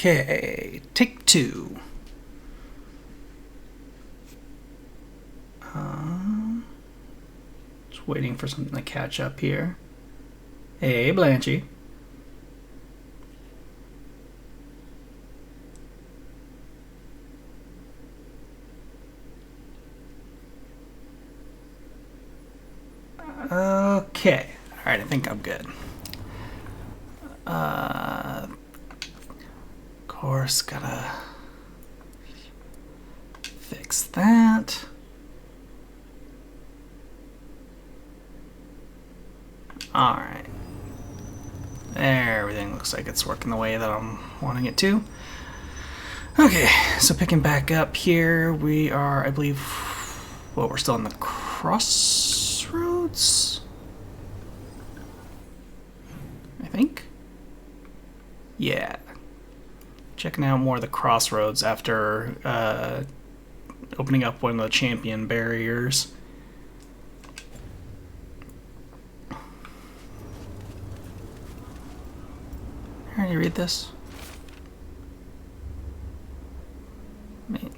Okay, take two. Just waiting for something to catch up here. Hey, Blanchy. Okay. Alright, I think I'm good. Of course, gotta fix that. Alright. There, everything looks like it's working the way that I'm wanting it to. Okay, so picking back up here, we are, I believe, well, we're still in the crossroads? I think? Yeah. Checking out more of the crossroads after opening up one of the champion barriers. Can you read this?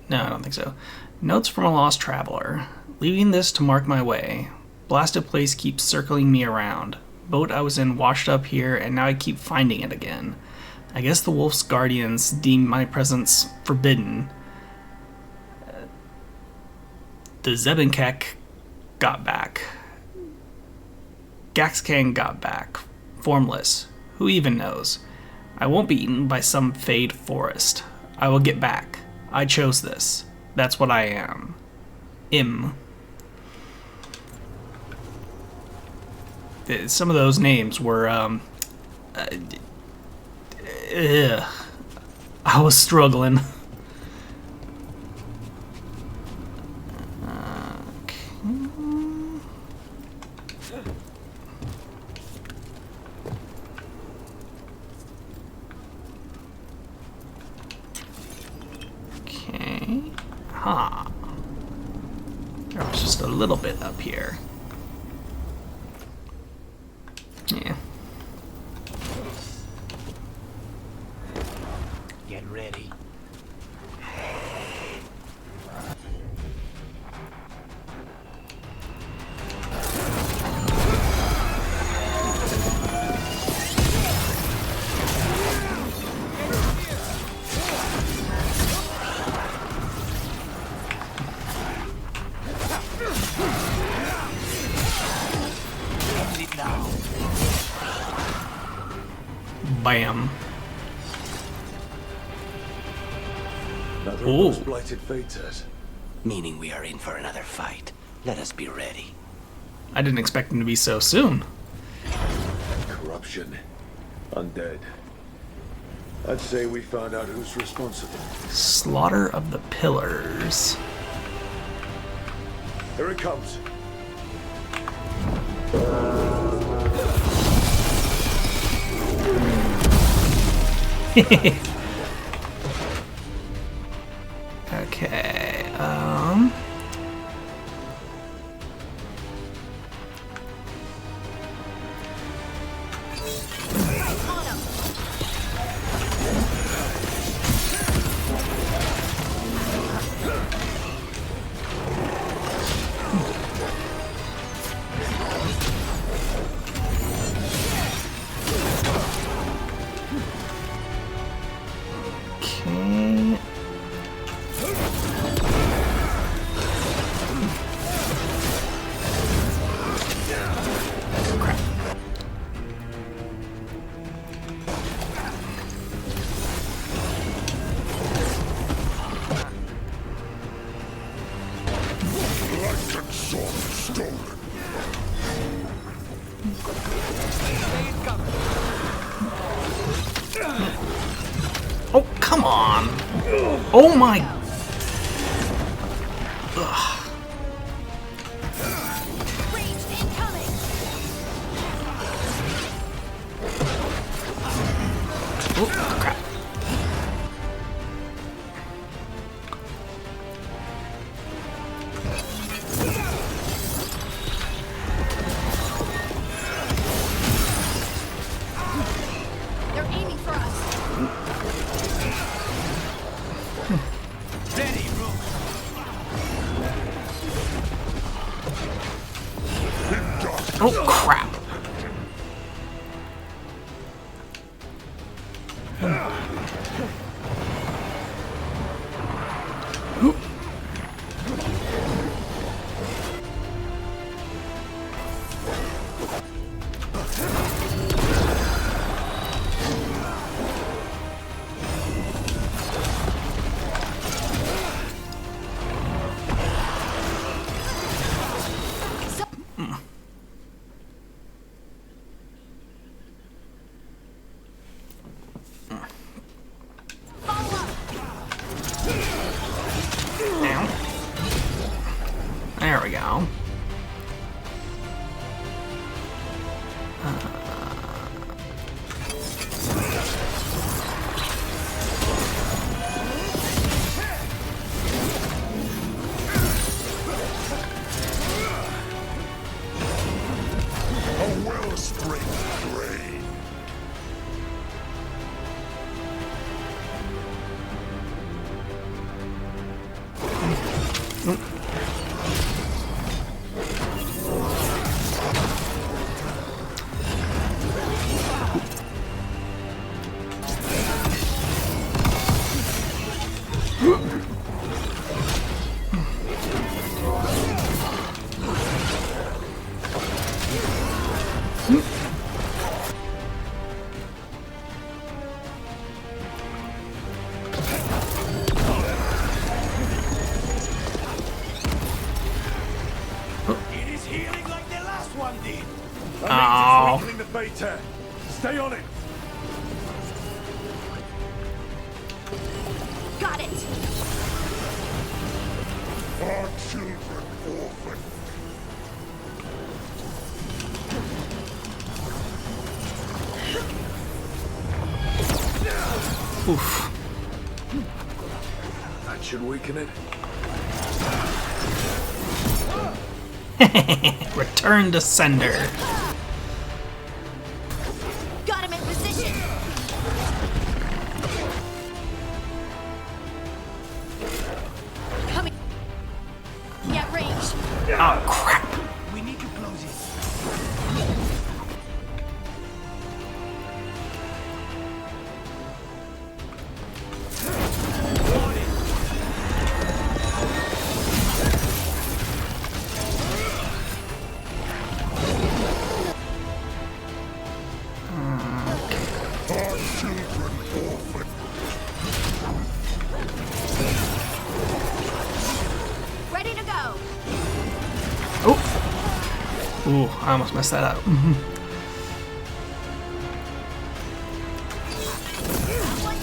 No, I don't think so. Notes from a lost traveler. Leaving this to mark my way. Blasted place keeps circling me around. Boat I was in washed up here, and now I keep finding it again. I guess the wolf's guardians deem my presence forbidden. The Zebenkek got back. Gaxkang got back. Formless. Who even knows? I won't be eaten by some fade forest. I will get back. I chose this. That's what I am. Some of those names were, I was struggling. Okay. Ha. There was just a little bit up here. Yeah. Get ready. Bam. Another Ooh. blighted fates. Meaning we are in for another fight. Let us be ready. I didn't expect him to be so soon. Corruption. Undead. I'd say we found out who's responsible. Slaughter of the Pillars. Here it comes. Okay, okay. Crap. Oh, come on! Oh my... Ugh. Oh, crap. They're aiming for us. Oh, crap. Ooh. There we go. A wellspring drain. It is healing like the last one did. Oh. Weakening the Beta. Stay on it. Got it. Our children orphaned. Oof. That should weaken it. Return to sender. Got him in position. Coming. At range. Oh, crap. We need to close it. Our children orphaned. Ready to go. Oh. Ooh, I almost messed that up.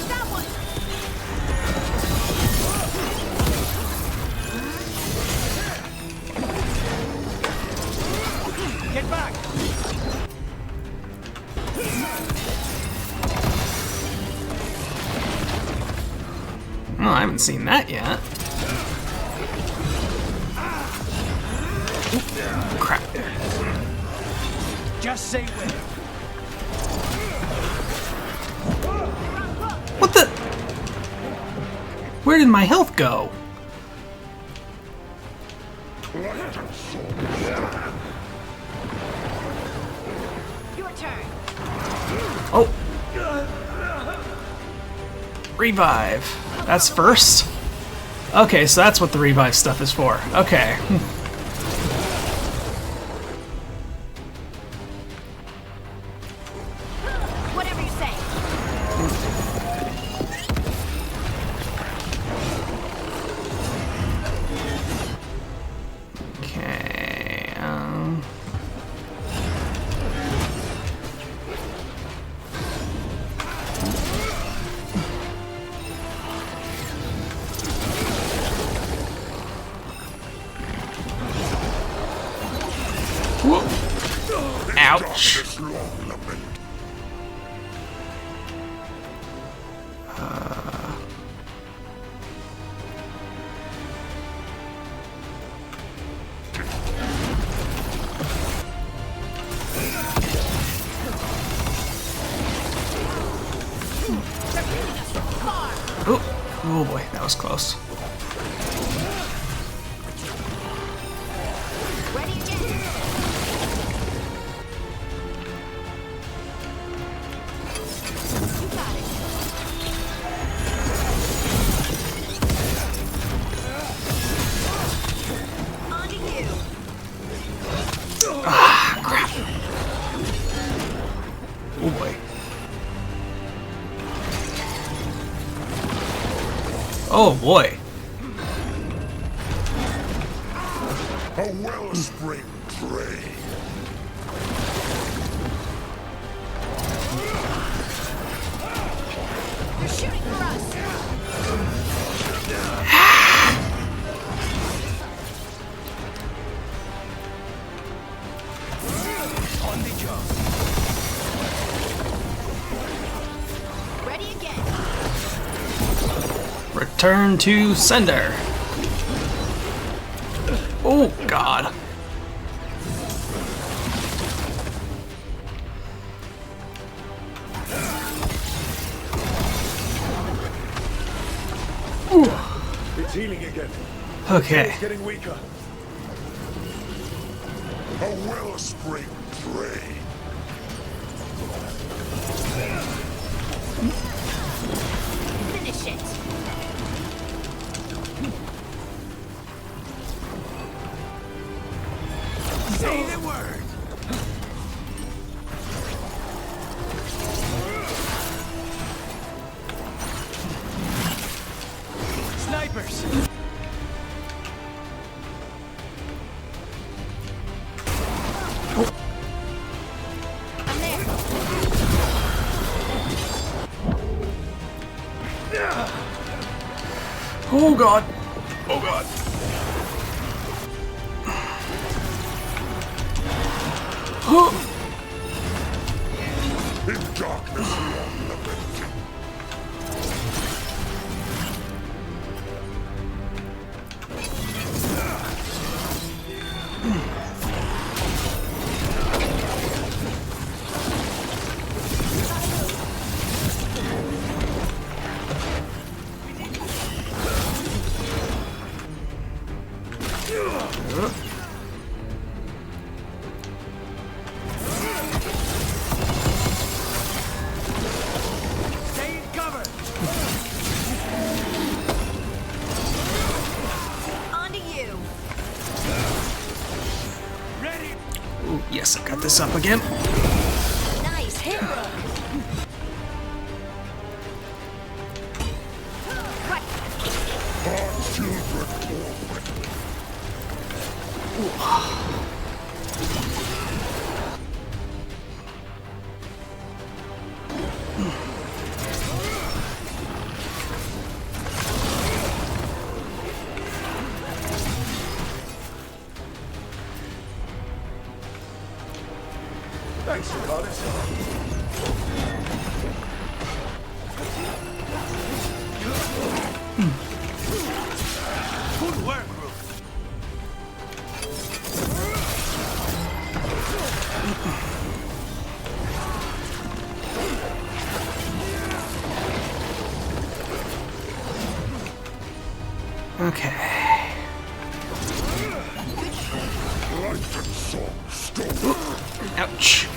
That one. Get back! Oh, I haven't seen that yet. Ooh, crap. Just say when. What the? Where did my health go? Your turn. Oh. Revive. That's first? Okay, so that's what the revive stuff is for. Okay. Whatever you say. Okay. Whoa. Ouch. This long lament. Oh boy, that was close. Ready again. Oh boy. A wellspring drain. You're shooting for us. On the job. Ready again. Return to sender. Oh god. It's healing again. Okay. It's getting weaker. A wellspring drain. Finish it. Say the word. Snipers. I'm there. Oh god. Oh god. In darkness ornament. Stay in cover. On to you. Ready. Ooh, yes, I got this up again. Nice hit. Right. Our children orphan. Thanks, Goddess. Good work, Rook. Okay. Light and song stolen. Ouch.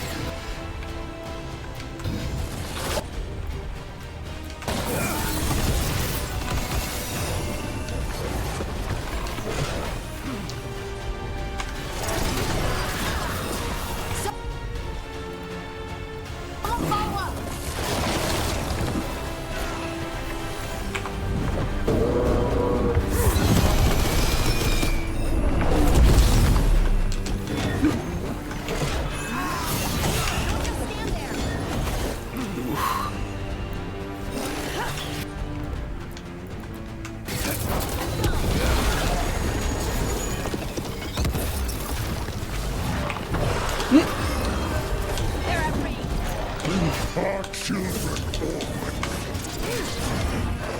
Don't follow up. Don't just stand there. They're at range. Our children orphan.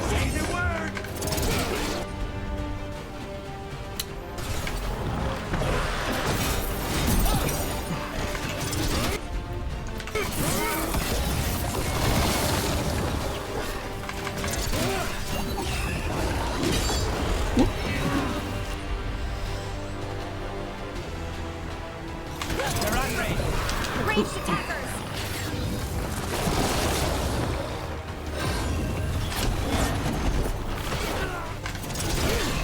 Say the word. They're on range. Ranged attackers.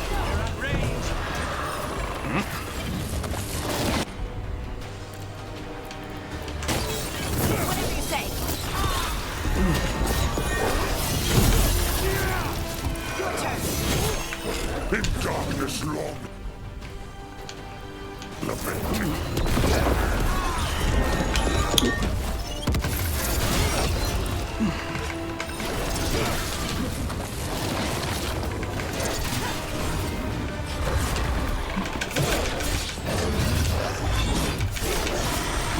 They're on range. Whatever you say. Your turn.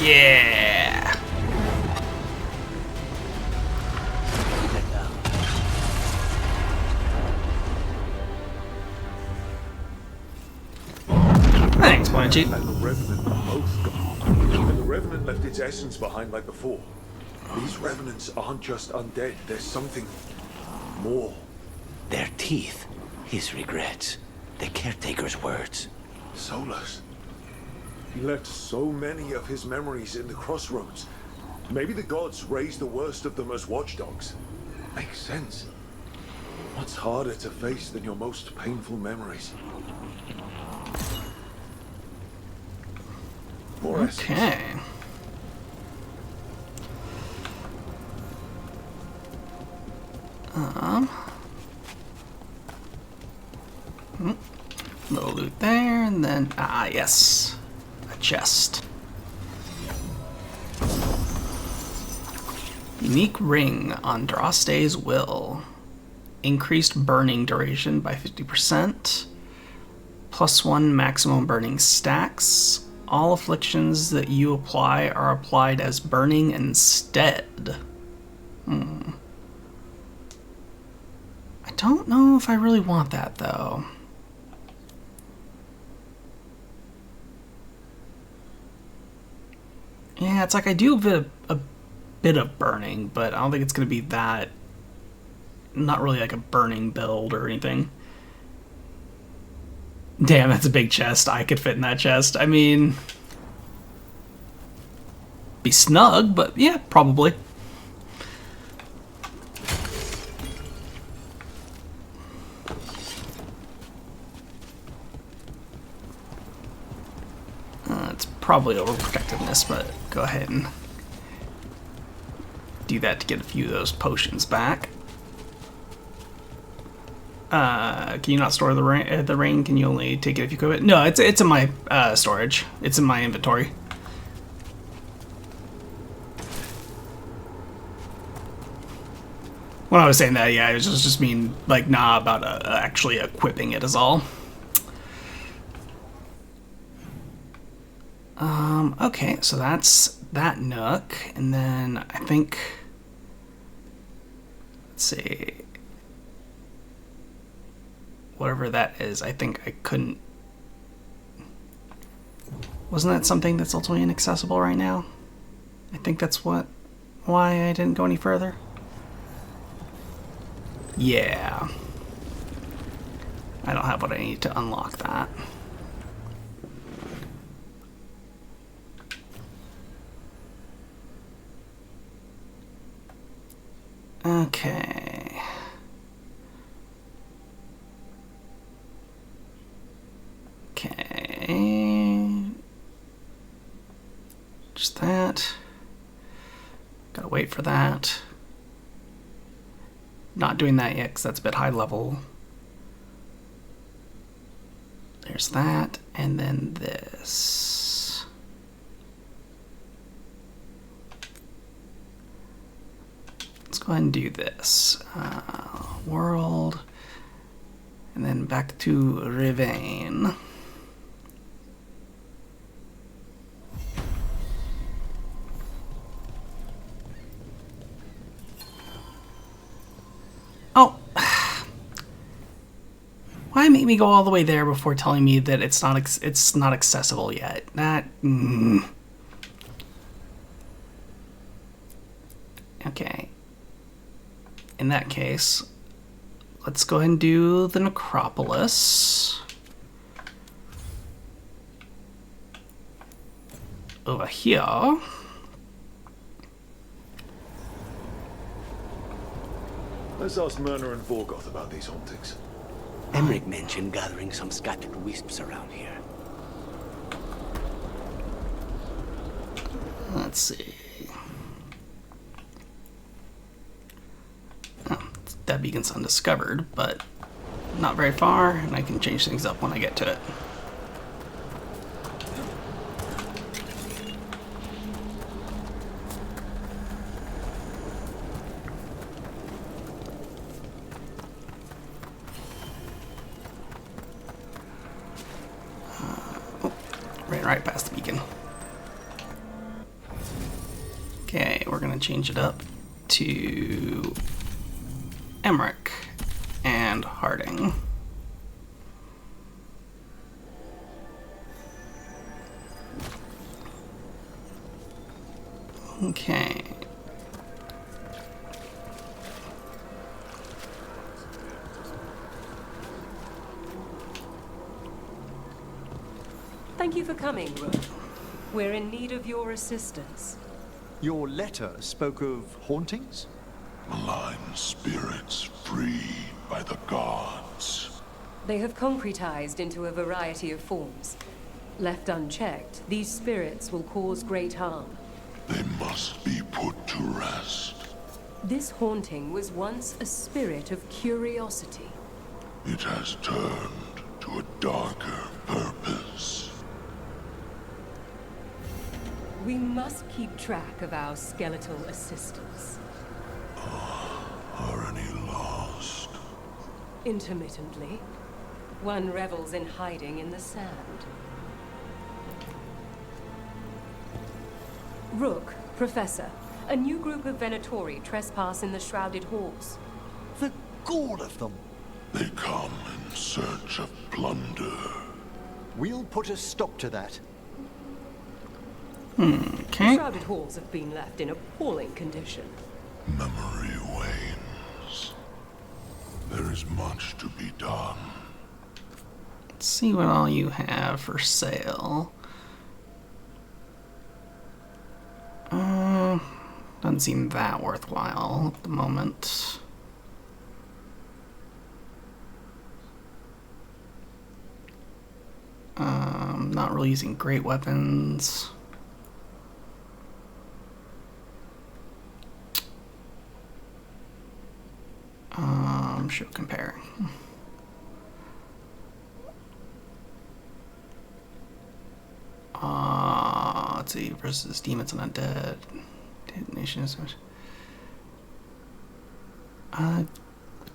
Yeah. Thanks, Blanchy. And the Revenant are both gone. Even the Revenant left its essence behind like before. These Revenants aren't just undead, there's something more. Their teeth, his regrets, the caretaker's words. Solus. He left so many of his memories in the crossroads. Maybe the gods raised the worst of them as watchdogs. Makes sense. What's harder to face than your most painful memories? More essence. Okay. Little loot there, and then yes, a chest. Unique ring on Droste's will. Increased burning duration by 50%. +1 maximum burning stacks. All afflictions that you apply are applied as burning instead. I don't know if I really want that, though. Yeah, it's like I do have a bit of burning, but I don't think it's going to be that... Not really like a burning build or anything. Damn, that's a big chest. I could fit in that chest. I mean... Be snug, but yeah, probably. It's probably overprotectiveness, but go ahead and do that to get a few of those potions back. Can you not store the ring? The ring? Can you only take it if you equip it? No, it's in my storage. It's in my inventory. When I was saying that, yeah, it was just mean like nah about actually equipping it is all. Okay, so that's that nook, and then I think, let's see, whatever that is, I think I couldn't, wasn't that something that's ultimately inaccessible right now? I think that's why I didn't go any further. Yeah. I don't have what I need to unlock that. Okay. Okay. Just that. Gotta wait for that. Not doing that yet because that's a bit high level. There's that, and then this. Let's go ahead and do this. World, and then back to Rivain. Oh, why make me go all the way there before telling me that it's not accessible yet? That. Okay. In that case, let's go ahead and do the necropolis. Over here. Let's ask Myrna and Veilguard about these hauntings. Emmerich mentioned gathering some scattered wisps around here. Let's see. Oh, that beacon's undiscovered, but not very far, and I can change things up when I get to it. Ran right past the beacon. Okay, we're gonna change it up to Emmerich and Harding. Okay. Thank you for coming, Rook. We're in need of your assistance. Your letter spoke of hauntings? Malign spirits freed by the gods. They have concretized into a variety of forms. Left unchecked, these spirits will cause great harm. They must be put to rest. This haunting was once a spirit of curiosity. It has turned to a darker purpose. We must keep track of our skeletal assistants. Are any lost? Intermittently. One revels in hiding in the sand. Rook, Professor, a new group of Venatori trespass in the Shrouded Halls. The gall of them! They come in search of plunder. We'll put a stop to that. The Okay. Shrouded Halls have been left in appalling condition. Memory wanes. There is much to be done. Let's see what all you have for sale. Doesn't seem that worthwhile at the moment. Not really using great weapons. Show compare. Let's see, versus demons and undead. Nations.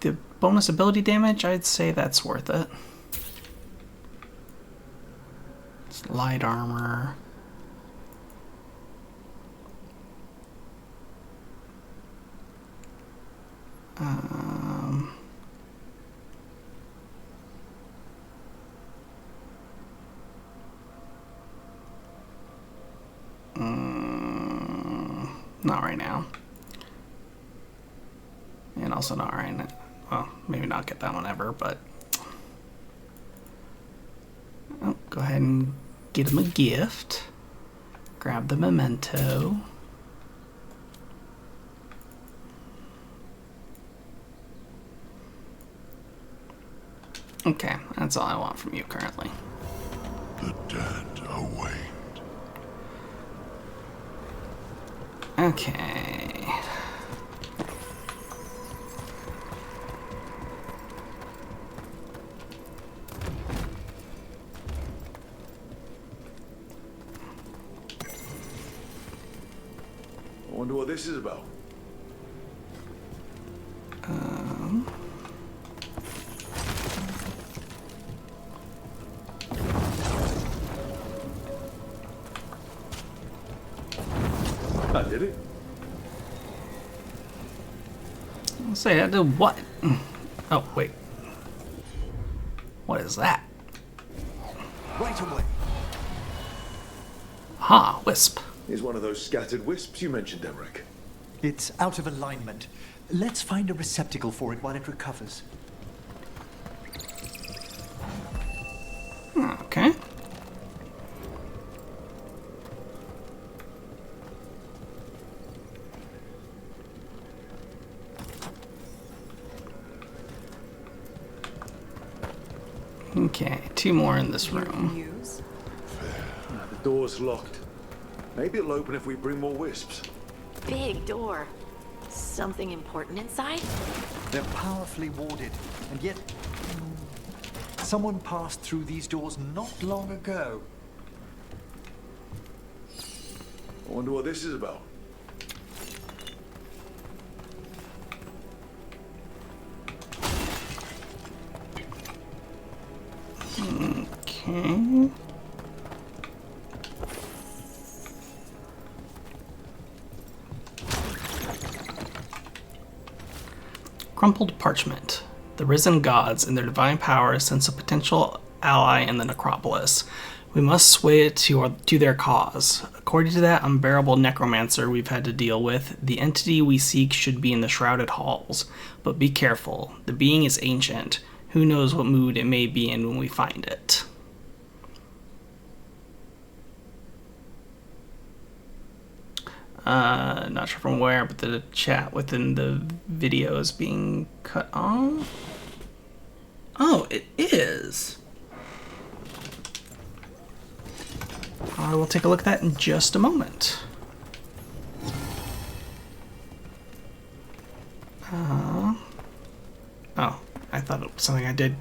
The bonus ability damage, I'd say that's worth it. It's light armor. Not right now. And also not right now. Well, maybe not get that one ever, but... Oh, go ahead and get him a gift. Grab the memento. Okay, that's all I want from you currently. The dead await. Okay. I wonder what this is about. I did it. I'll say I did what? Oh, wait. What is that? Right away. Ha, wisp. Here's one of those scattered wisps you mentioned, Emmerich. It's out of alignment. Let's find a receptacle for it while it recovers. Okay. Okay, two more in this room. News? The door's locked. Maybe it'll open if we bring more wisps. Big door. Something important inside? They're powerfully warded, and yet... someone passed through these doors not long ago. I wonder what this is about. Okay. Crumpled parchment. The risen gods, in their divine power, sense a potential ally in the necropolis. We must sway it to their cause. According to that unbearable necromancer we've had to deal with, the entity we seek should be in the shrouded halls. But be careful. The being is ancient. Who knows what mood it may be in when we find it. Not sure from where, but the chat within the video is being cut off. Oh, it is. I will take a look at that in just a moment. Oh, I thought it was something I did.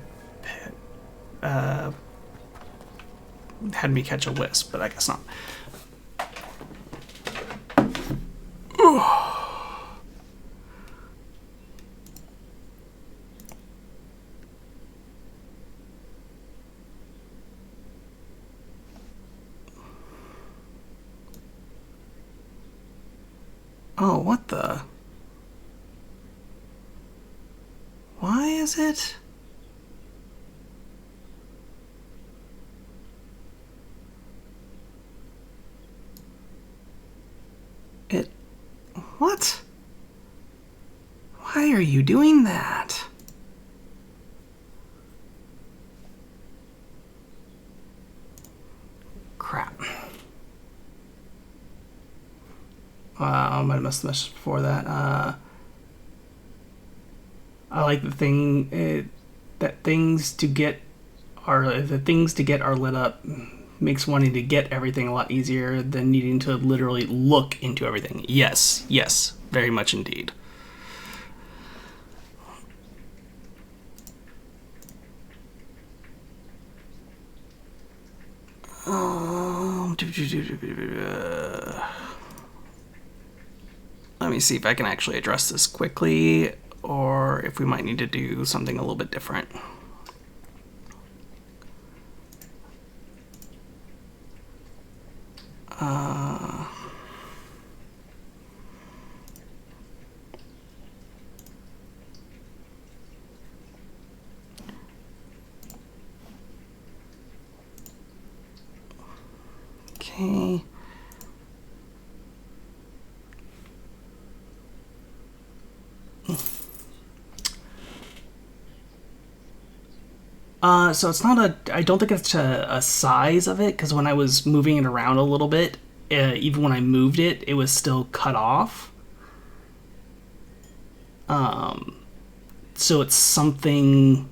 Had me catch a wisp, but I guess not. Oh, what the? Why is it? What? Why are you doing that? Crap. I might have missed the message before that. I like the thing that things to get are lit up makes wanting to get everything a lot easier than needing to literally look into everything. Yes, very much indeed. Let me see if I can actually address this quickly, or if we might need to do something a little bit different. Okay. So it's not I don't think it's a size of it, because when I was moving it around a little bit, even when I moved it, it was still cut off. So it's something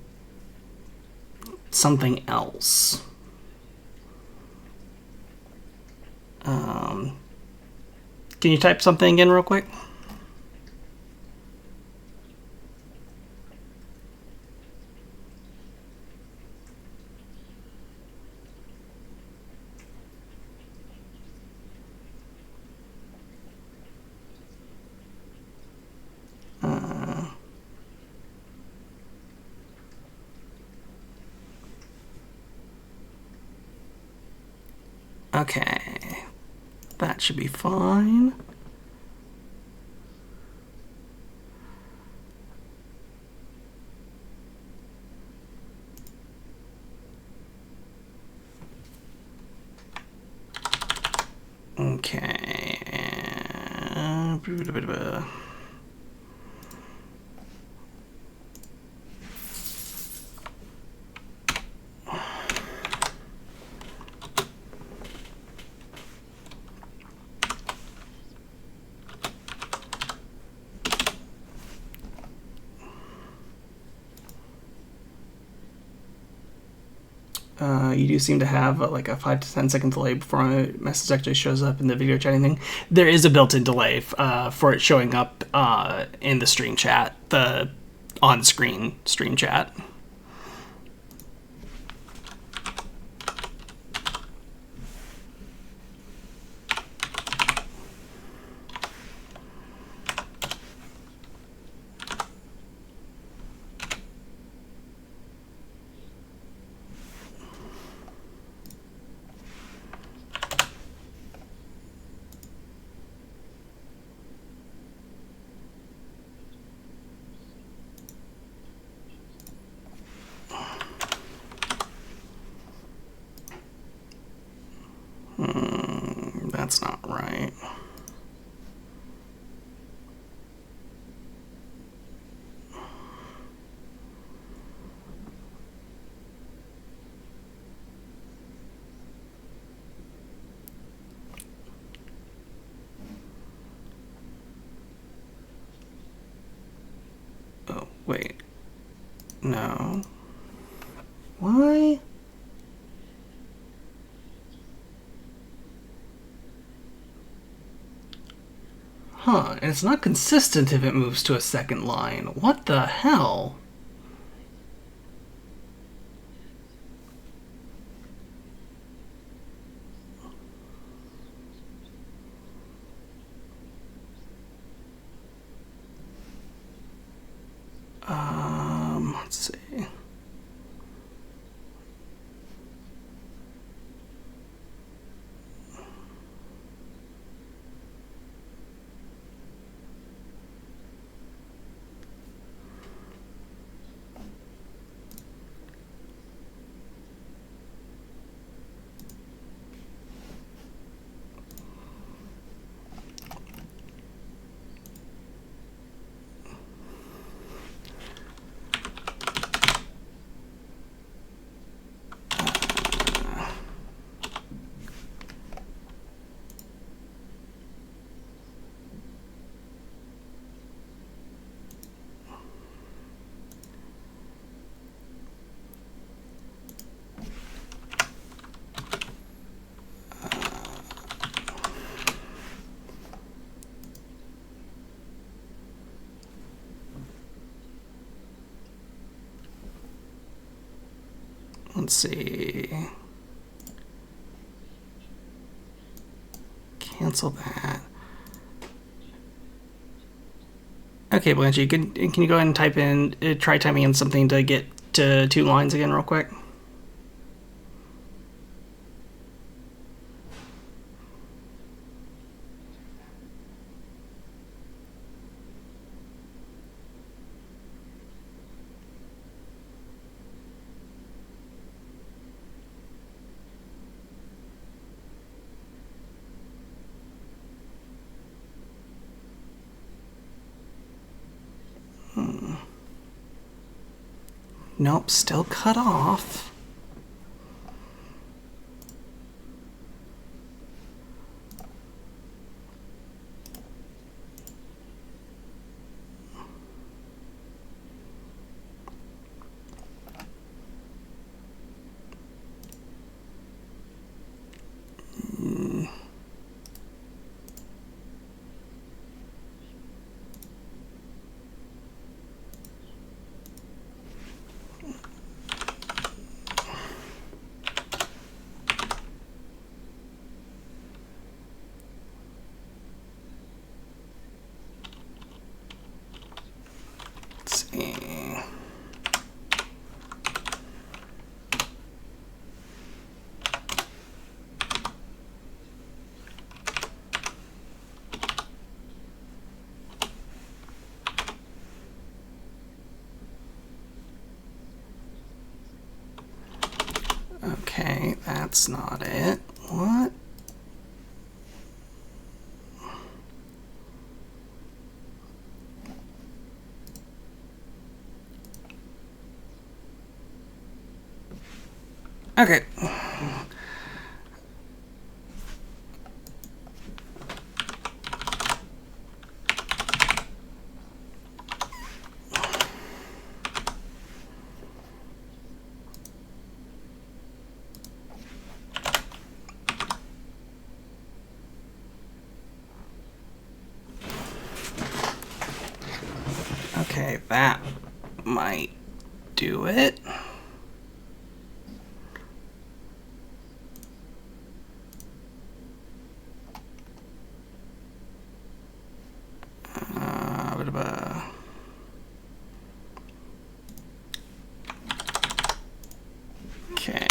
else. Can you type something again real quick? Okay, that should be fine. Okay. You do seem to have like a 5 to 10 second delay before a message actually shows up in the video chatting thing. There is a built-in delay for it showing up in the stream chat, the on-screen stream chat. That's not right. Oh, wait. No. Why? Huh, and it's not consistent if it moves to a second line. What the hell? Let's see. Let's see. Cancel that. Okay, Blanche, can you go ahead and type in, try typing in something to get to 2 lines again real quick? Nope, still cut off. Okay, that's not it. What? Okay. Okay, that might do it. Okay,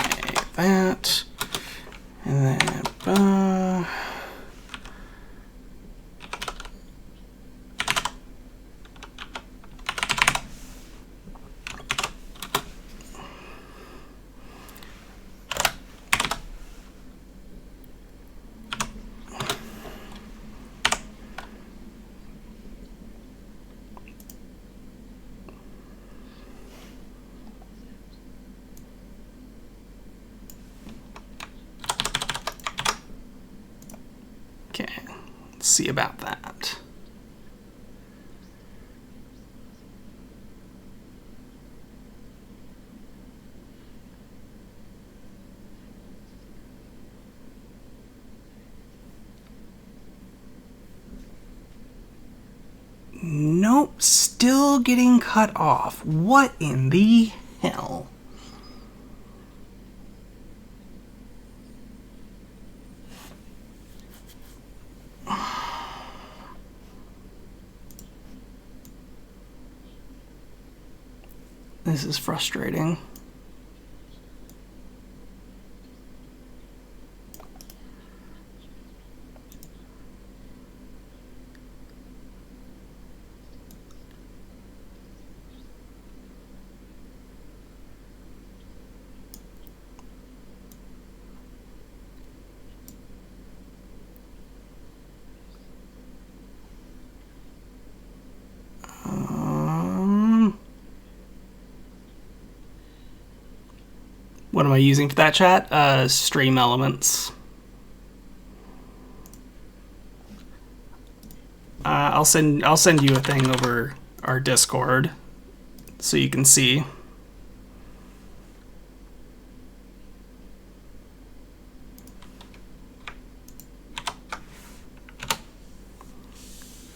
that, and then see about that. Nope, still getting cut off. What in the hell? This is frustrating. What am I using for that chat? Stream elements. I'll send you a thing over our Discord so you can see.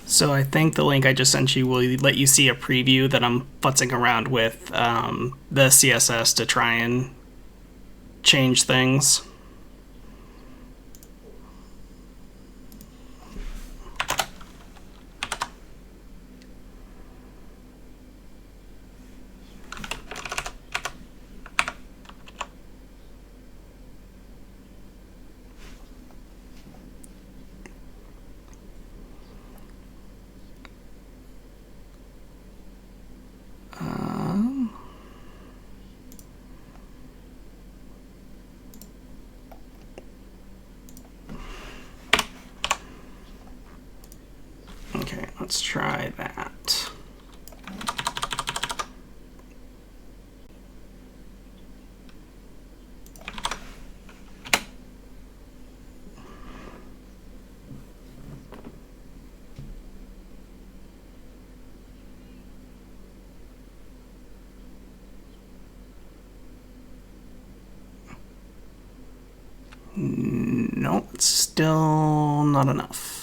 So I think the link I just sent you will let you see a preview that I'm futzing around with the CSS to try and change things. Okay, let's try that. Nope, it's still not enough.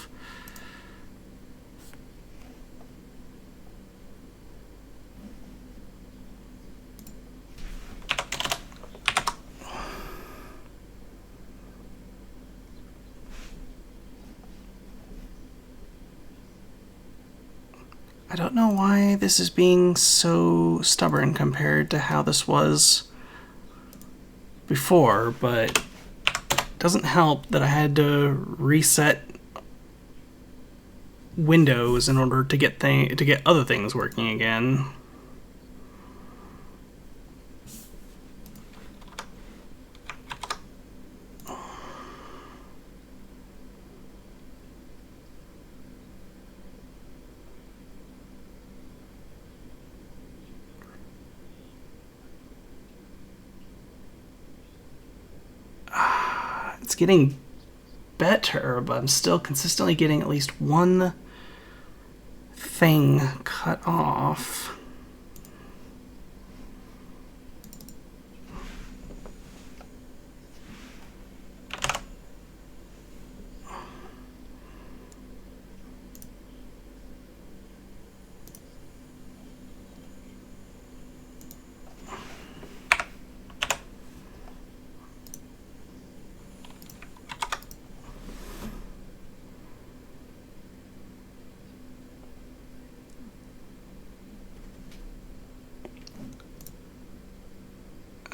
I don't know why this is being so stubborn compared to how this was before, but it doesn't help that I had to reset Windows in order to get other things working again. It's getting better, but I'm still consistently getting at least one thing cut off.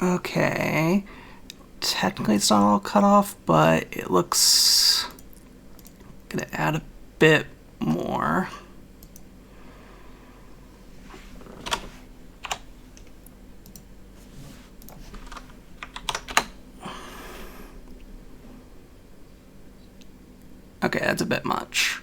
Okay, technically it's not all cut off, but it looks gonna add a bit more. Okay, that's a bit much.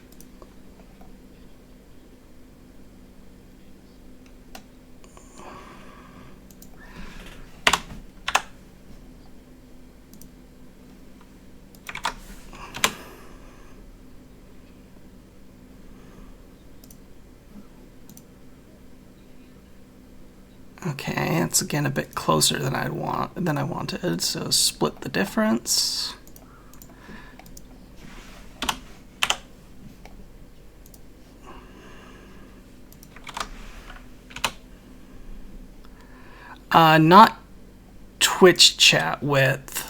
Okay, it's again a bit closer than I wanted, so split the difference. Not Twitch chat width.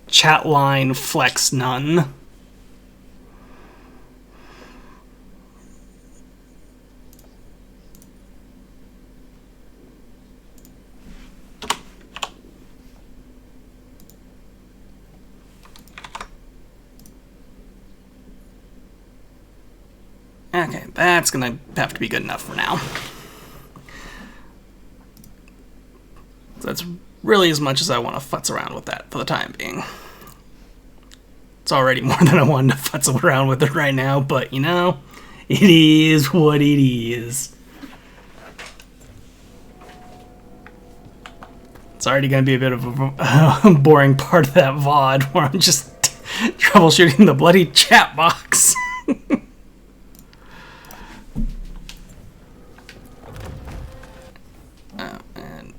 Chat line flex none. Okay, that's gonna have to be good enough for now. So that's really as much as I want to futz around with that for the time being. It's already more than I wanted to futz around with it right now, but you know, it is what it is. It's already going to be a bit of a boring part of that VOD where I'm just troubleshooting the bloody chat box. And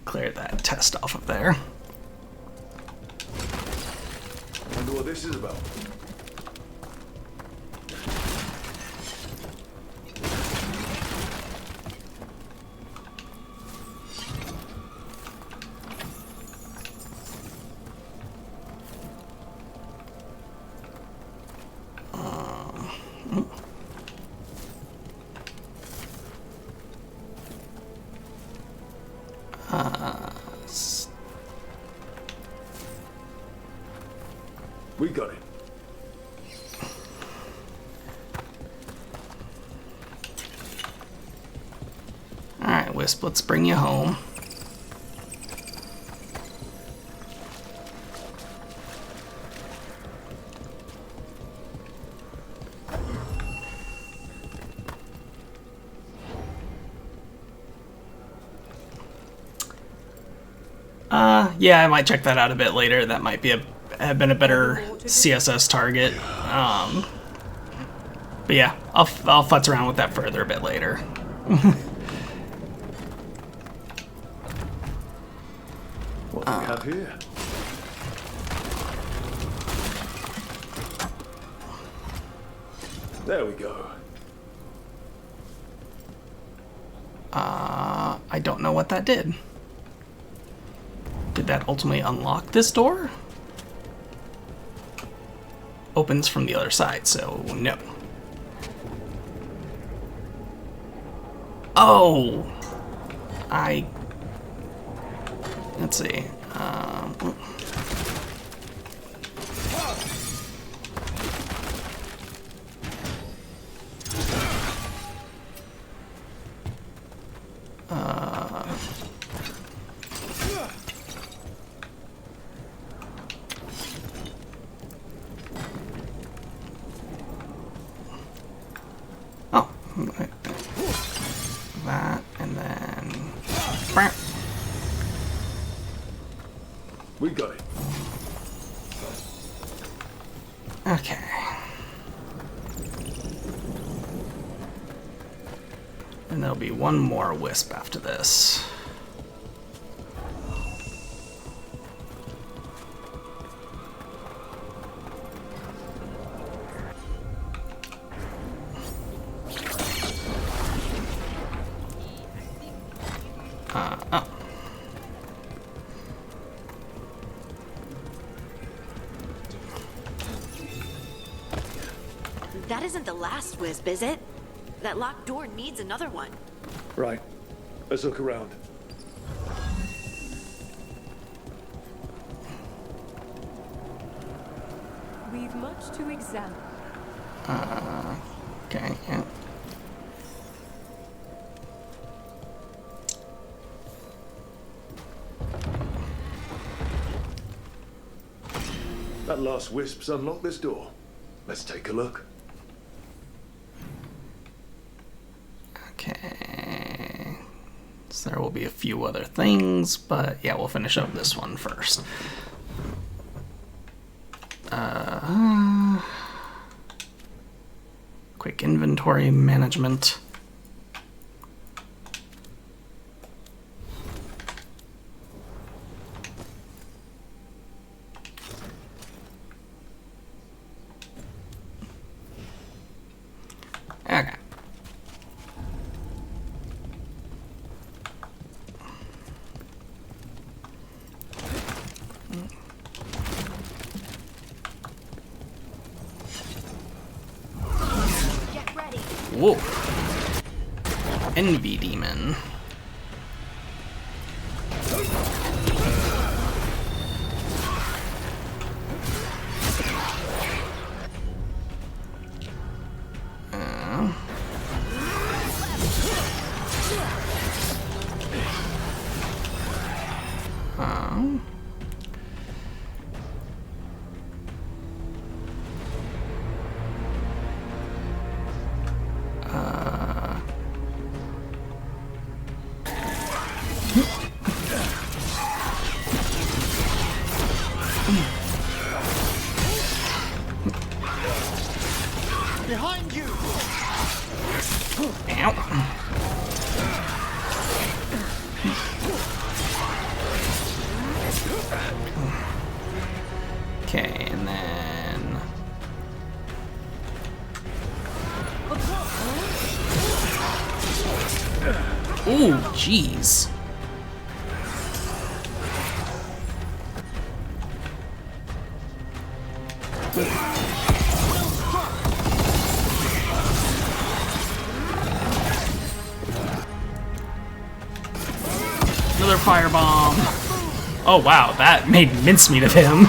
clear that test off of there. Wonder what this is about. We got it. Alright, Wisp, let's bring you home. Yeah, I might check that out a bit later. That might be have been a better CSS target. But yeah, I'll futz around with that further a bit later. What do we have here? There we go. I don't know what that did. Did that ultimately unlock this door? Opens from the other side, so no. Oh! Let's see. That, and then... We got it. Okay. And there'll be one more Wisp after this. Oh. That isn't the last Wisp, is it? That locked door needs another one. Right. Let's look around. We've much to examine. Okay, yeah. That last Wisp's unlocked this door. Let's take a look. Okay. So there will be a few other things, but yeah, we'll finish up this one first. Quick inventory management. Okay. Get ready. Whoa. Envy demon. Behind you! Ow. Okay, and then... Ooh, jeez. Another firebomb. Oh wow, that made mincemeat of him.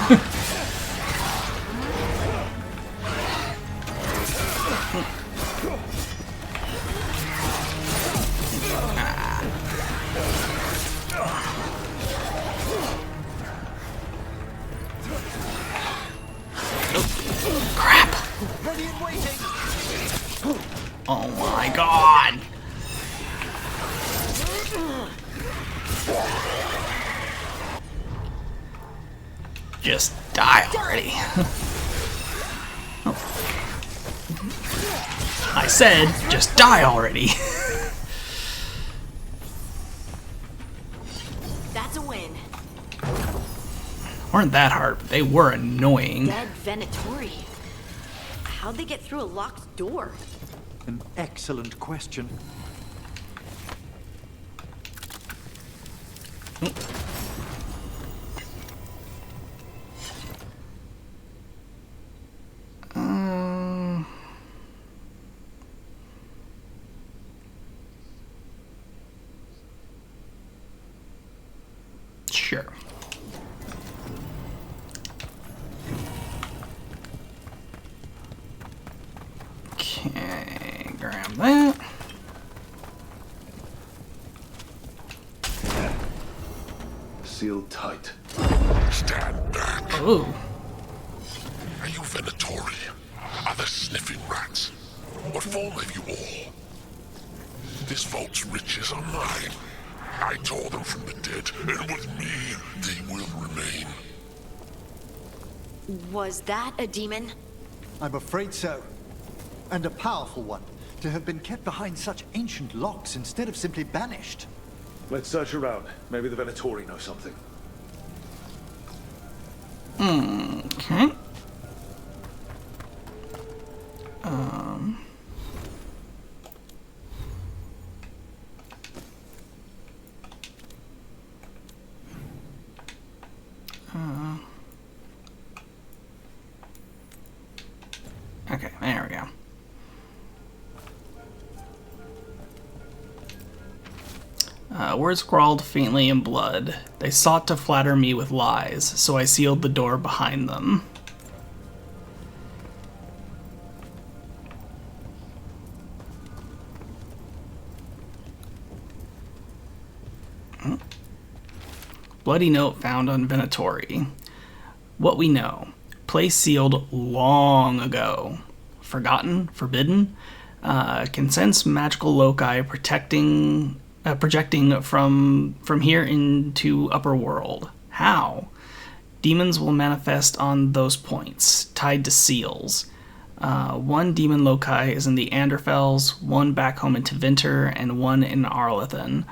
Crap. Ready and waiting! Oh my god. Just die already. I said, just die already. That's a win. Weren't that hard, but they were annoying. Dead Venatori. How'd they get through a locked door? An excellent question. Sure. Okay, grab that. Sealed tight. Stand back. Oh, Are you Venatori? Are the sniffing rats? What form have you all? This vault's riches are mine. I tore them from the dead, and with me, they will remain. Was that a demon? I'm afraid so. And a powerful one, to have been kept behind such ancient locks instead of simply banished. Let's search around. Maybe the Venatori know something. okay. Okay, there we go. Words scrawled faintly in blood. They sought to flatter me with lies, so I sealed the door behind them. Bloody note found on Venatori. What we know. Place sealed long ago. Forgotten? Forbidden? Can sense magical loci protecting projecting from here into upper world. How? Demons will manifest on those points, tied to seals. One demon loci is in the Anderfels, one back home in Tevinter, and one in Arlethan.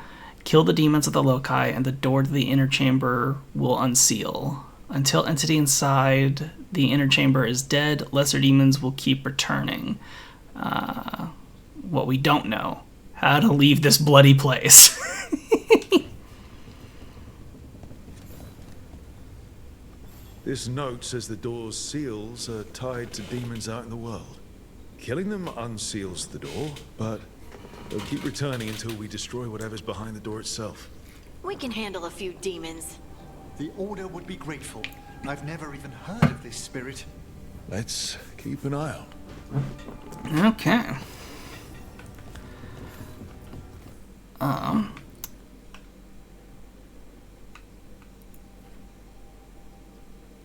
Kill the demons at the loci, and the door to the inner chamber will unseal. Until entity inside the inner chamber is dead, lesser demons will keep returning. What we don't know: how to leave this bloody place. This note says the door's seals are tied to demons out in the world. Killing them unseals the door, but they'll keep returning until we destroy whatever's behind the door itself. We can handle a few demons. The Order would be grateful. I've never even heard of this spirit. Let's keep an eye out. Okay.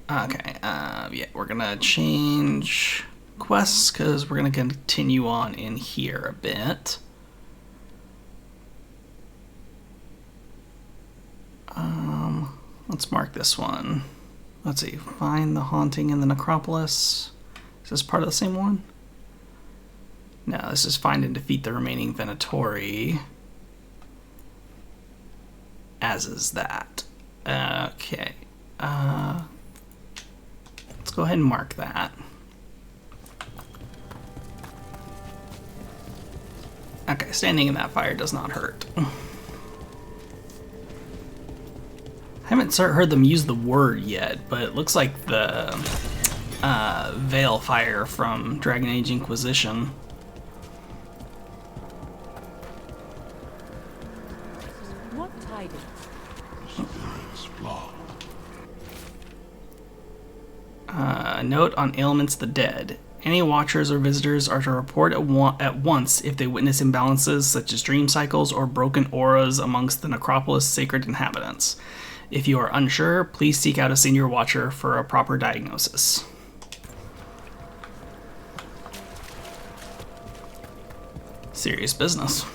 Okay, yeah, we're gonna change quests because we're gonna continue on in here a bit. Let's mark this one. Let's see, find the haunting in the necropolis. Is this part of the same one? No, this is find and defeat the remaining Venatori. As is that. Okay. Let's go ahead and mark that. Okay, standing in that fire does not hurt. I haven't heard them use the word yet, but it looks like the Veil fire from Dragon Age Inquisition. What tidings? Note on ailments of the dead. Any watchers or visitors are to report at once if they witness imbalances such as dream cycles or broken auras amongst the necropolis' sacred inhabitants. If you are unsure, please seek out a senior watcher for a proper diagnosis. Serious business.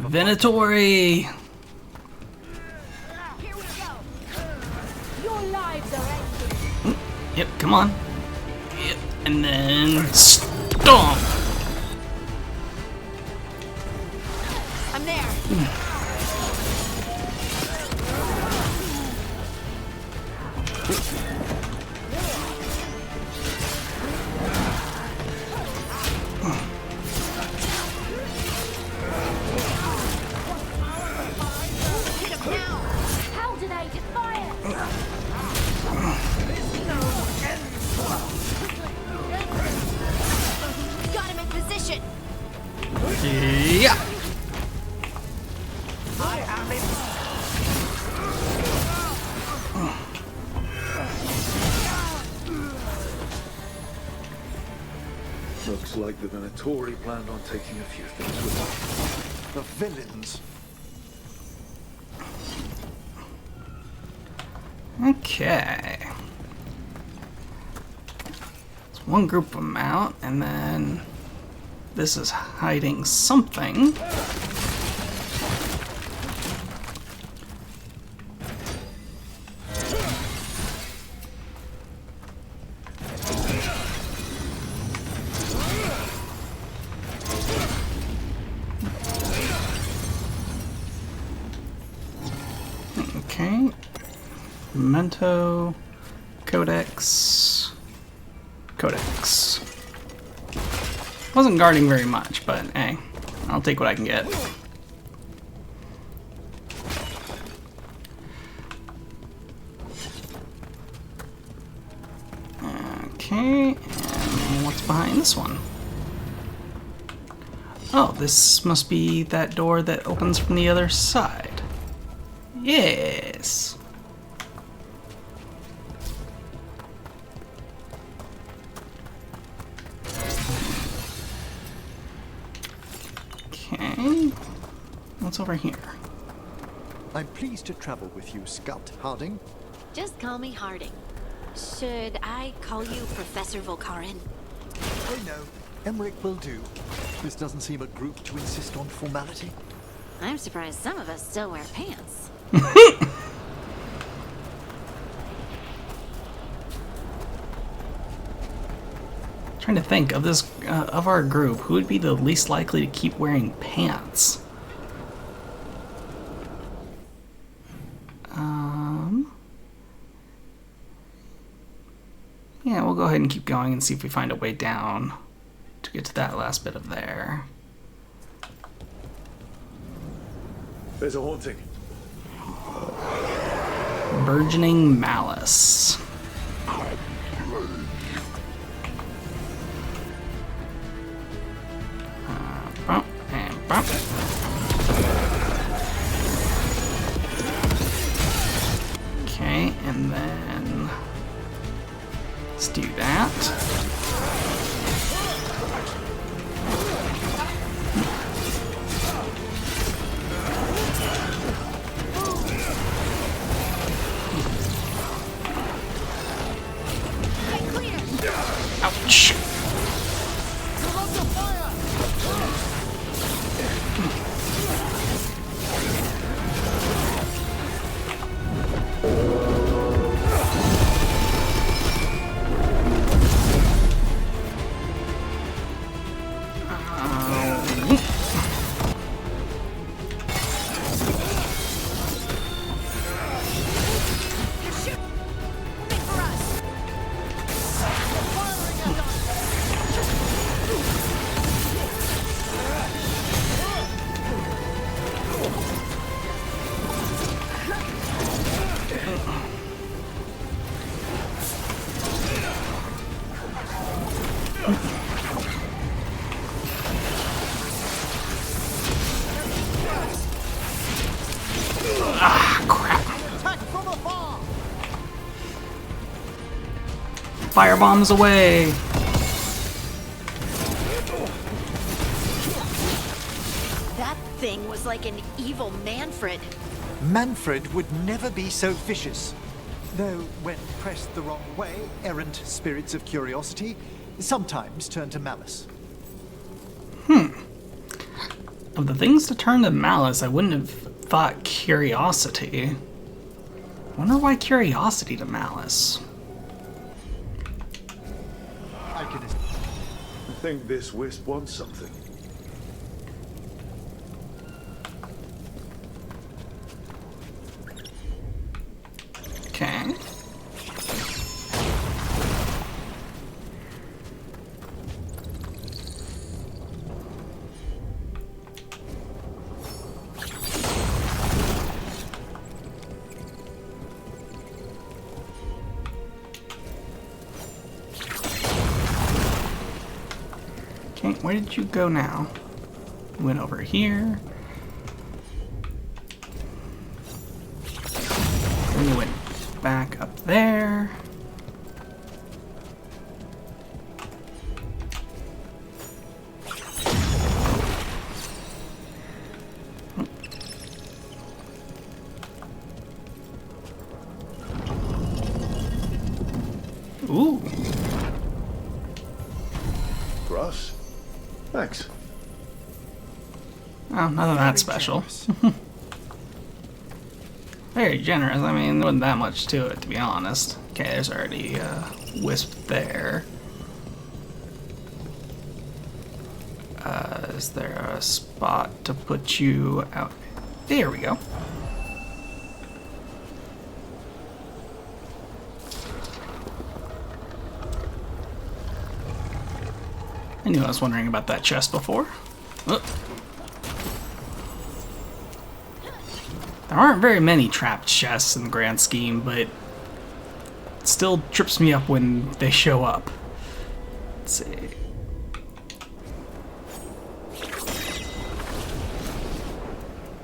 Venatori! Here we go. Your lives are ending. Yep, come on. Yep, and then stomp! I'm there. How do they defy it? Got him in position. Yeah! Looks like the Venatori planned on taking a few things with them. The villains. Okay. It's one group of them out, and then this is hiding something. Okay. Memento, Codex. Wasn't guarding very much, but hey, I'll take what I can get. Okay, and what's behind this one? Oh, this must be that door that opens from the other side. Yes. Okay. What's over here? I'm pleased to travel with you, Scout Harding. Just call me Harding. Should I call you Professor Volkarin? Oh no, Emmerich will do. This doesn't seem a group to insist on formality. I'm surprised some of us still wear pants. Trying to think of this of our group, who would be the least likely to keep wearing pants? Yeah, we'll go ahead and keep going and see if we find a way down to get to that last bit of there. There's a haunting. Burgeoning malice. Bump and bump. Okay, and then let's do that. Ouch. Ah, crap. Fire bombs away. That thing was like an evil Manfred. Manfred would never be so vicious. Though, when pressed the wrong way, errant spirits of curiosity sometimes turn to malice. Of the things to turn to malice, I wouldn't have thought curiosity. Wonder why curiosity to malice. I can I think this wisp wants something. Okay. Okay, where did you go now? You went over here. Then you went back up there. Ooh. Grass? Thanks. Oh, nothing that special. Very generous. I mean, there wasn't that much to it, to be honest. Okay, there's already a wisp there. Is there a spot to put you out? There we go. I knew I was wondering about that chest before. Oh. There aren't very many trapped chests in the grand scheme, but it still trips me up when they show up. Let's see.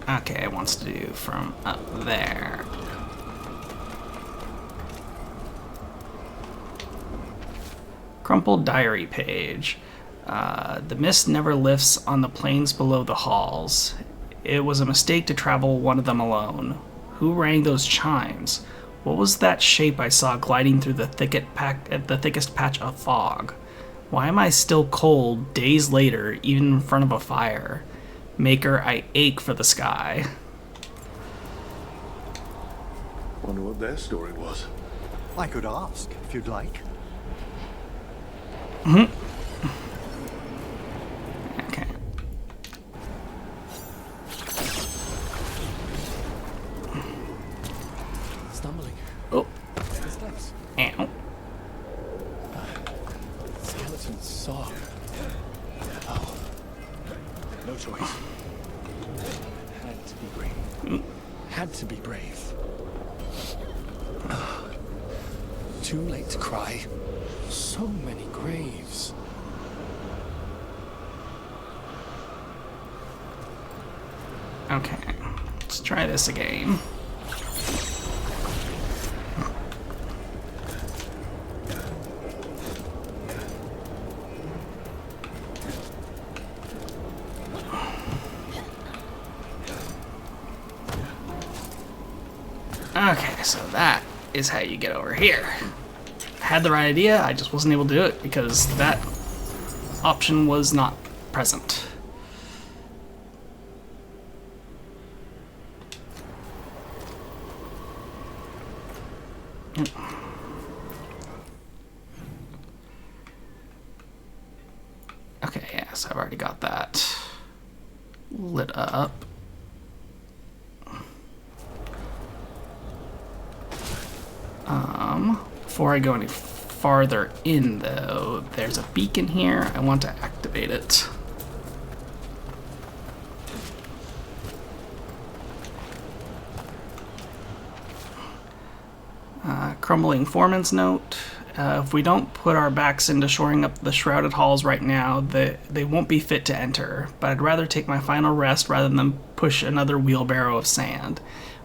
Okay, it wants to do from up there. Crumpled diary page. The mist never lifts on the plains below the halls. It was a mistake to travel one of them alone. Who rang those chimes? What was that shape I saw gliding through the thickest patch of fog? Why am I still cold days later, even in front of a fire? Maker, I ache for the sky. Wonder what their story was. I could ask, if you'd like. Okay. Stumbling. Oh. The steps. Ow. Skeleton saw. Oh. No choice. Had to be brave. Had to be brave. Too late to cry. So many graves. Okay. Let's try this again. Okay, so that is how you get over here. Had the right idea, I just wasn't able to do it because that option was not present. Okay, yes, I've already got that lit up. Before I go any farther in, though, there's a beacon here. I want to activate it. Crumbling foreman's note. If we don't put our backs into shoring up the shrouded halls right now, they won't be fit to enter. But I'd rather take my final rest rather than push another wheelbarrow of sand.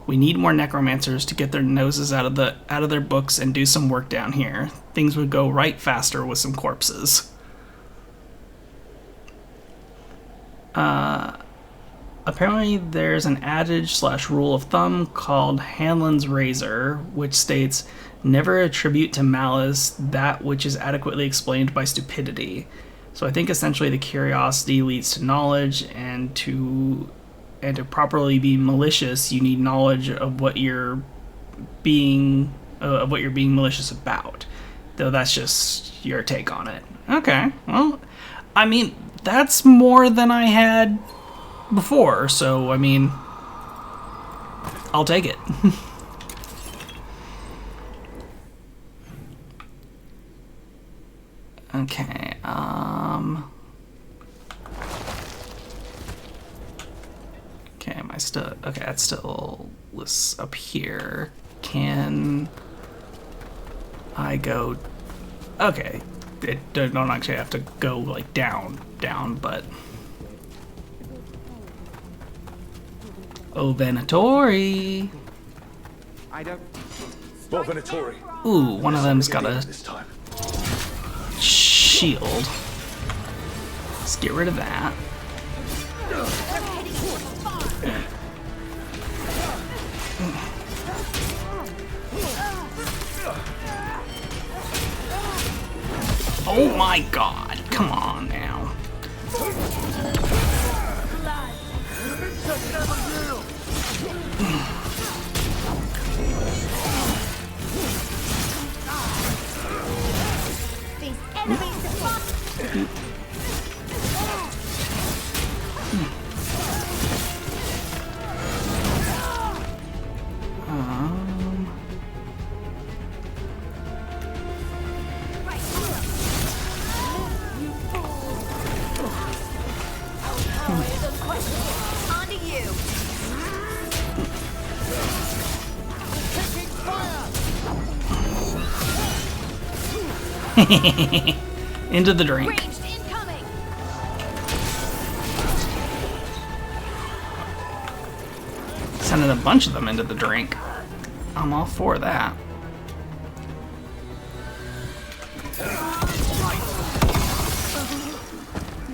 We need more necromancers to get their noses out of their books and do some work down here. Things would go right faster with some corpses. Apparently there's an adage / rule of thumb called Hanlon's razor, which states, never attribute to malice that which is adequately explained by stupidity. So I think essentially the curiosity leads to knowledge, and to properly be malicious, you need knowledge of what you're being malicious about. Though that's just your take on it. Okay, well, I mean, that's more than I had before, so I mean, I'll take it. Okay, okay, am I still... Okay, that's still this up here. Can I go... Okay, it don't actually have to go, like, down, but... Oh, Venatori! I don't... Well, Venatori. Ooh, one of them's got a this time. shield. Let's get rid of that. Oh my god, come on now. These enemies are fun. On to you. Into the drink. Ranged incoming. Sending a bunch of them into the drink. I'm all for that.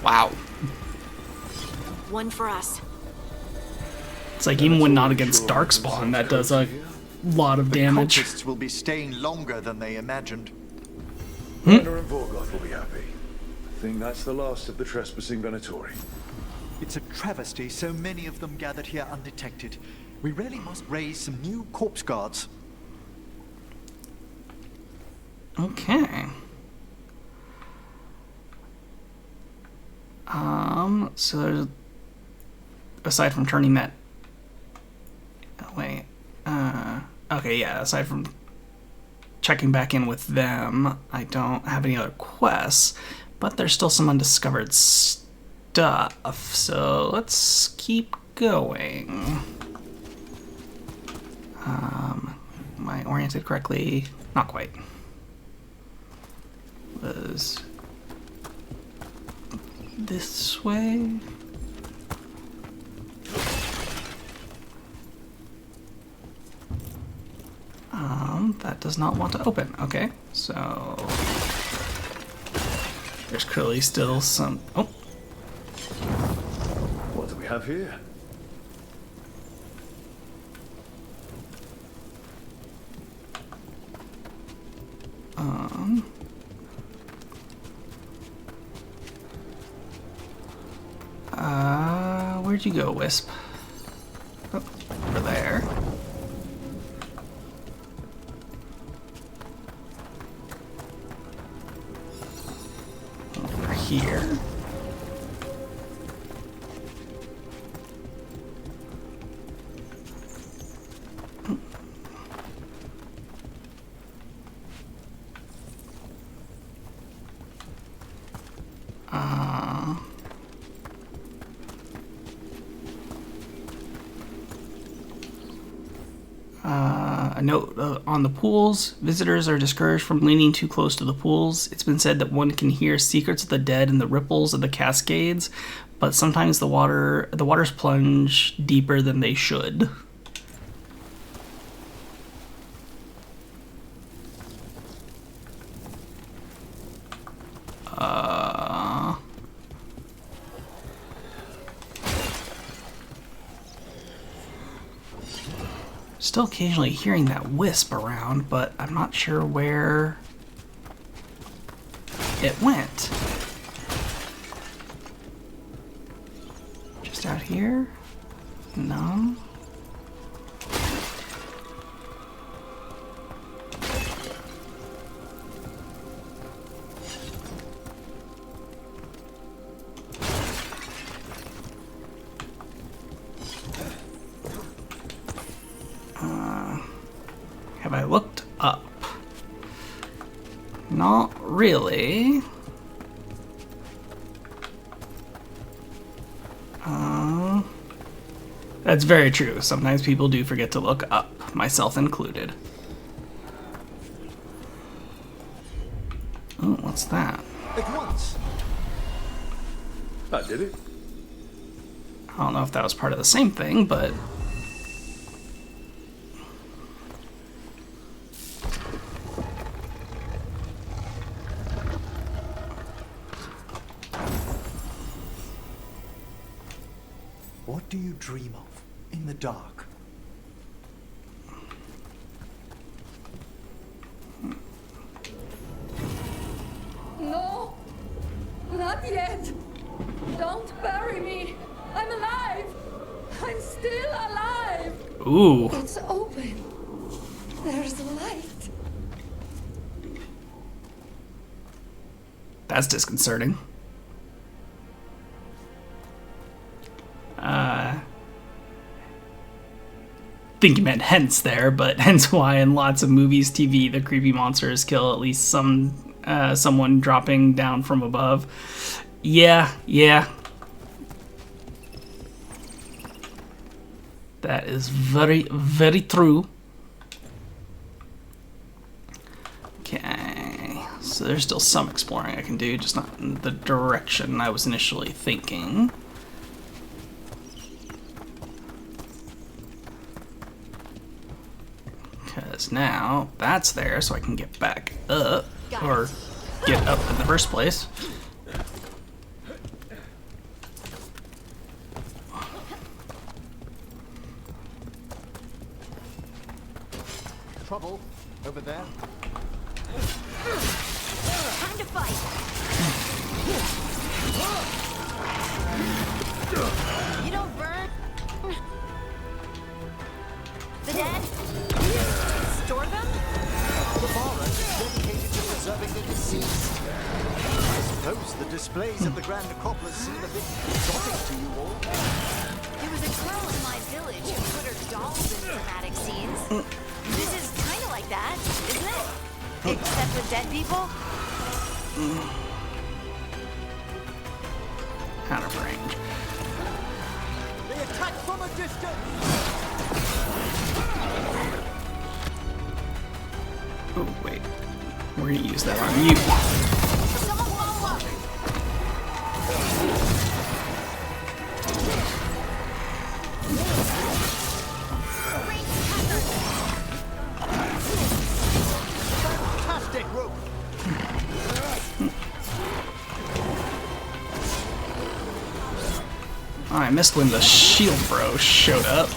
Wow. One for us. It's like even when not against Darkspawn, that does a lot of damage. The cultists will be staying longer than they imagined. Renner and Veilguard will be happy. I think that's the last of the trespassing Venatori. It's a travesty so many of them gathered here undetected. We really must raise some new corpse guards. Okay. So there's, aside from turning that, oh, wait, okay, yeah, aside from checking back in with them, I don't have any other quests, but there's still some undiscovered stuff, so let's keep going. Am I oriented correctly? Not quite. Was this way? That does not want to open. Okay, so there's clearly still some. Oh, What do we have here? Where'd you go, Wisp? Oh, over there. Over here. A note on the pools. Visitors are discouraged from leaning too close to the pools. It's been said that one can hear secrets of the dead in the ripples of the cascades, but sometimes the waters plunge deeper than they should. Still occasionally hearing that wisp around, but I'm not sure where it went. Just out here? No. Have I looked up? Not really. That's very true. Sometimes people do forget to look up, myself included. Oh, what's that? At once. That did it. I don't know if that was part of the same thing, but... What do you dream of in the dark? No! Not yet! Don't bury me! I'm alive! I'm still alive! Ooh. It's open. There's light. That's disconcerting. Think you meant hence there, but hence why in lots of movies, TV, the creepy monsters kill at least someone dropping down from above. Yeah. That is very, very true. Okay, so there's still some exploring I can do, just not in the direction I was initially thinking. Because now that's there, so I can get back up, or get up in the first place. over there. Time to fight. You don't burn the dead? Store them? The forest is dedicated to preserving the deceased. I suppose the displays of the Grand Acropolis seem a bit exotic to you all. There was a girl in my village who put her dolls in dramatic scenes. This is kind of like that, isn't it? Except with dead people. Out of range. They attack from a distance! Oh, wait. We're gonna use that on you. Someone follow up. Fantastic rope! Oh, I missed when the shield bro showed up.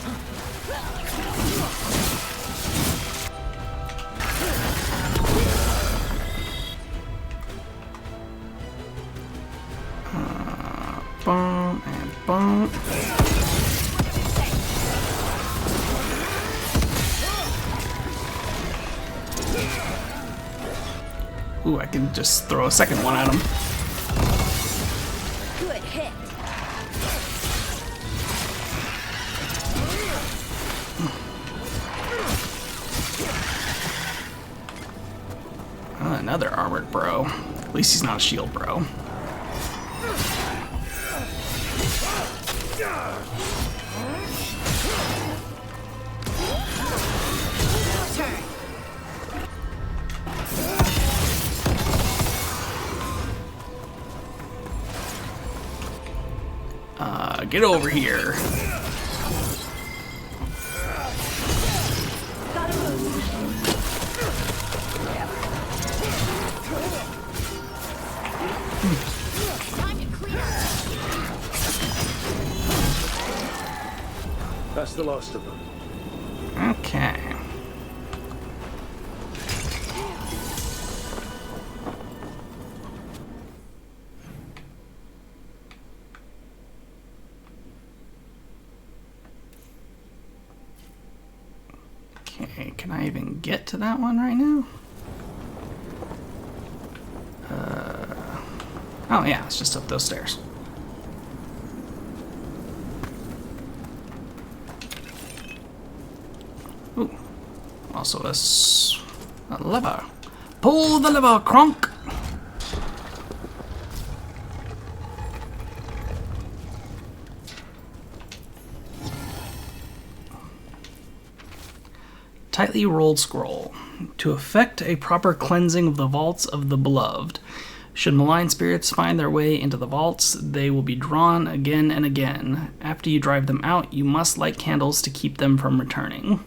Boom and boom. Ooh, I can just throw a second one at him. Good hit. Another armored bro. At least he's not a shield bro. Turn. Get over here. Time to clear. That's the last of them. Okay. Okay, can I even get to that one right now? Oh yeah, it's just up those stairs. Ooh. Also a lever. Pull the lever, Kronk! Tightly rolled scroll. To effect a proper cleansing of the vaults of the beloved. Should malign spirits find their way into the vaults, they will be drawn again and again. After you drive them out, you must light candles to keep them from returning.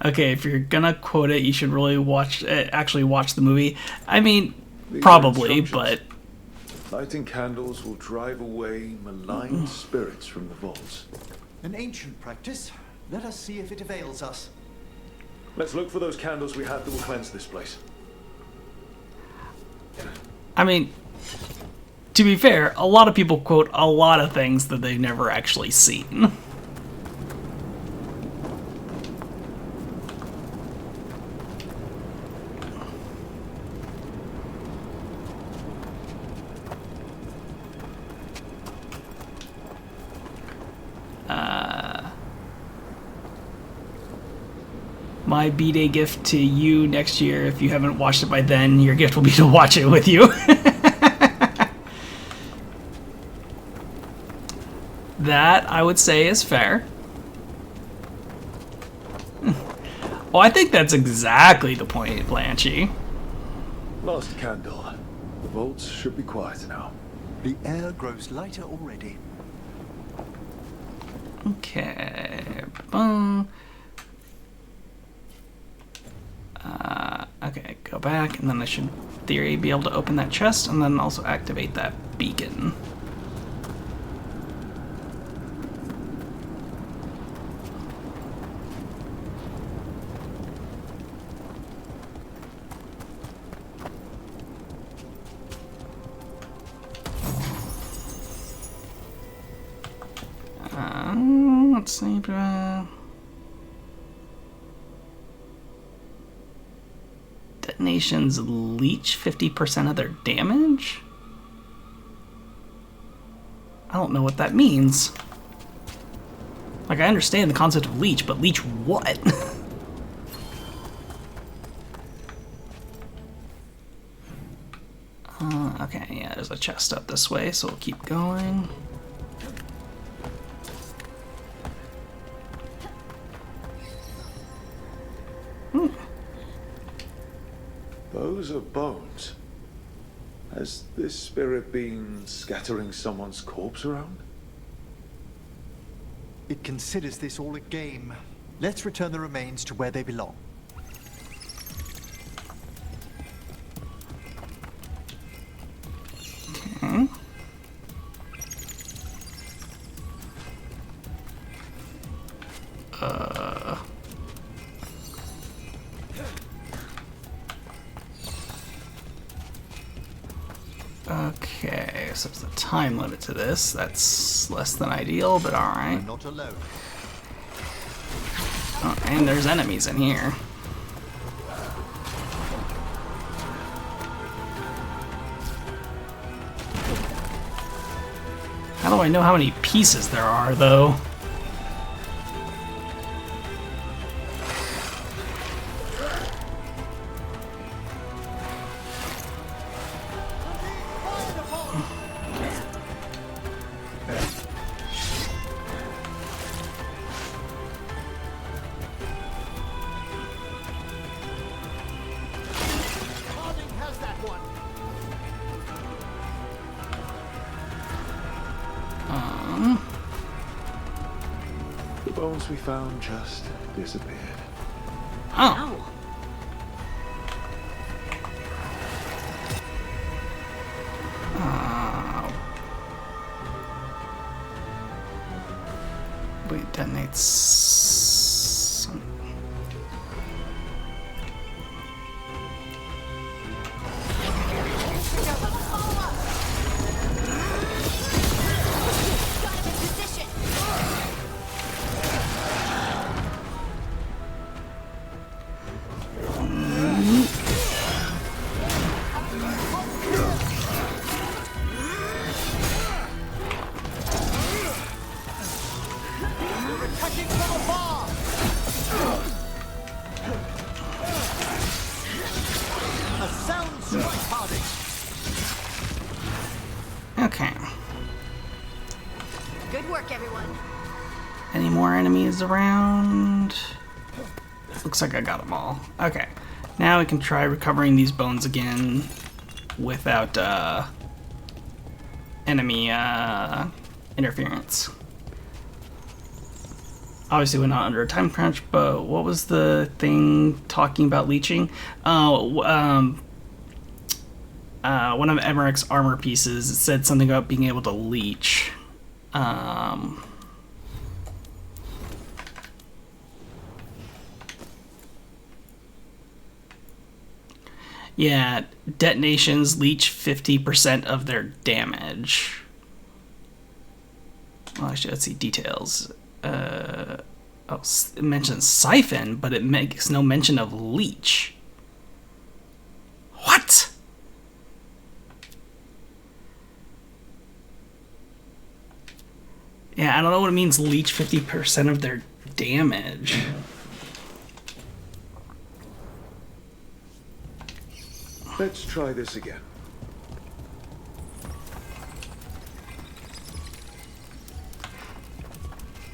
Okay, if you're gonna quote it, you should really actually watch the movie. I mean, These probably, are but... instructions. Lighting candles will drive away malign spirits from the vaults. An ancient practice. Let us see if it avails us. Let's look for those candles we have that will cleanse this place. I mean, to be fair, a lot of people quote a lot of things that they've never actually seen. My B-Day gift to you next year, if you haven't watched it by then, your gift will be to watch it with you. That, I would say, is fair. Well, I think that's exactly the point, Blanchy. Last candle. The vaults should be quiet now. The air grows lighter already. Okay. Boom. Okay, go back, and then I should, in theory, be able to open that chest, and then also activate that beacon. Sniper. Detonations leech 50% of their damage? I don't know what that means. Like, I understand the concept of leech, but leech what? Okay, yeah, there's a chest up this way, so we'll keep going. Those are bones. Has this spirit been scattering someone's corpse around? It considers this all a game. Let's return the remains to where they belong. Okay. Okay, so there's a time limit to this. That's less than ideal, but alright. We're not alone. Oh, and there's enemies in here. How do I know how many pieces there are, though? The bones we found just disappeared. Oh. Wait, detonates. Okay. Good work, everyone. Any more enemies around? Looks like I got them all. Okay. Now we can try recovering these bones again without enemy interference. Obviously we're not under a time crunch, but what was the thing talking about leeching? One of Emmerich's armor pieces, it said something about being able to leech. Yeah, detonations leech 50% of their damage. Well, actually, let's see details. Oh, it mentions siphon, but it makes no mention of leech. What? Yeah, I don't know what it means, leech 50% of their damage. Let's try this again.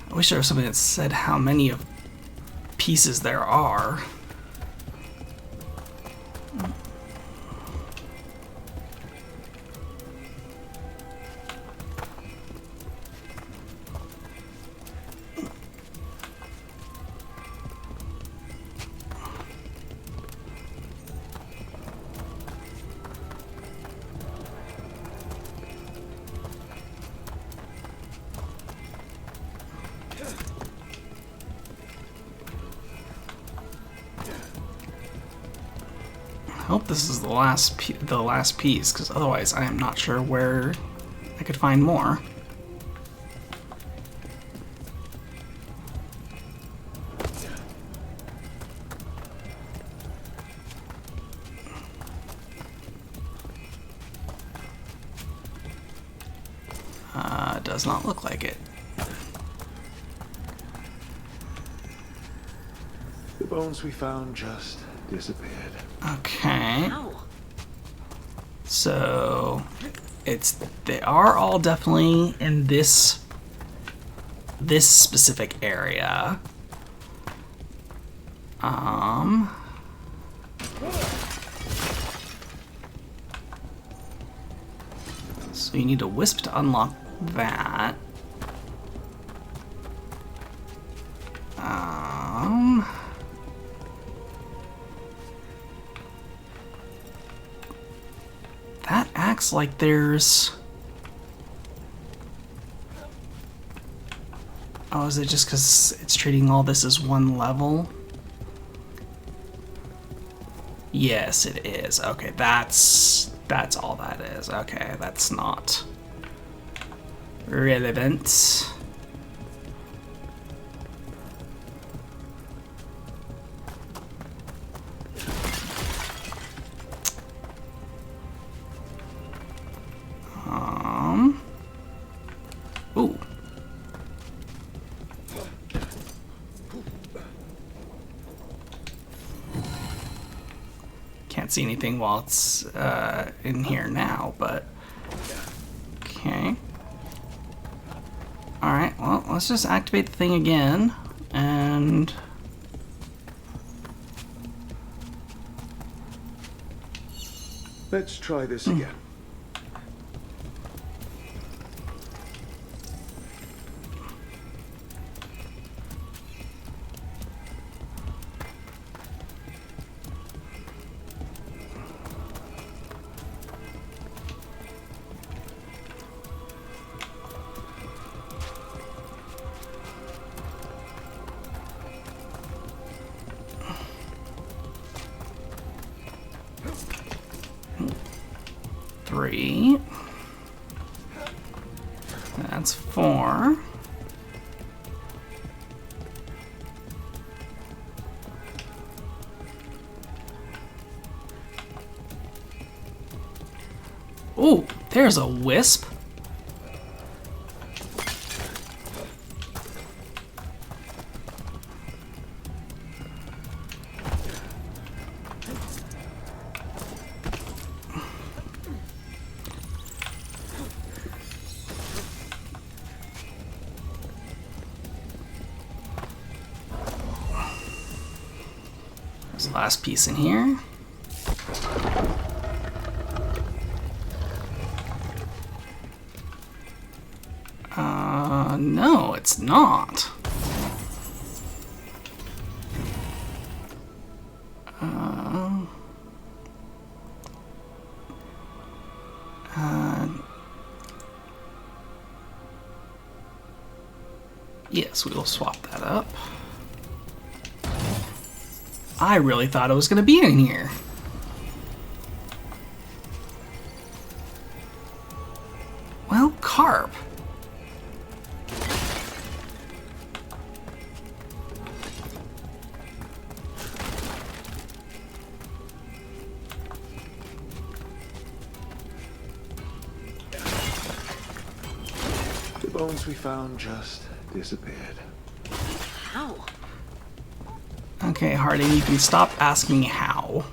I wish there was something that said how many of pieces there are. I hope this is the last piece, because otherwise I am not sure where I could find more. Does not look like it. The bones we found just disappeared. Okay. Ow. So they are all definitely in this specific area. So you need a wisp to unlock that. That acts like there's... Oh, is it just because it's treating all this as one level? Yes, it is. Okay, that's all that is. Okay, that's not relevant. Ooh. Can't see anything while it's in here now, but okay. Alright, well, let's just activate the thing again, and Let's try this again. three. That's 4. Ooh, there's a wisp. There's the last piece in here. No, it's not. Yes, we will swap that up. I really thought it was going to be in here. Well, carp. The bones we found just disappeared. How? Okay, Harding, you can stop asking how.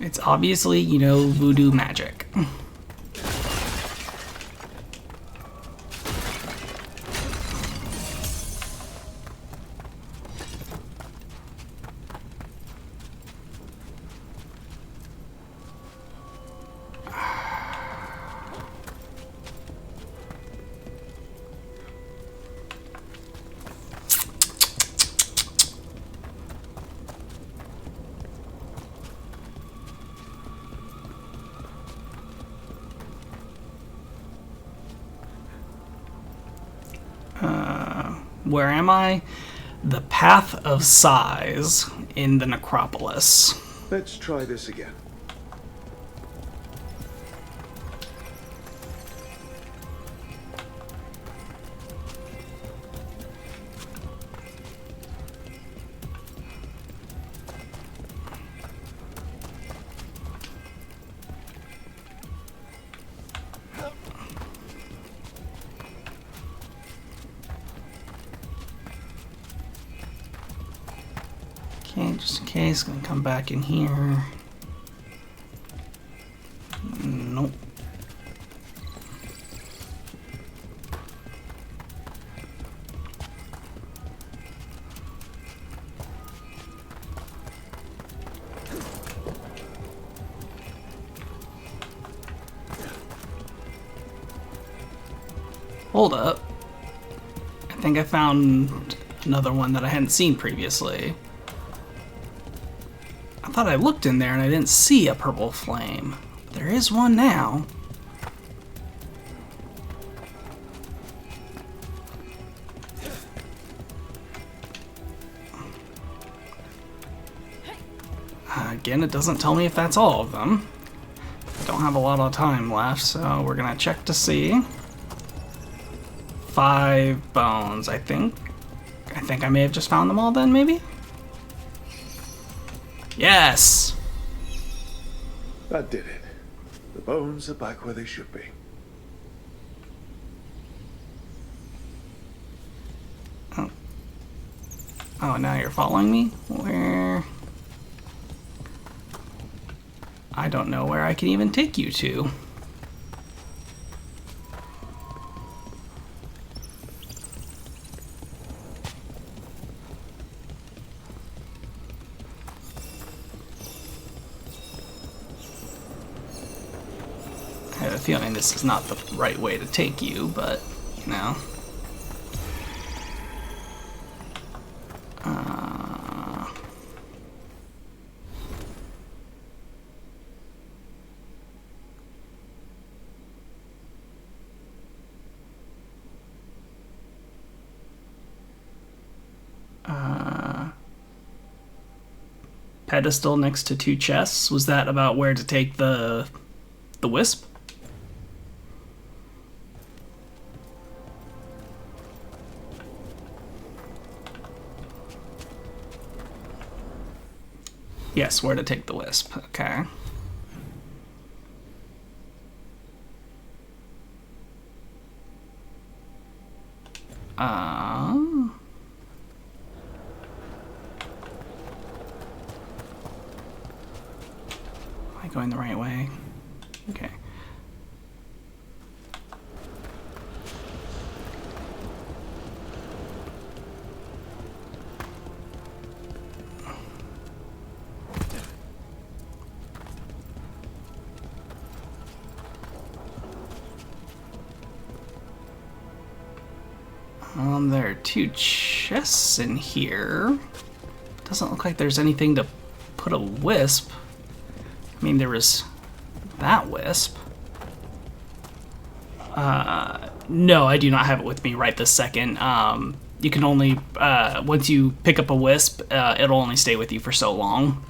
It's obviously, you know, voodoo magic. Where am I? The Path of Size in the Necropolis. Let's try this again. just in case, gonna come back in here. Nope. Hold up. I think I found another one that I hadn't seen previously. I thought I looked in there and I didn't see a purple flame. There is one now. Again, it doesn't tell me if that's all of them. I don't have a lot of time left, so we're gonna check to see. 5 bones, I think. I think I may have just found them all then, maybe? Yes! That did it. The bones are back where they should be. Oh, now you're following me? Where? I don't know where I can even take you to. I have a feeling this is not the right way to take you, but, you know. Pedestal next to 2 chests. Was that about where to take the wisp? Yes, where to take the wisp. Okay. Am I going the right way? Okay. There are 2 chests in here. Doesn't look like there's anything to put a wisp. I mean, there was that wisp. No, I do not have it with me right this second. You can only, once you pick up a wisp, it'll only stay with you for so long.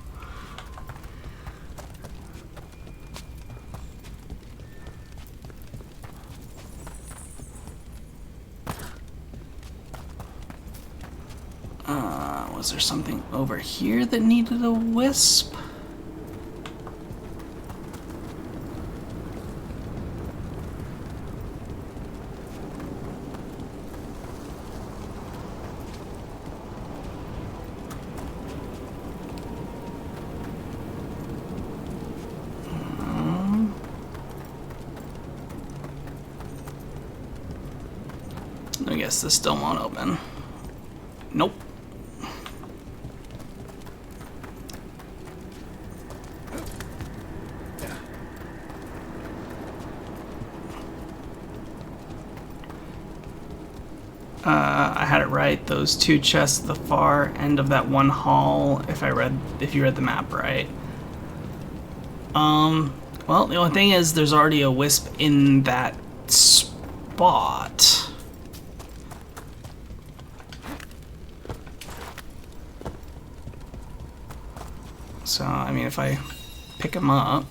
Was there something over here that needed a wisp? I guess this still won't open. Nope. I had it right. Those 2 chests at the far end of that one hall. If you read the map right. Well, the only thing is, there's already a wisp in that spot. So, I mean, if I pick him up.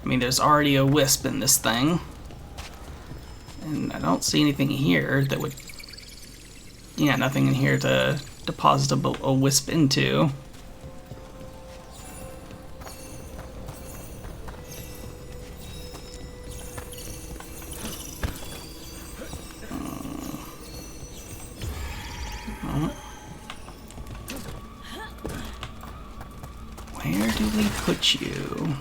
I mean, there's already a wisp in this thing. And I don't see anything here that would... Yeah, nothing in here to deposit a wisp into. Where do we put you?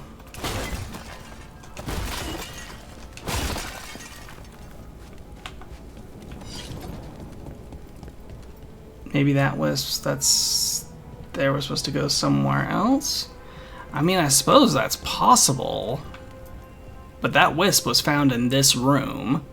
Maybe that was, they were supposed to go somewhere else? I mean, I suppose that's possible. But that wisp was found in this room.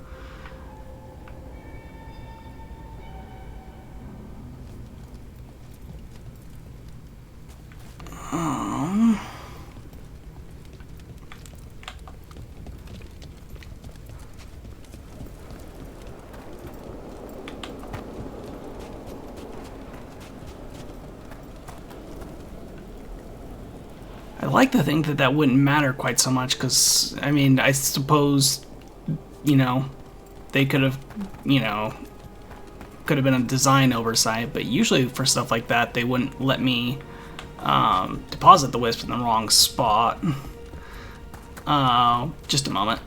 I like to think that that wouldn't matter quite so much, because, I mean, I suppose, you know, they could have, you know, could have been a design oversight, but usually for stuff like that, they wouldn't let me deposit the wisp in the wrong spot. Just a moment.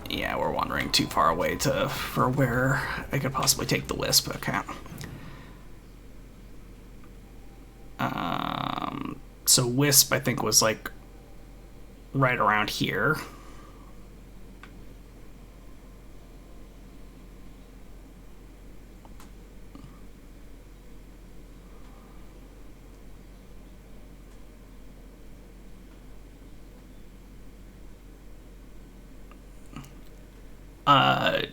Yeah, we're wandering too far away for where I could possibly take the wisp. Okay. So wisp, I think, was like right around here.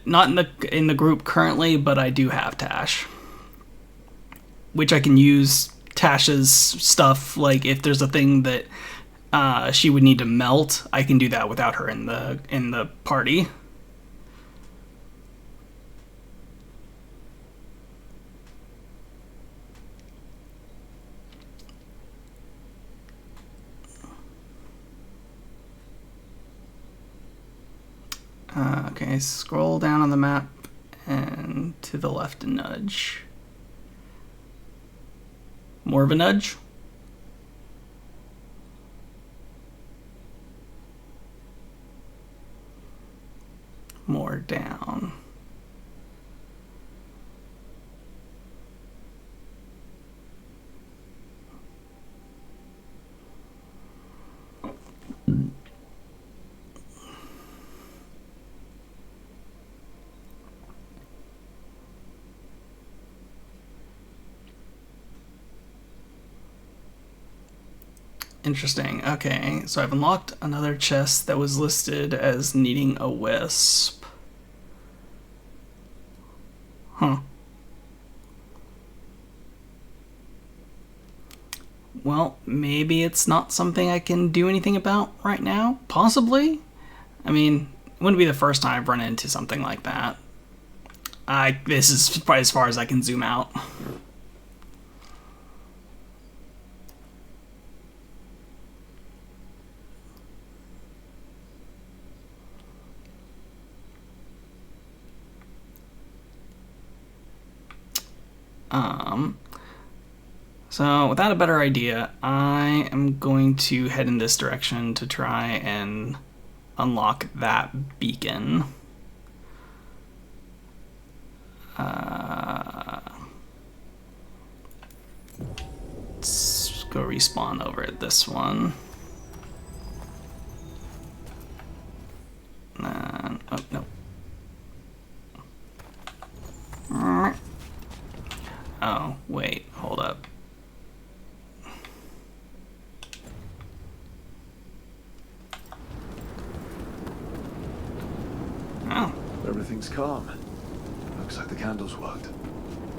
Not in the group currently, but I do have Tash, which I can use Tash's stuff. Like if there's a thing that she would need to melt, I can do that without her in the party. Okay, scroll down on the map and to the left a nudge. More of a nudge? More down. Interesting. Okay, so I've unlocked another chest that was listed as needing a wisp. Huh. Well, maybe it's not something I can do anything about right now. Possibly. I mean, it wouldn't be the first time I've run into something like that. This is probably as far as I can zoom out. So without a better idea, I am going to head in this direction to try and unlock that beacon. Let's go respawn over at this one. And, oh, no. Oh, wait, hold up. Oh. Everything's calm. Looks like the candles worked.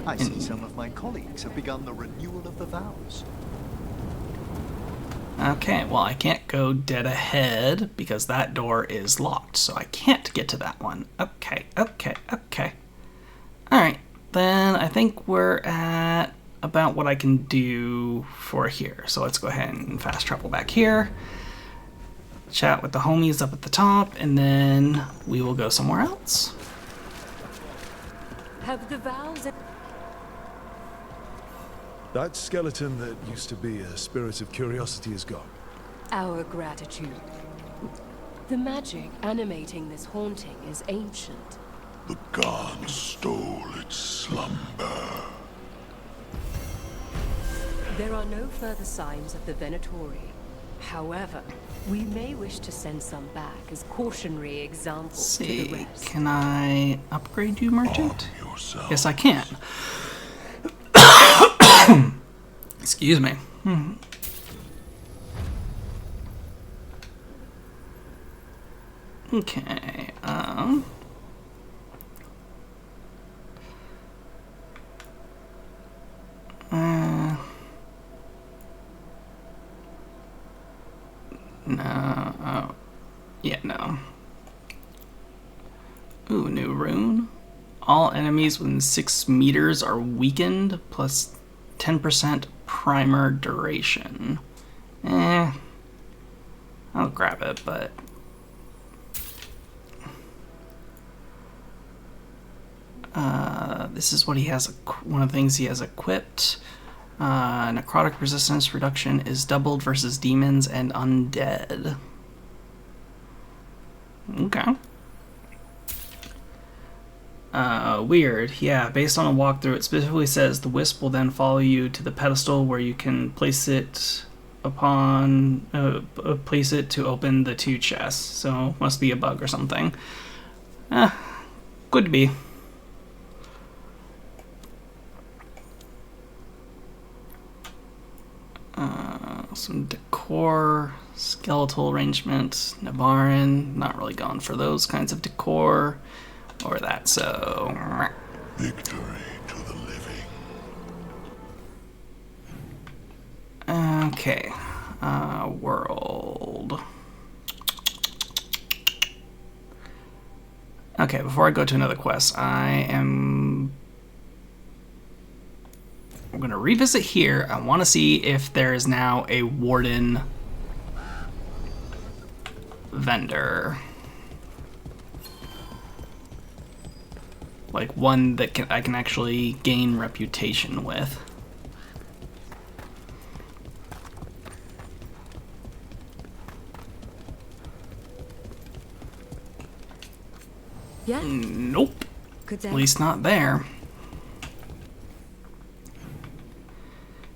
I see some of my colleagues have begun the renewal of the vows. Okay, well, I can't go dead ahead because that door is locked, so I can't get to that one. Okay. Alright, then I think we're at about what I can do for here. So let's go ahead and fast travel back here. Chat with the homies up at the top, and then we will go somewhere else. Have the vows... That skeleton that used to be a spirit of curiosity is gone. Our gratitude. The magic animating this haunting is ancient. The god stole its There are no further signs of the Venatori. However, we may wish to send some back as cautionary examples to the rest. Can I upgrade you, merchant? Yes, I can. Excuse me. Okay, no, oh, yeah, no. Ooh, new rune. All enemies within 6 meters are weakened, plus 10% primer duration. I'll grab it, but... this is what he has, one of the things he has equipped. Necrotic resistance reduction is doubled versus demons and undead. Okay. Weird. Yeah, based on a walkthrough, it specifically says the wisp will then follow you to the pedestal where you can place it upon, place it to open the 2 chests. So, must be a bug or something. Could be. Some decor, skeletal arrangement, Navarin, not really going for those kinds of decor, or that, so... Victory to the living. Okay, world. Okay, before I go to another quest, we're going to revisit here. I want to see if there is now a warden vendor. Like one that I can actually gain reputation with. Yeah. Nope. Good At least not there.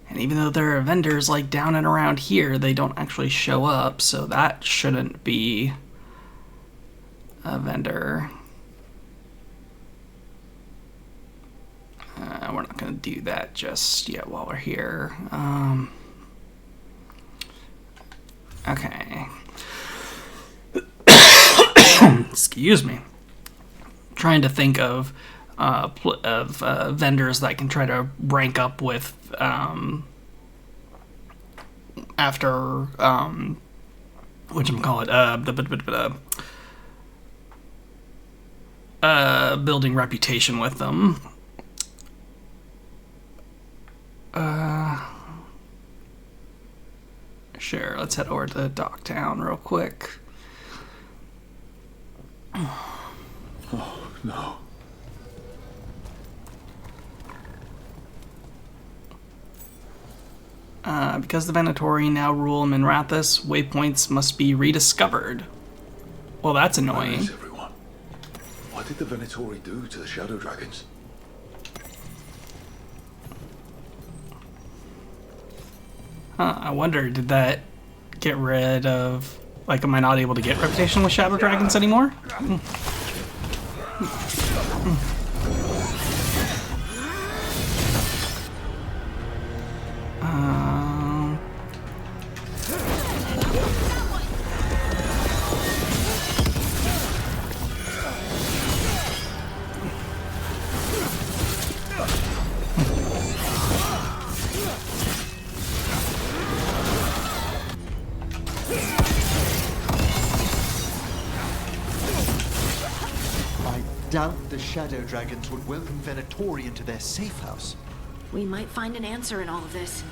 And even though there are vendors like down and around here, they don't actually show up, so that shouldn't be a vendor. We're not going to do that just yet while we're here. Okay. Excuse me. Trying to think of vendors that I can try to rank up with after building reputation with them. Sure, let's head over to Docktown real quick. Oh, no. Because the Venatori now rule Minrathous, waypoints must be rediscovered. Well, that's Where annoying. is everyone? What did the Venatori do to the Shadow Dragons? I wonder, did that get rid of... Like, am I not able to get reputation with Shadow Dragons anymore? I doubt the Shadow Dragons would welcome Venatori into their safe house. We might find an answer in all of this.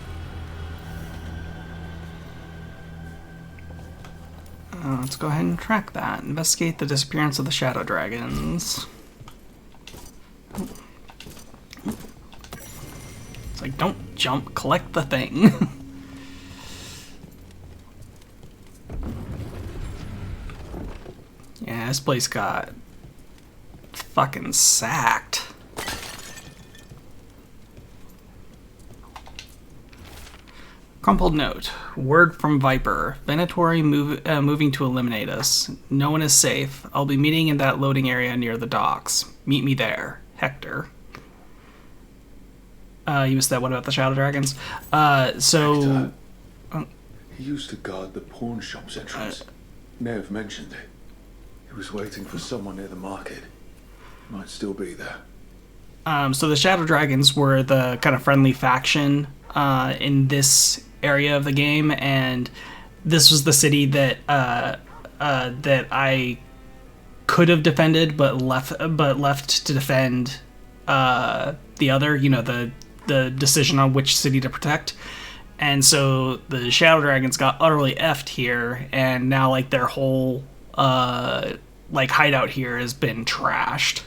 Let's go ahead and track that. Investigate the disappearance of the Shadow Dragons. It's like, don't jump, collect the thing. Yeah, this place got fucking sacked. Crumpled note. Word from Viper. Venatori moving to eliminate us. No one is safe. I'll be meeting in that loading area near the docks. Meet me there. Hector. You missed that. What about the Shadow Dragons? Hector. He used to guard the pawn shop's entrance. May have mentioned it. He was waiting for someone near the market. Might still be there. So the Shadow Dragons were the kind of friendly faction in this area of the game, and this was the city that that I could have defended, but left to defend the other. You know, the decision on which city to protect. And so the Shadow Dragons got utterly effed here, and now like their whole like hideout here has been trashed.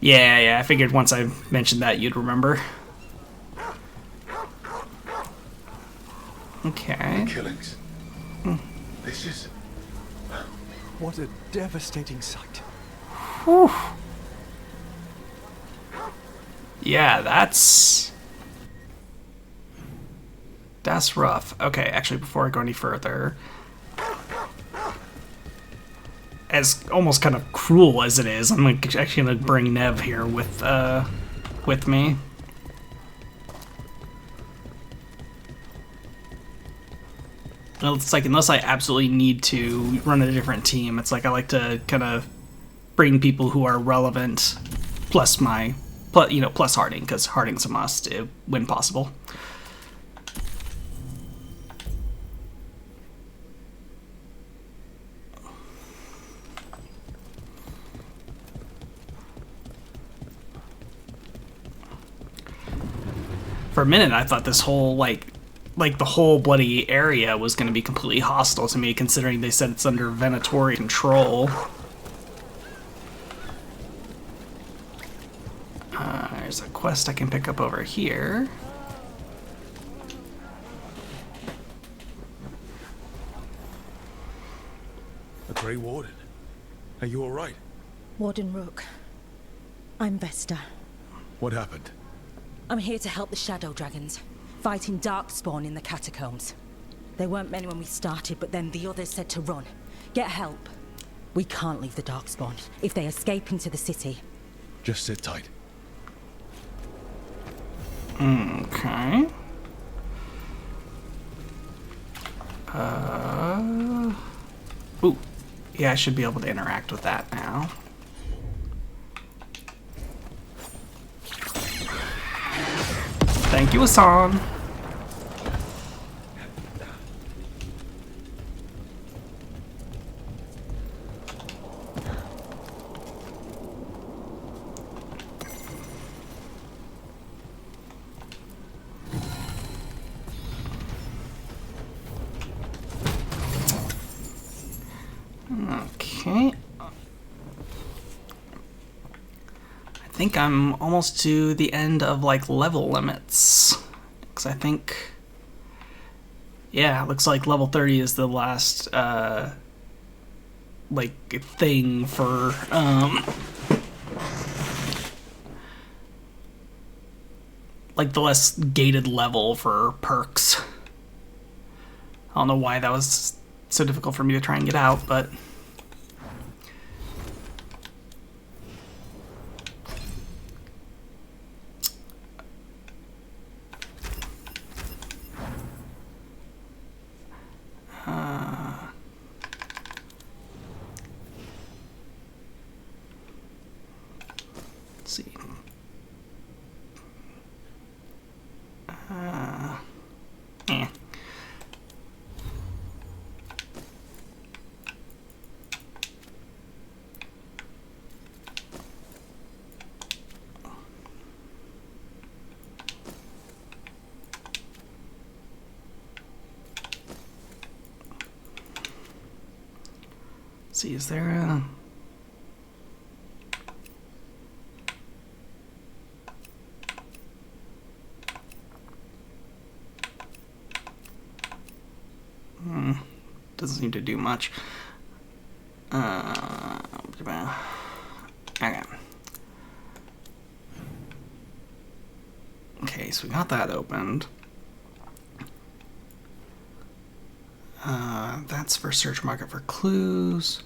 Yeah, I figured once I mentioned that you'd remember. Okay. The killings. This is... What a devastating sight. Whew. Yeah, that's rough. Okay, actually, before I go any further, as almost kind of cruel as it is, I'm actually gonna bring Nev here with me. Well, it's like, unless I absolutely need to run a different team, it's like I like to kind of bring people who are relevant, plus Harding, because Harding's a must when possible. For a minute, I thought this whole like the whole bloody area was going to be completely hostile to me, considering they said it's under Venatori control. There's a quest I can pick up over here. A Grey Warden. Are you alright? Warden Rook. I'm Vesta. What happened? I'm here to help the Shadow Dragons, fighting Darkspawn in the catacombs. There weren't many when we started, but then the others said to run. Get help. We can't leave the Darkspawn. If they escape into the city... Just sit tight. Okay. Ooh. Yeah, I should be able to interact with that now. Thank you, Hassan. Okay. I think I'm almost to the end of like level limits. Because I think, yeah, it looks like level 30 is the last like thing for like the less gated level for perks. I don't know why that was so difficult for me to try and get out, but let's see. See, is there a... doesn't seem to do much. Okay, so we got that opened. That's for search market for clues.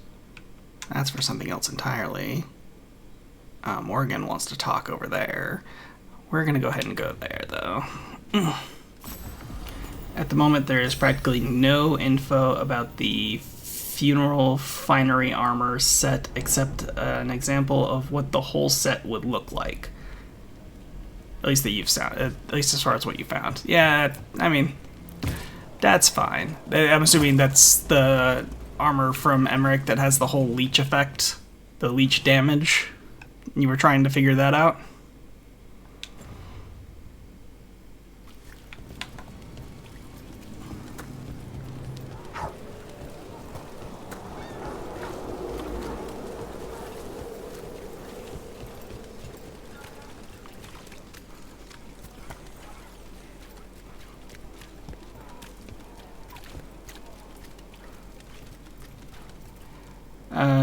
That's for something else entirely. Morgan wants to talk over there. We're gonna go ahead and go there, though. At the moment, there is practically no info about the funeral finery armor set, except an example of what the whole set would look like. At least that you've found, at least as far as what you found. Yeah, I mean, that's fine. I'm assuming that's the armor from Emmerich that has the whole leech effect, the leech damage. You were trying to figure that out?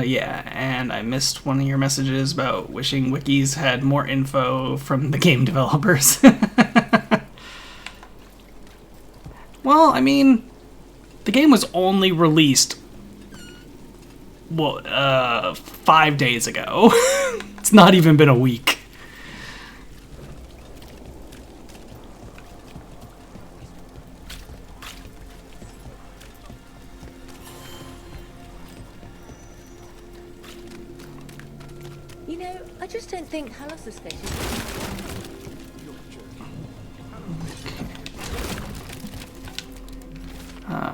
Yeah, and I missed one of your messages about wishing wikis had more info from the game developers. Well, I mean, the game was only released, well, 5 days ago. It's not even been a week. You know, I just don't think Halos suspicious.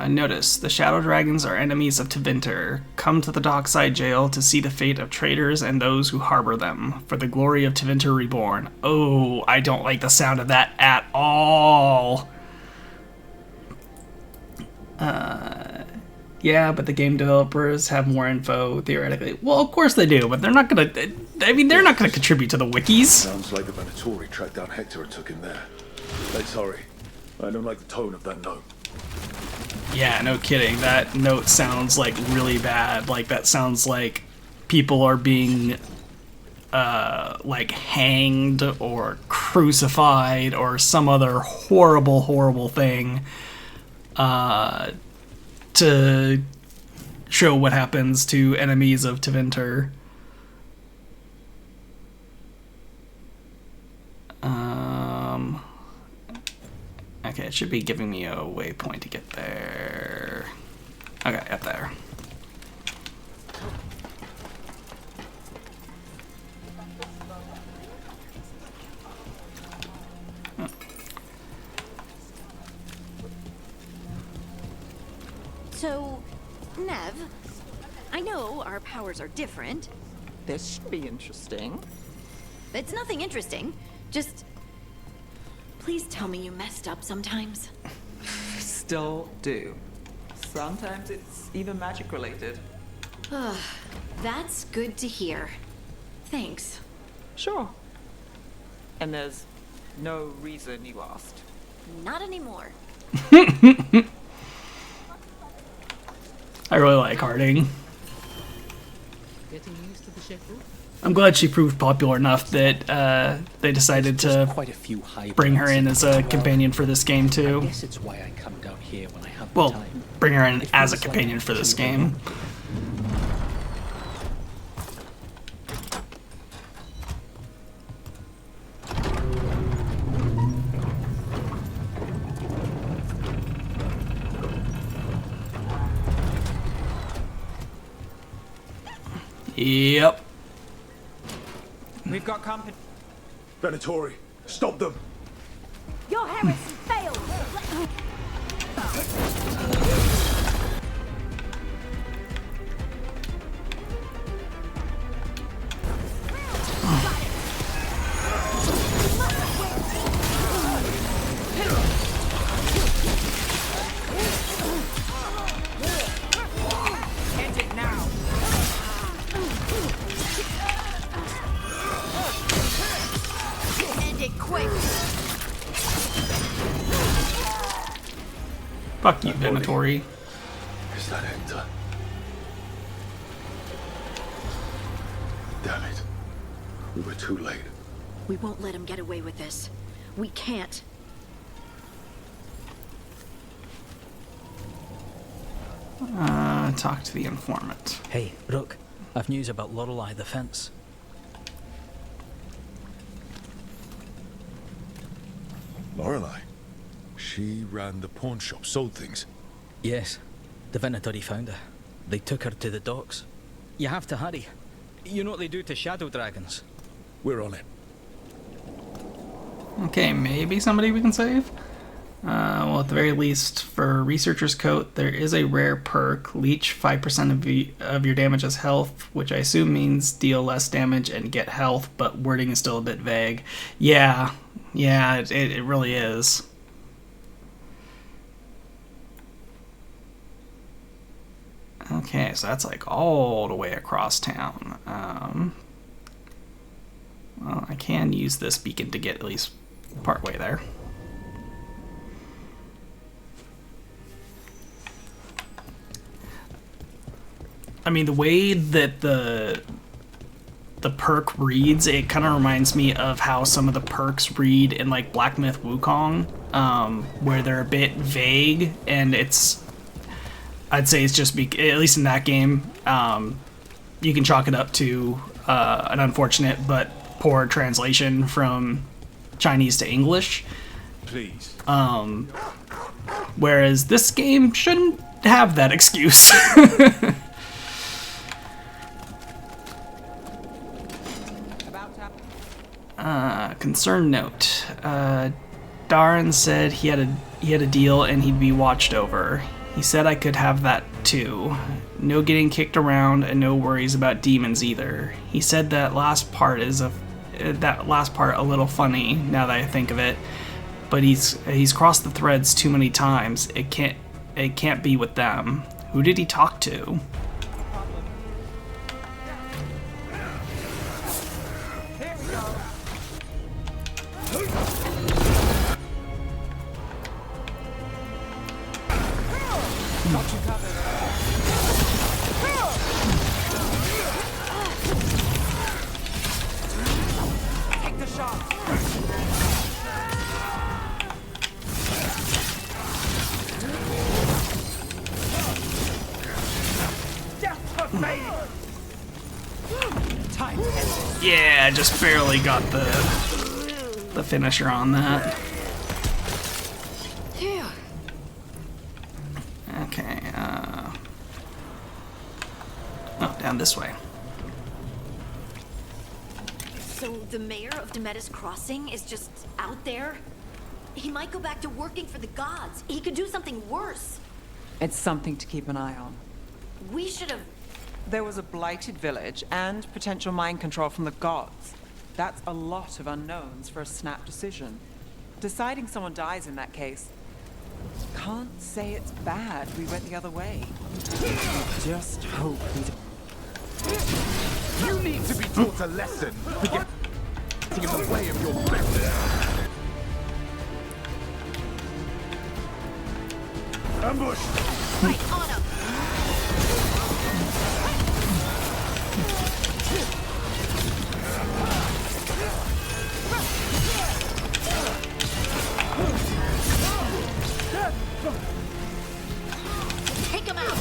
Notice, the Shadow Dragons are enemies of Tevinter. Come to the dockside jail to see the fate of traitors and those who harbor them, for the glory of Tevinter Reborn. Oh, I don't like the sound of that at all. Yeah, but the game developers have more info, theoretically. Well, of course they do, but they're not gonna... I mean, they're not gonna contribute to the wikis. Sounds like the Venatori tracked down Hector and took him there. Let's hurry. I don't like the tone of that note. Yeah, no kidding. That note sounds like really bad. Like, that sounds like people are being, like, hanged or crucified or some other horrible, horrible thing, to show what happens to enemies of Tevinter. Okay, it should be giving me a waypoint to get there. Okay, up there. So, Nev, I know our powers are different. This should be interesting. It's nothing interesting. Just, please tell me you messed up sometimes. Still do. Sometimes it's even magic related. That's good to hear. Thanks. Sure. And there's no reason you asked. Not anymore. I really like Harding. Getting used to the shekel? I'm glad she proved popular enough that they decided to bring her in as a companion for this game too. I guess it's why I come down here when I have Well, time. bring her in as a companion for this game. Yep. We've got company. Venatori, stop them! Your heresy failed! End it now. End it quick. Fuck you, Venatori. Is that Hector? Damn it. We were too late. We won't let him get away with this. We can't. Talk to the informant. Hey, Rook. I've news about Lorelei the Fence. Lorelei? She ran the pawn shop, sold things? Yes. The Venatori found her. They took her to the docks. You have to hurry. You know what they do to shadow dragons. We're on it. Okay, maybe somebody we can save? Well, at the very least, for Researcher's Coat, there is a rare perk. Leech 5% of your damage as health, which I assume means deal less damage and get health, but wording is still a bit vague. Yeah, it really is. Okay, so that's like all the way across town. Well, I can use this beacon to get at least partway there. I mean, the way that the perk reads, it kind of reminds me of how some of the perks read in like Black Myth Wukong, where they're a bit vague, and I'd say it's just at least in that game, you can chalk it up to an unfortunate but poor translation from Chinese to English. Please. Whereas this game shouldn't have that excuse. Concern note. Darren said he had a deal and he'd be watched over. He said I could have that too. No getting kicked around and no worries about demons either. He said that last part a little funny now that I think of it, but he's crossed the threads too many times. It can't be with them. Who did he talk to? Yeah, I just barely got the finisher on that. Okay, oh, down this way. So the mayor of Demetis Crossing is just out there? He might go back to working for the gods. He could do something worse. It's something to keep an eye on. We should have... There was a blighted village and potential mind control from the gods. That's a lot of unknowns for a snap decision. Deciding someone dies in that case. Can't say it's bad we went the other way. Just hope we don't... You need to be taught a lesson for getting in the way of your business. Ambush! Right on him! Take him out!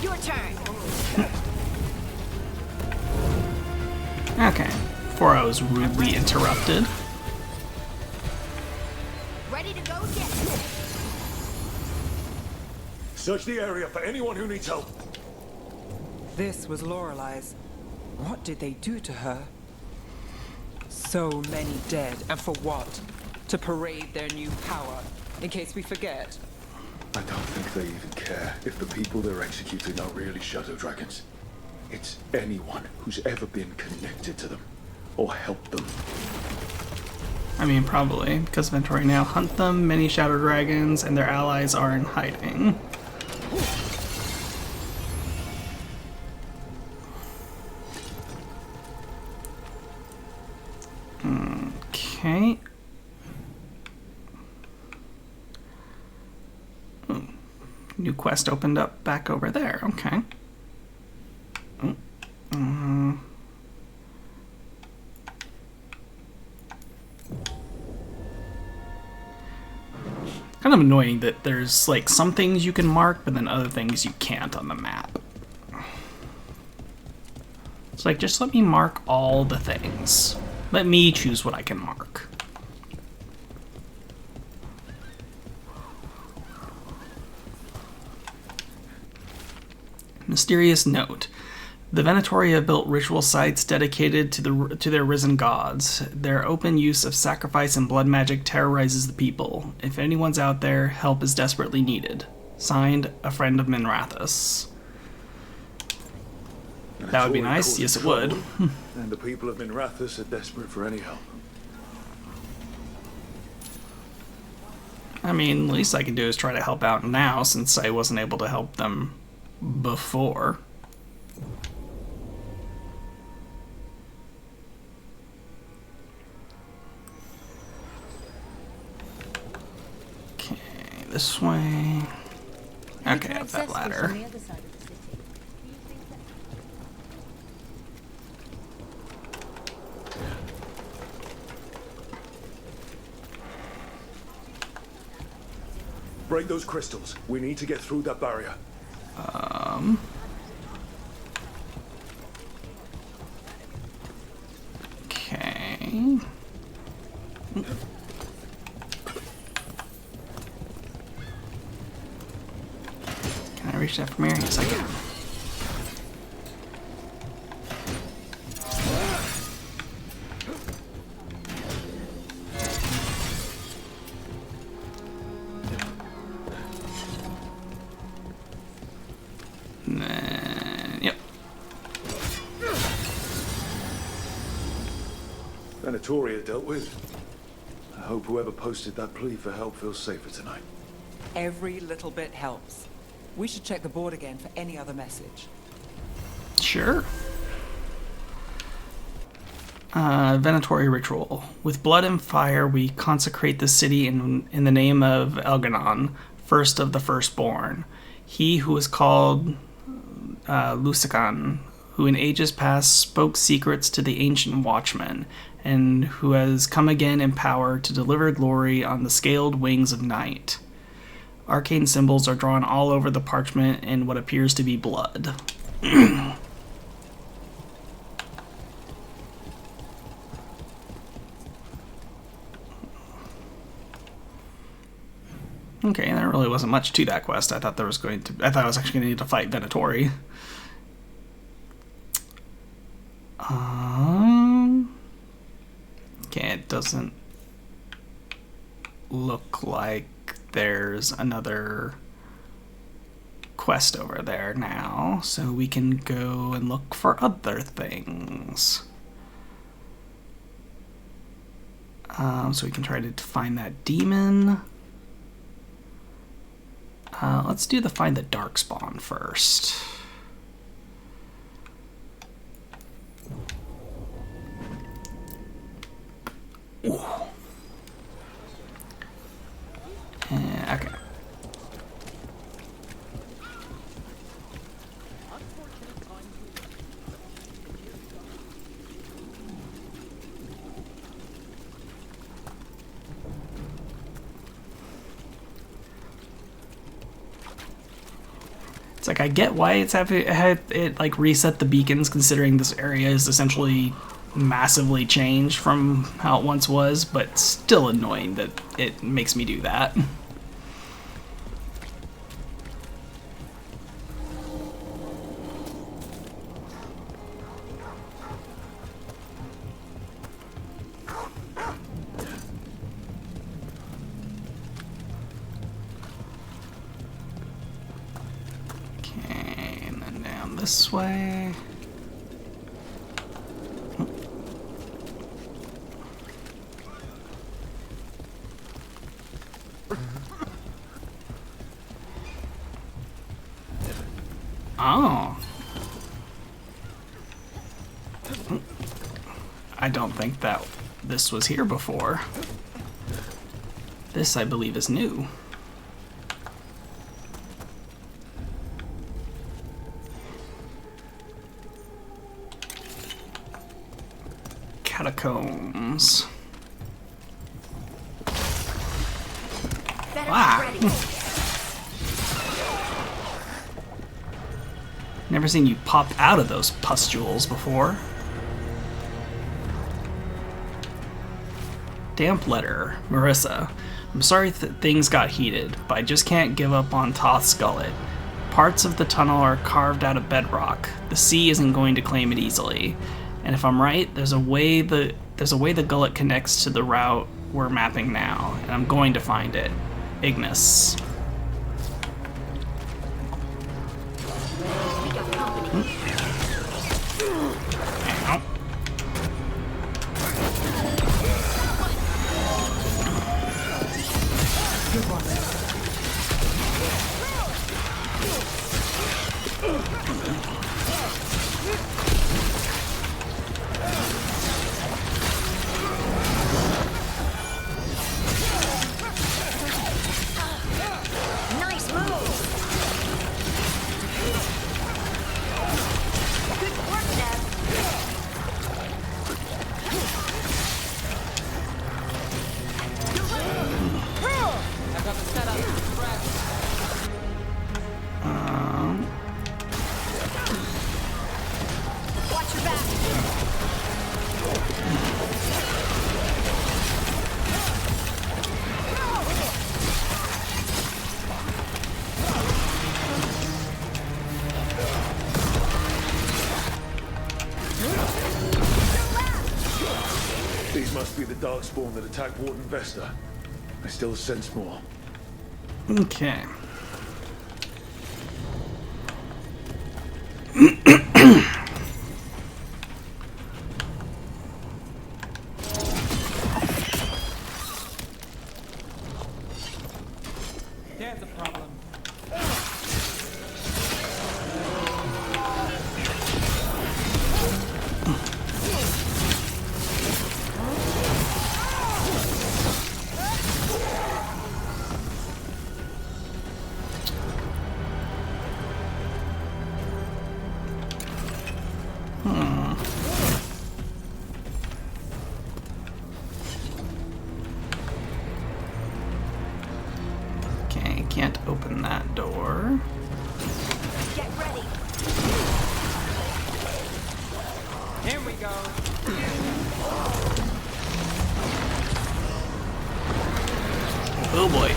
Your turn. Okay, before I was rudely interrupted. Ready to go yet? Search the area for anyone who needs help. This was Lorelei's. What did they do to her? So many dead, and for what? To parade their new power, in case we forget. I don't think they even care if the people they're executing are really shadow dragons. It's anyone who's ever been connected to them, or helped them. I mean, probably, because Ventori now hunt them, many shadow dragons, and their allies are in hiding. Okay. New quest opened up back over there. Okay. Kind of annoying that there's like some things you can mark, but then other things you can't on the map. It's like, just let me mark all the things. Let me choose what I can mark. Mysterious note. The Venatori have built ritual sites dedicated to their risen gods. Their open use of sacrifice and blood magic terrorizes the people. If anyone's out there, help is desperately needed. Signed, a friend of Minrathous. That would be nice. Yes, it would. And the people of Minrathous are desperate for any help. I mean, the least I can do is try to help out now, since I wasn't able to help them before. Okay, this way. Okay, up that ladder. Break those crystals. We need to get through that barrier. Okay. Can I reach that from here? Yes, I can. Venatoria dealt with. I hope whoever posted that plea for help feels safer tonight. Every little bit helps. We should check the board again for any other message. Sure. Venatori ritual. With blood and fire, we consecrate the city in the name of Elganon, first of the firstborn. He who is called Lusican, who in ages past spoke secrets to the ancient watchmen, and who has come again in power to deliver glory on the scaled wings of night. Arcane symbols are drawn all over the parchment in what appears to be blood. Okay, there really wasn't much to that quest. I thought I was actually going to need to fight Venatori. Okay, it doesn't look like there's another quest over there now, so we can go and look for other things. So we can try to find that demon. Let's do find the Darkspawn first. Ooh. Okay. It's like, I get why it's had it like reset the beacons, considering this area is essentially massively changed from how it once was, but still annoying that it makes me do that. Okay, and then down this way. Oh. I don't think that this was here before. This, I believe, is new. Catacombs. Better Wow. be ready. Never seen you pop out of those pustules before. Damp letter. Marissa. I'm sorry things got heated, but I just can't give up on Toth's gullet. Parts of the tunnel are carved out of bedrock. The sea isn't going to claim it easily. And if I'm right, there's a way the gullet connects to the route we're mapping now, and I'm going to find it. Ignis. Ow. Nice move. Good work, Nev. Watch your back. These must be the Darkspawn that attacked Warden Vesta. I still sense more. Okay. There's a problem. Okay, can't open that door. Get ready. Here we go. Oh boy.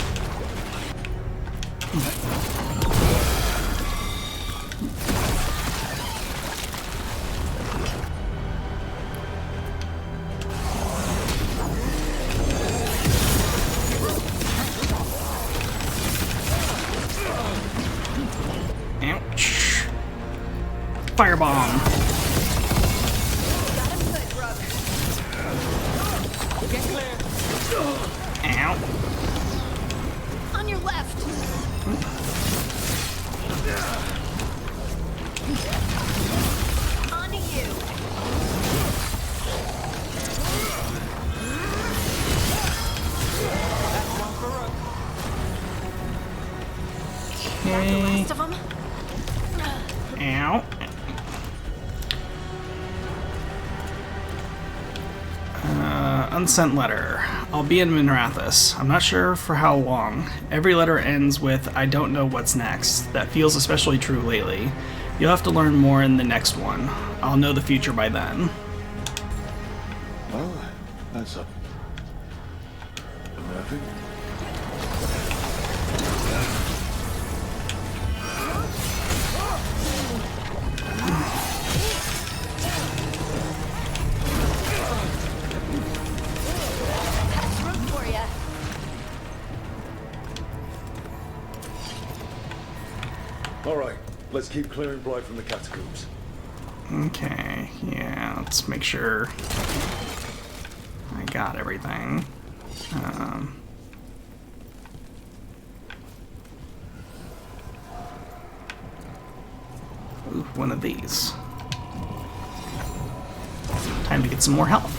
Ouch. Firebomb. Got him good, Brooke. Get clear. Ow. On your left. On to you. That's one for Rook. Okay. Rest of them. Ow. Unsent letter. I'll be in Minrathus. I'm not sure for how long. Every letter ends with, I don't know what's next. That feels especially true lately. You'll have to learn more in the next one. I'll know the future by then. Well, that's up. Nothing. That's room for ya. All right, let's keep clearing Blight from the catacombs. Okay, yeah, let's make sure I got everything. Ooh, one of these. Time to get some more health.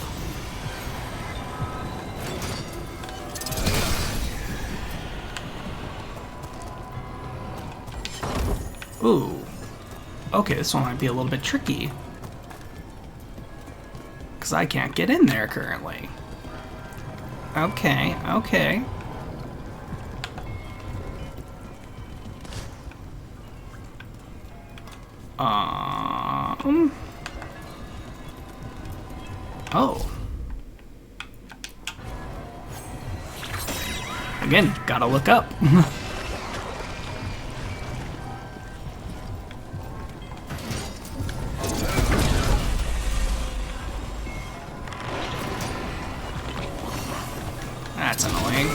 Ooh. Okay, this one might be a little bit tricky. because I can't get in there currently. Okay, okay. Oh. Again, gotta look up. That's annoying.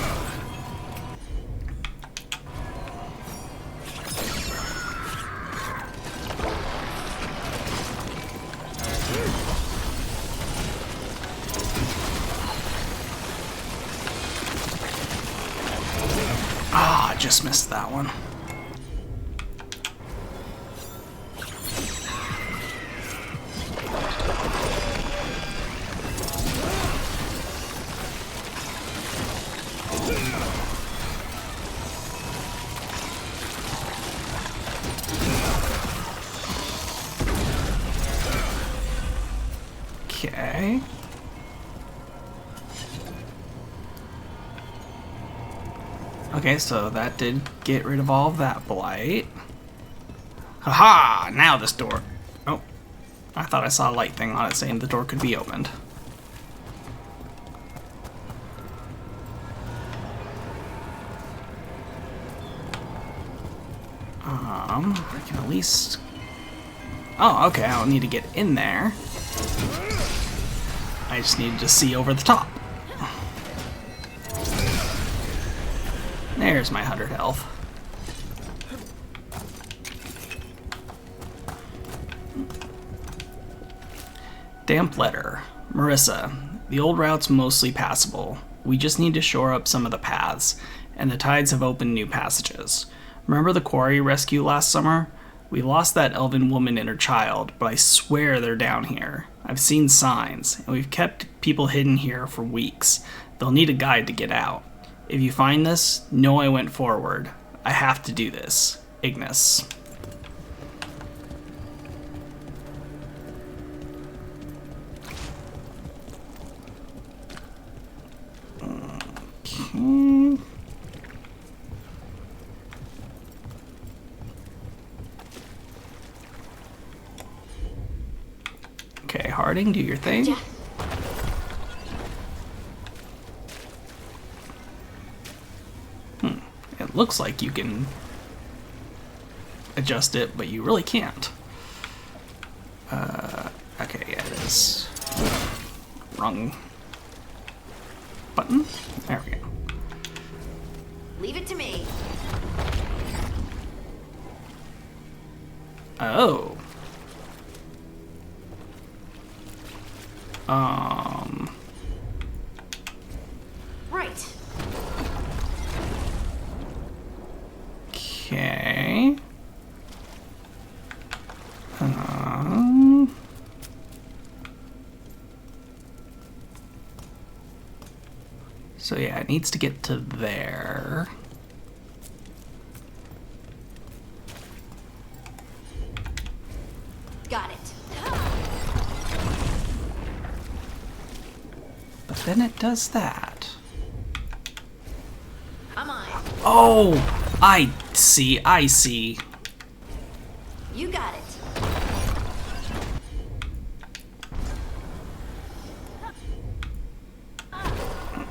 Ah, I just missed that one. Okay. Okay, so that did get rid of all of that blight. Haha! Now this door. Oh, I thought I saw a light thing on it saying the door could be opened. I can at least... Oh, okay, I don't need to get in there. I just needed to see over the top. There's my 100 health. Damp letter. Marissa, the old route's mostly passable. We just need to shore up some of the paths, and the tides have opened new passages. Remember the quarry rescue last summer? We lost that elven woman and her child, but I swear they're down here. I've seen signs, and we've kept people hidden here for weeks. They'll need a guide to get out. If you find this, know I went forward. I have to do this. Ignis. Okay. Okay, Harding, do your thing. Yeah. It looks like you can adjust it, but you really can't. Okay, yeah, it is. Wrong button. There we go. Leave it to me. Oh. Right. Okay. So yeah, it needs to get to there. Got it. But then it does that. I'm on. Oh, I see, I see. You got it.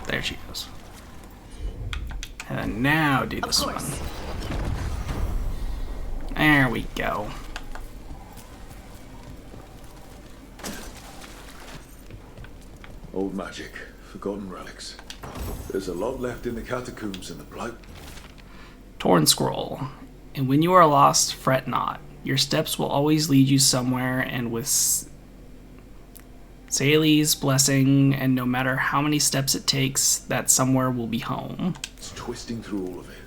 There she goes. And then now do this one. There we go. Old magic, forgotten relics. There's a lot left in the catacombs and the blight. Torn scroll. And when you are lost, fret not. Your steps will always lead you somewhere, and with Sally's blessing, and no matter how many steps it takes, that somewhere will be home. It's twisting through all of it.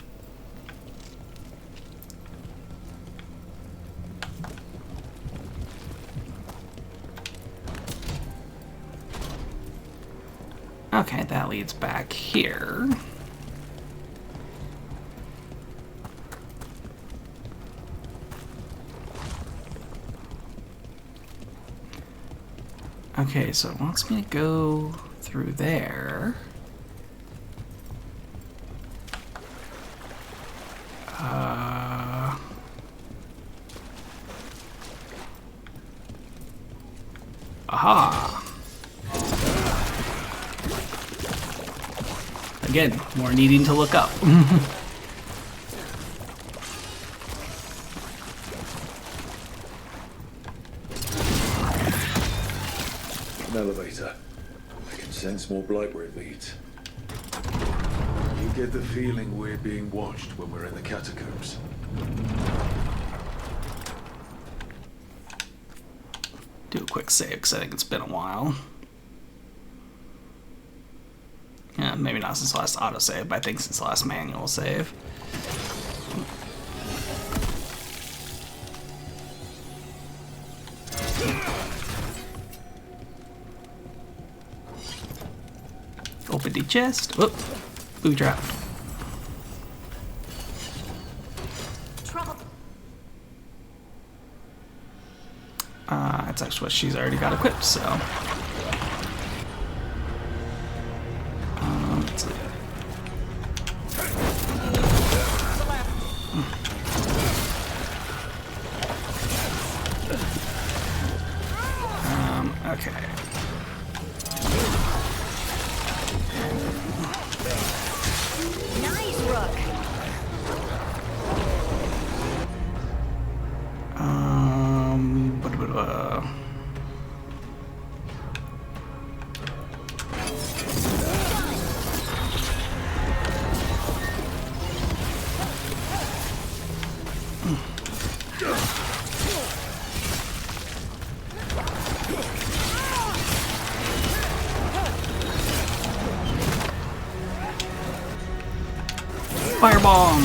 Okay, that leads back here. Okay, so it wants me to go through there. Aha! Again, more needing to look up. An elevator. I can sense more blight where it leads. You get the feeling we're being watched when we're in the catacombs. Do a quick save because I think it's been a while. Yeah, maybe not since the last autosave, but I think since the last manual save. Open the chest. Whoop. Booby trap. That's actually what she's already got equipped, so. Let's see. Okay. Nice, Rook. Firebomb!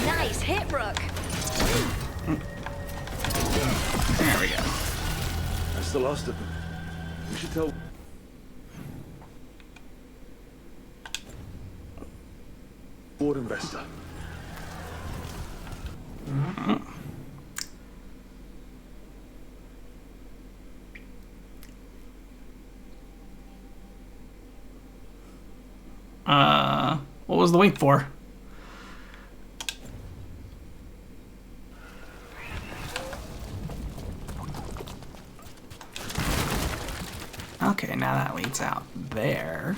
Nice hit, Rook. There we go. That's the last of them. We should tell. Board investor. What was the wink for? Okay, now that leads out there.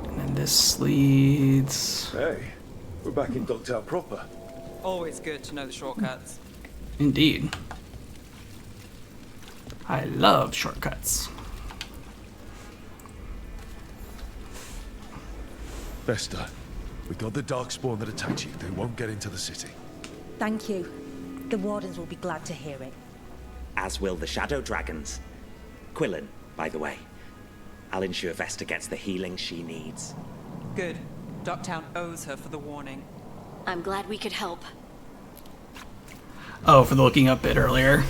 And then this leads... Hey, we're back in Dogtown proper. Always good to know the shortcuts. Indeed. I love shortcuts. Vesta, we got the Darkspawn that attacked you. They won't get into the city. Thank you. The Wardens will be glad to hear it. As will the Shadow Dragons. Quillen, by the way. I'll ensure Vesta gets the healing she needs. Good. Dogtown owes her for the warning. I'm glad we could help. Oh, for the looking up bit earlier.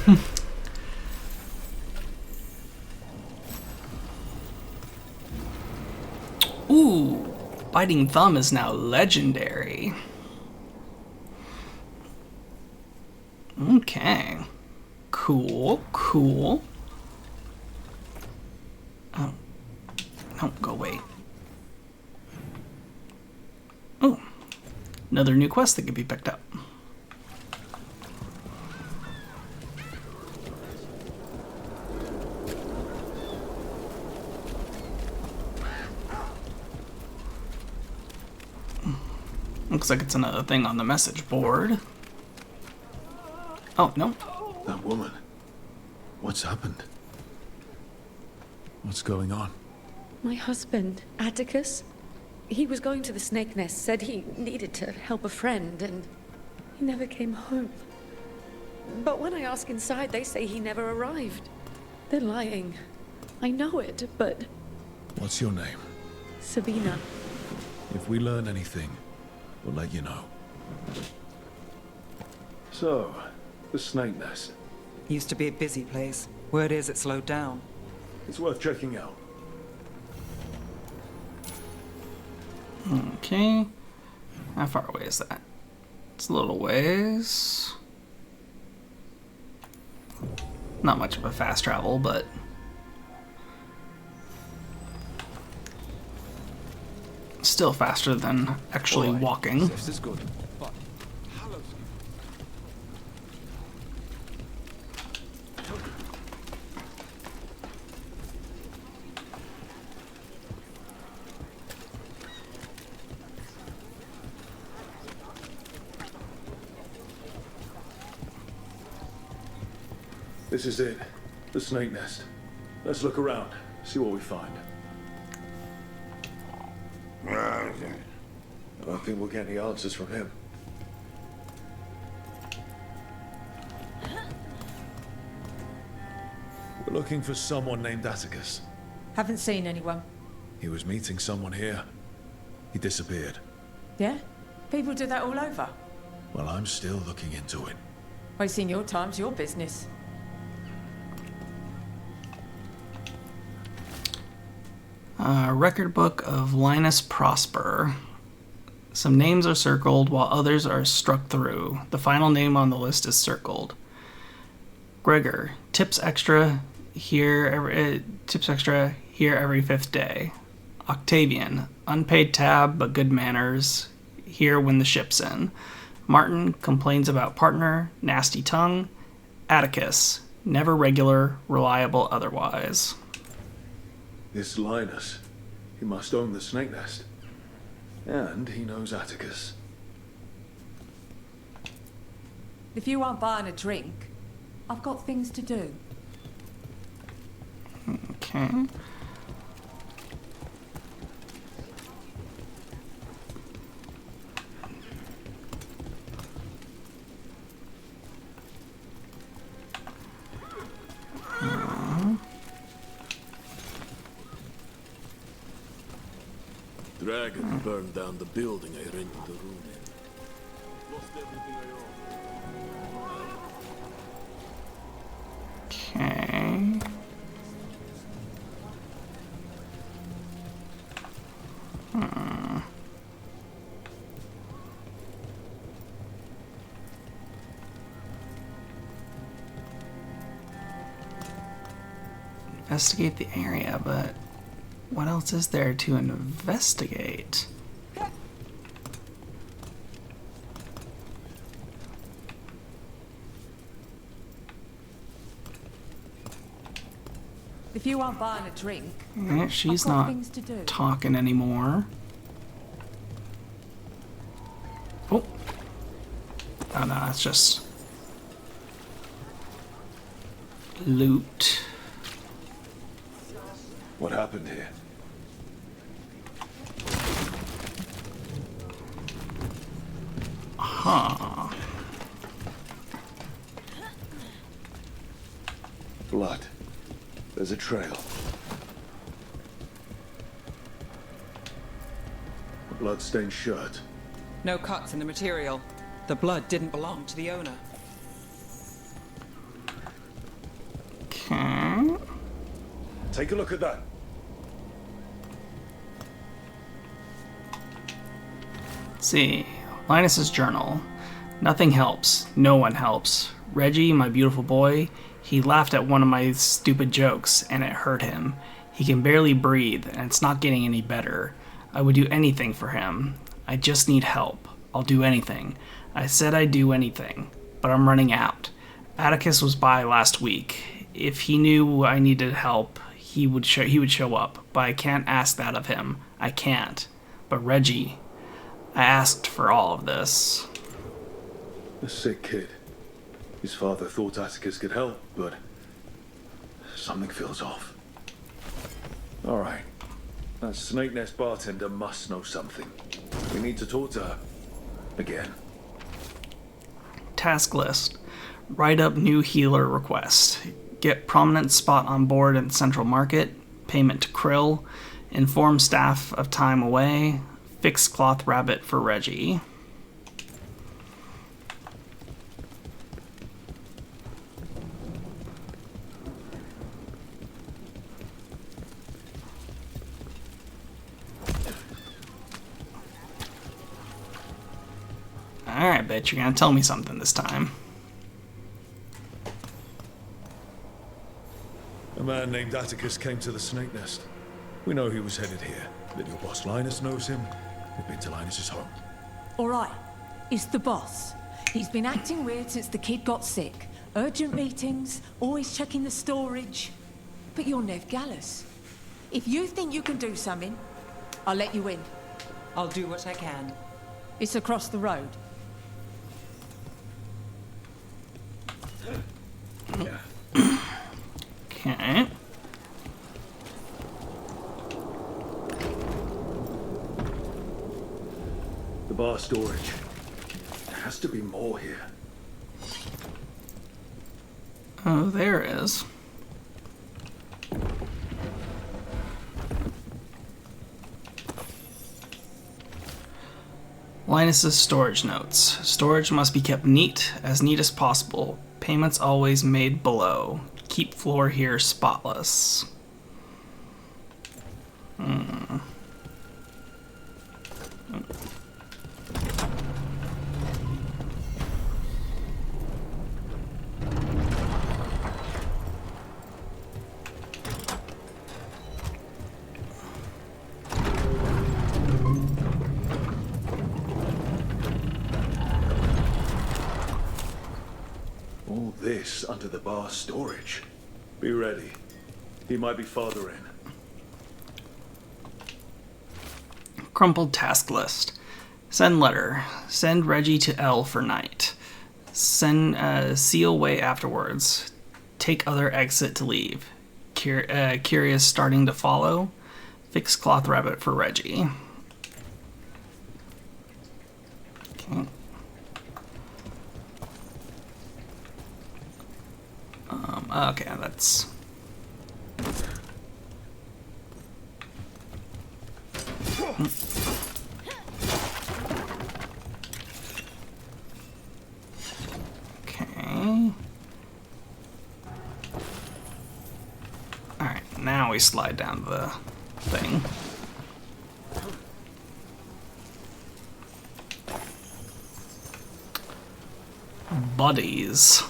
Ooh, Biting Thumb is now legendary. Okay. Cool, cool. Oh. No, go away. Oh. Another new quest that could be picked up. Looks like it's another thing on the message board. Oh, no. That woman. What's happened? What's going on? My husband, Atticus, he was going to the Snake Nest, said he needed to help a friend, and he never came home. But when I ask inside, they say he never arrived. They're lying. I know it, but... What's your name? Sabina. If we learn anything, We'll let you know. So, the snake nest. Used to be a busy place. Word is it slowed down. It's worth checking out. Okay. How far away is that? It's a little ways. Not much of a fast travel, but still faster than actually walking. This is good. But This is it. The snake nest. Let's look around, see what we find. I don't think we'll get any answers from him. We're looking for someone named Atticus. Haven't seen anyone. He was meeting someone here. He disappeared. Yeah? People do that all over. Well, I'm still looking into it. Wasting your time's your business. Record book of Linus Prosper. Some names are circled while others are struck through. The final name on the list is circled. Gregor, tips extra here every fifth day. Octavian, unpaid tab but good manners, here when the ship's in. Martin, complains about partner, nasty tongue. Atticus, never regular, reliable otherwise. This Linus, he must own the snake nest. And he knows Atticus. If you aren't buying a drink, I've got things to do. Okay. Dragon burned down the building I rented the room in. Lost everything I owned. Okay. Investigate the area, but what else is there to investigate? If you aren't buying a drink, Yeah, she's I've got not things to do. talking anymore. Oh. Oh no, it's just loot. What happened here? Huh. Blood. There's a trail. A blood-stained shirt. No cuts in the material. The blood didn't belong to the owner. Okay. Take a look at that. Let's see. Linus's journal. Nothing helps. No one helps. Reggie, my beautiful boy, he laughed at one of my stupid jokes, and it hurt him. He can barely breathe, and it's not getting any better. I would do anything for him. I just need help. I'll do anything. I said I'd do anything, but I'm running out. Atticus was by last week. If he knew I needed help, he would show up, but I can't ask that of him. I can't. But Reggie, I asked for all of this. A sick kid. His father thought Atticus could help, but something feels off. All right. That Snake Nest bartender must know something. We need to talk to her. Again. Task list. Write up new healer request. Get prominent spot on board in Central Market. Payment to Krill. Inform staff of time away. Fix cloth rabbit for Reggie. Alright, bitch, you're gonna tell me something this time. A man named Atticus came to the Snake Nest. We know he was headed here. That your boss Linus knows him. We've been to Linus's home. All right, it's the boss. He's been acting weird since the kid got sick. Urgent meetings, always checking the storage. But you're Nev Gallus. If you think you can do something, I'll let you in. I'll do what I can. It's across the road. Okay. The bar storage. There has to be more here. Oh, there is. Linus's storage notes. Storage must be kept neat as possible. Payments always made below. Keep floor here spotless. All this under the bar storage. Be ready. He might be farther in. Crumpled task list. Send letter. Send Reggie to L for night. Send seal way afterwards. Take other exit to leave. Curious starting to follow. Fix cloth rabbit for Reggie. Okay. Okay, that's... Okay. Alright, now we slide down the thing. Buddies.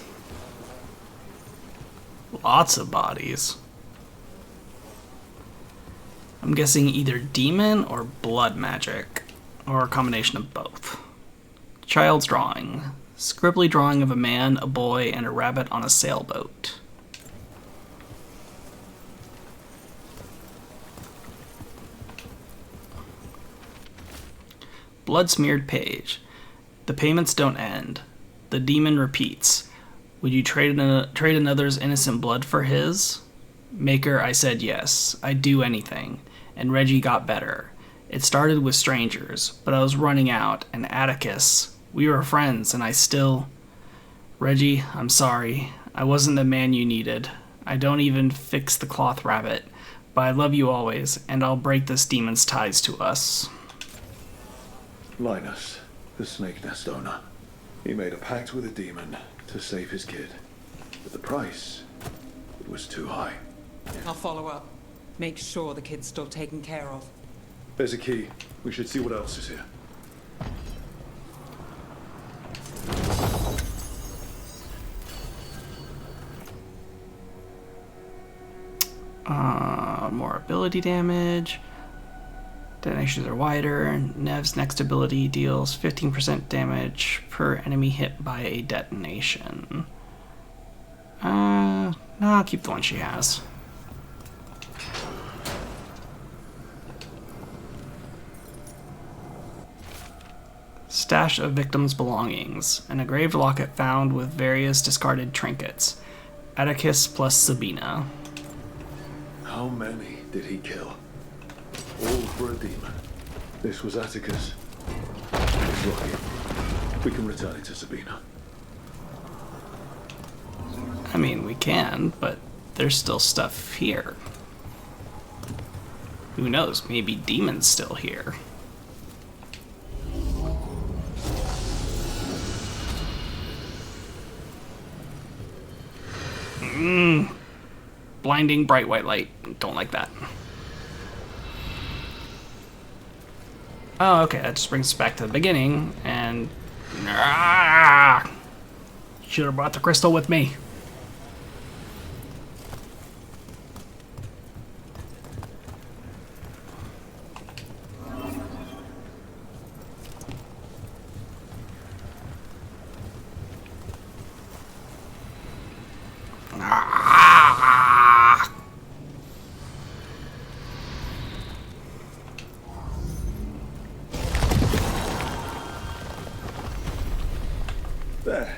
Lots of bodies. I'm guessing either demon or blood magic, or a combination of both. Child's drawing. Scribbly drawing of a man, a boy, and a rabbit on a sailboat. Blood-smeared page. The payments don't end. The demon repeats. Would you trade another's innocent blood for his? Maker, I said yes. I'd do anything. And Reggie got better. It started with strangers, but I was running out, and Atticus, we were friends, and I still... Reggie, I'm sorry. I wasn't the man you needed. I don't even fix the cloth rabbit, but I love you always, and I'll break this demon's ties to us. Linus, the Snake Nest owner. He made a pact with a demon to save his kid. But the price, it was too high. I'll follow up. Make sure the kid's still taken care of. There's a key. We should see what else is here. More ability damage. Detonations are wider. Nev's next ability deals 15% damage per enemy hit by a detonation. No, I'll keep the one she has. Stash of victims' belongings. An engraved locket found with various discarded trinkets. Atticus plus Sabina. How many did he kill? All for a demon. This was Atticus. He's lucky. We can return it to Sabina. I mean, we can, but there's still stuff here. Who knows? Maybe Demon's still here. Blinding bright white light. Don't like that. Oh, okay, that just brings us back to the beginning, and Ah! Should have brought the crystal with me. There.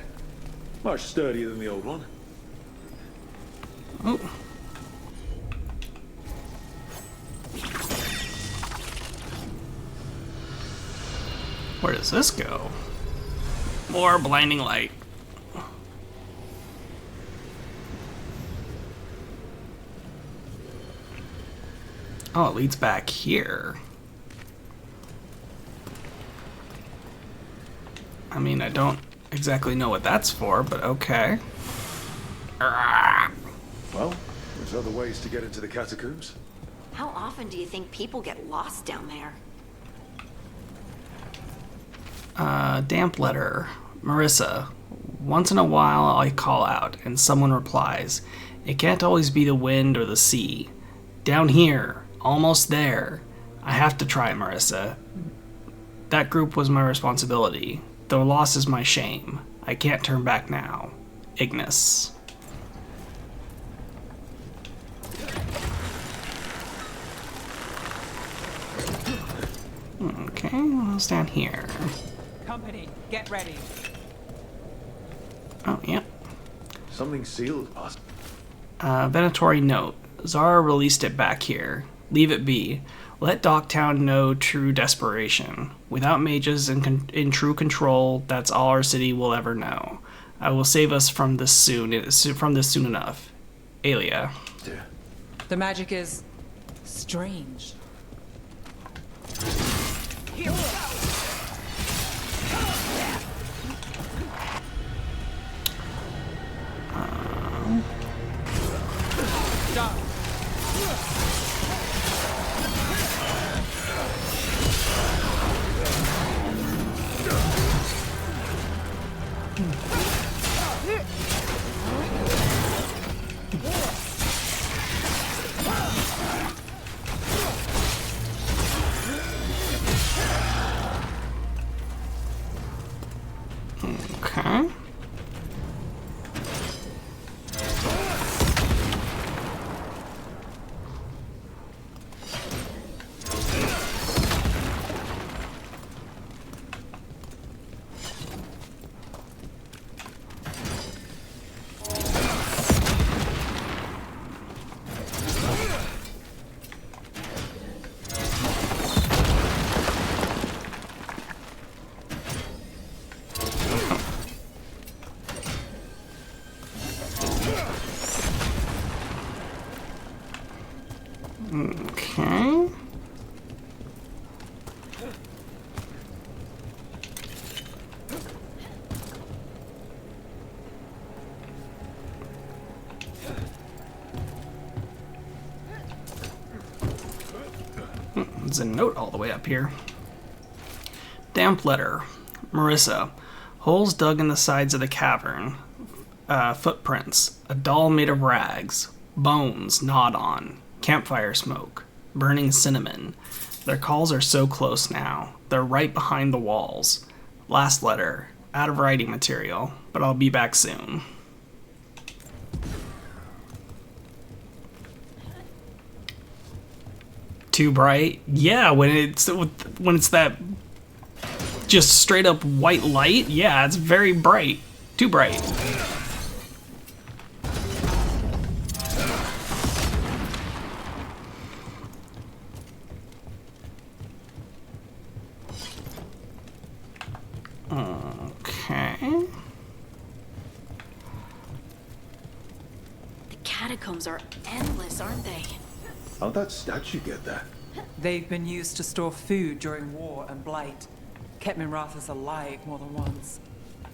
Much sturdier than the old one. Oh. Where does this go? More blinding light. Oh, it leads back here. I mean, I don't exactly know what that's for, but okay. Well, there's other ways to get into the catacombs. How often do you think people get lost down there? Damp letter. Marissa. Once in a while I call out, and someone replies. It can't always be the wind or the sea. Down here. Almost there. I have to try, Marissa. That group was my responsibility. Their loss is my shame. I can't turn back now. Ignis. Okay, what's down here? Company, get ready. Oh, yeah. Something sealed, boss. Venatory note. Zara released it back here. Leave it be. Let Docktown know true desperation. Without mages in true control, that's all our city will ever know. I will save us from this soon enough. Aelia. Yeah. The magic is strange. Here we go. Stop. Okay. Okay. There's a note all the way up here. Damp letter. Marissa. Holes dug in the sides of the cavern. Footprints. A doll made of rags. Bones gnawed on. Campfire smoke. Burning cinnamon. Their calls are so close now. They're right behind the walls. Last letter. Out of writing material, but I'll be back soon. Too bright? Yeah, when it's that just straight up white light, yeah, it's very bright. Too bright. Okay. The catacombs are endless, aren't they? How'd that statue get there? They've been used to store food during war and blight. Kept Minrathous alive more than once.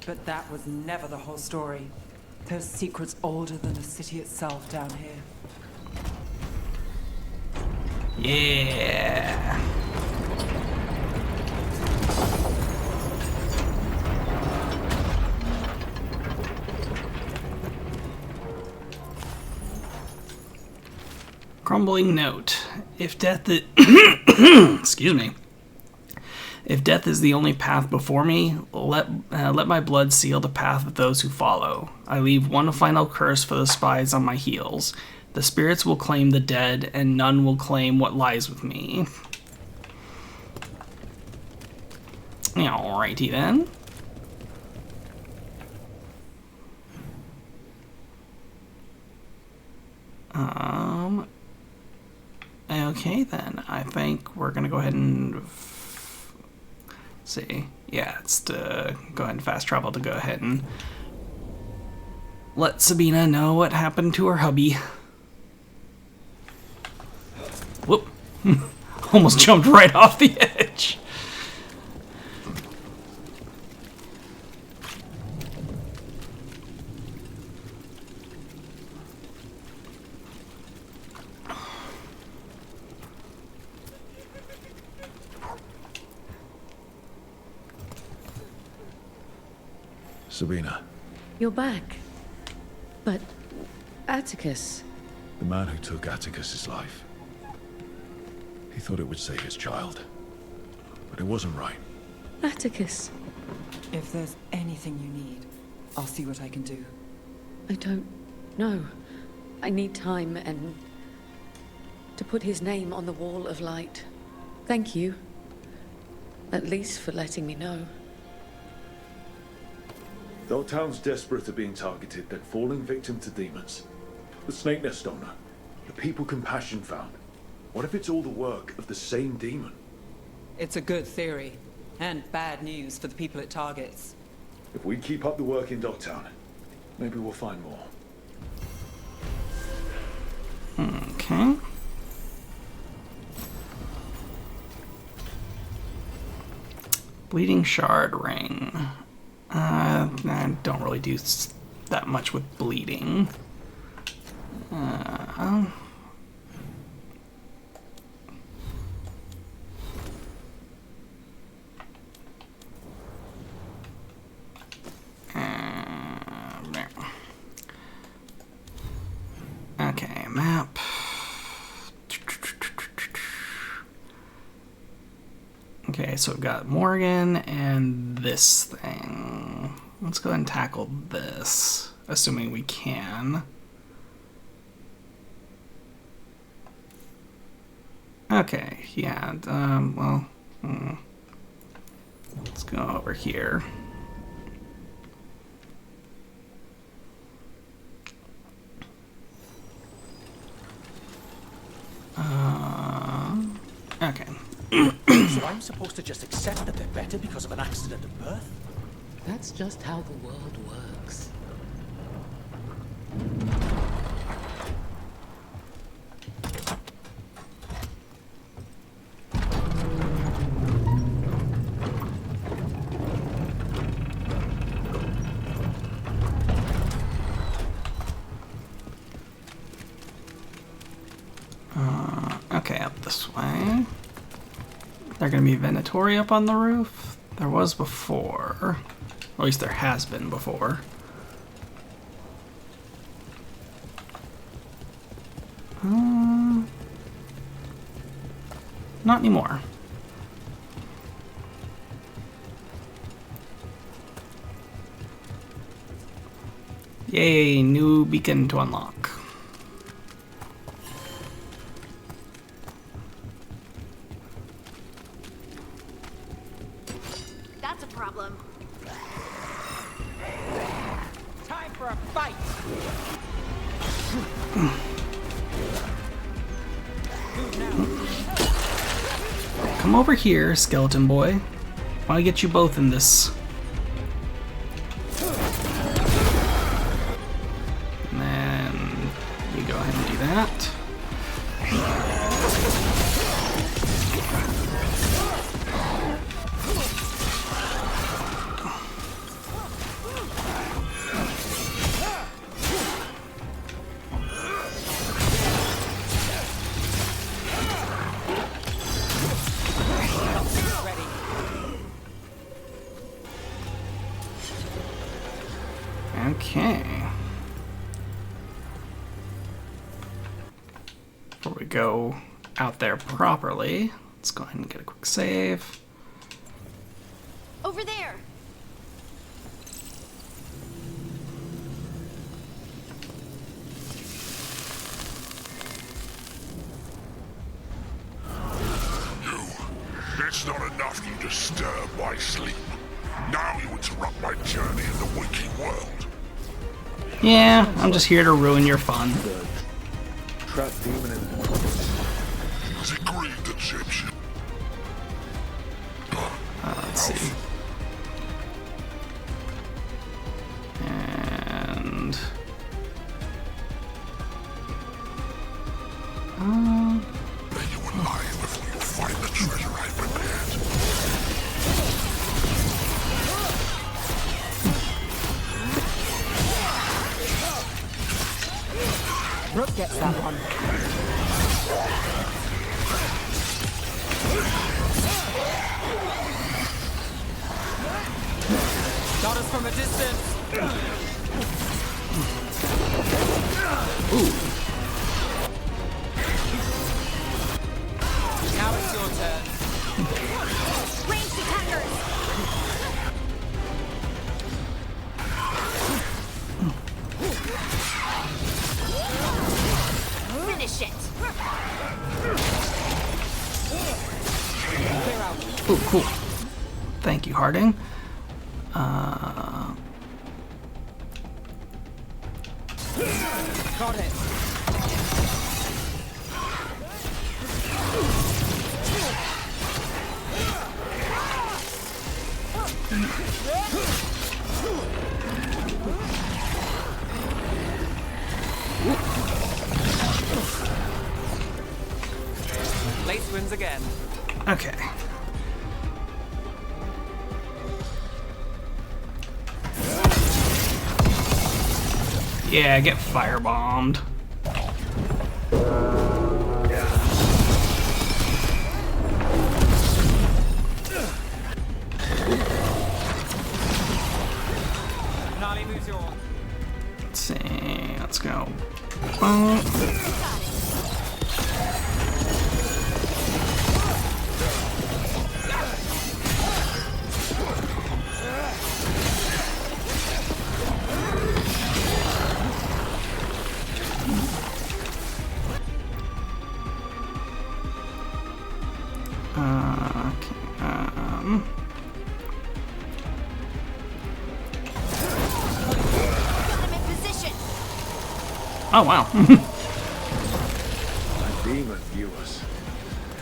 But that was never the whole story. There's secrets older than the city itself down here. Yeah. Crumbling note. If death is excuse me. If death is the only path before me, let my blood seal the path of those who follow. I leave one final curse for the spies on my heels. The spirits will claim the dead, and none will claim what lies with me. Alrighty then. Okay then. I think we're gonna go ahead and see. Yeah, it's to go ahead and fast travel to go ahead and let Sabina know what happened to her hubby. Whoop. Almost jumped right off the edge. Sabina, You're back. But Atticus... the man who took Atticus's life. He thought it would save his child. But it wasn't right. Atticus. If there's anything you need, I'll see what I can do. I don't know. I need time and... to put his name on the wall of light. Thank you. At least for letting me know. Though town's desperate of being targeted, then falling victim to demons. The Snake Nest owner, the people Compassion found. What if it's all the work of the same demon? It's a good theory, and bad news for the people it targets. If we keep up the work in Dogtown, maybe we'll find more. Okay. Bleeding Shard Ring. I don't really do that much with bleeding. Okay, map. Okay, so we've got Morgan and this thing. Let's go ahead and tackle this, assuming we can. Okay, yeah, well, let's go over here. Okay. So I'm supposed to just accept that they're better because of an accident at birth? That's just how the world works. Okay, up this way. They're gonna be Venatori up on the roof. There was before. Or at least there has been before. Not anymore. Yay, new beacon to unlock. That's a problem. Time for a fight! Come over here, skeleton boy. I want to get you both in this. And then we go ahead and do that. Okay. before we go out there properly. Let's go ahead and get a quick save. Over there. It's not enough you disturb my sleep. Now you interrupt my journey in the waking world. Yeah, I'm just here to ruin your fun. Trap demon in the Is it greed that shapes you? Let's see. And... Lay you alive before you find the treasure I've prepared. Rook gets that one. Got us from a distance. Ooh. Now it's your turn. Ranged attackers. Finish it. Clear out. Ooh, cool. Thank you, Harding. Got it. Lace wins again. Okay. Yeah, get firebombed. Nali moves your. Let's see. Let's go. Oh, wow. A demon view us.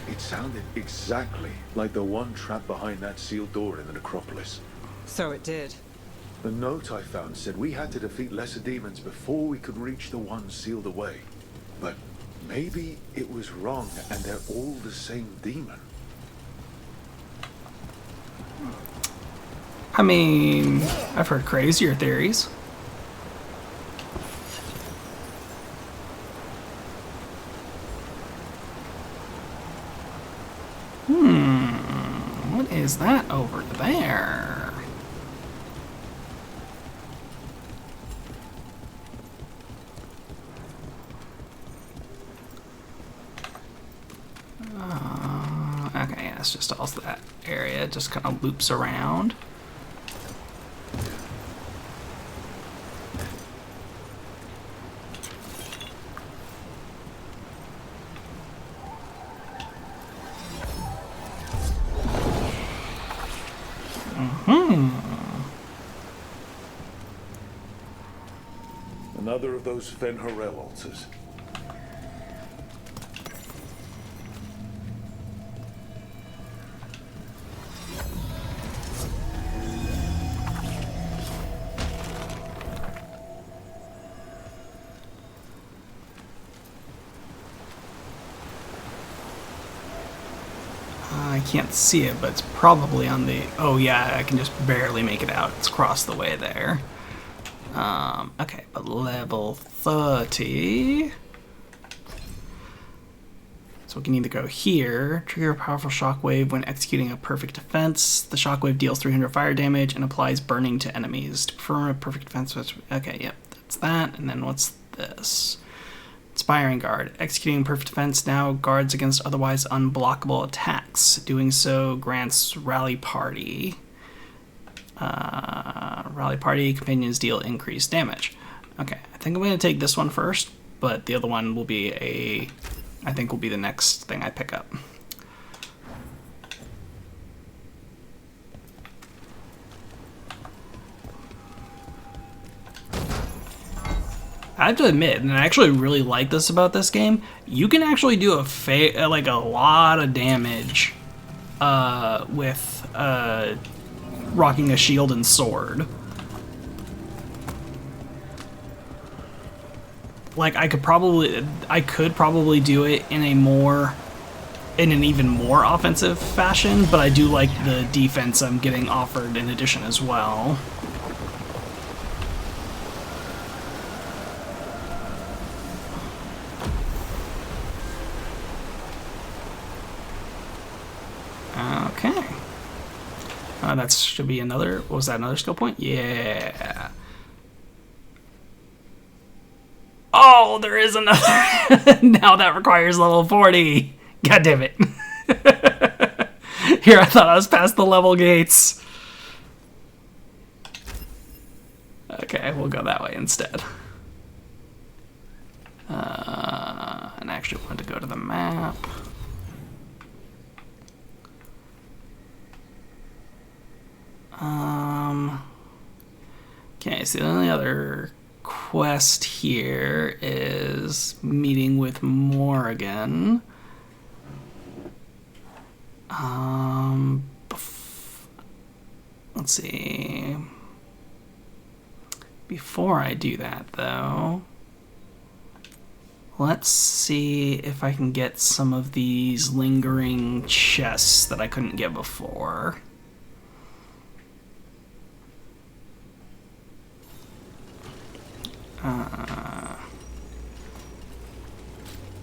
It sounded exactly like the one trapped behind that sealed door in the necropolis. So it did. The note I found said we had to defeat lesser demons before we could reach the one sealed away. But maybe it was wrong and they're all the same demon. I mean, I've heard crazier theories. What is that over there? Okay, yeah, it's just all that area. It just kind of loops around. Another of those Fenharel altars. I can't see it, but it's probably on the... Oh yeah, I can just barely make it out. It's across the way there. Okay, but level 30... So we can either go here, trigger a powerful shockwave when executing a perfect defense. The shockwave deals 300 fire damage and applies burning to enemies. To perform a perfect defense, okay, yep, that's that. And then what's this? It's Inspiring Guard. Executing perfect defense now guards against otherwise unblockable attacks. Doing so grants Rally Party. Rally Party companions deal increased damage. Okay, I think I'm going to take this one first, but the other one will be I think will be the next thing I pick up. I have to admit, and I actually really like this about this game, you can actually do a lot of damage with rocking a shield and sword. Like I could probably do it in an even more offensive fashion, but I do like the defense I'm getting offered in addition as well. Okay. That should be another, what was that, another skill point? Yeah. Oh, there is another. Now that requires level 40. God damn it. Here, I thought I was past the level gates. Okay, we'll go that way instead. And I actually wanted to go to the map. Okay, so the only other quest here is meeting with Morrigan. Let's see. Before I do that, though, let's see if I can get some of these lingering chests that I couldn't get before.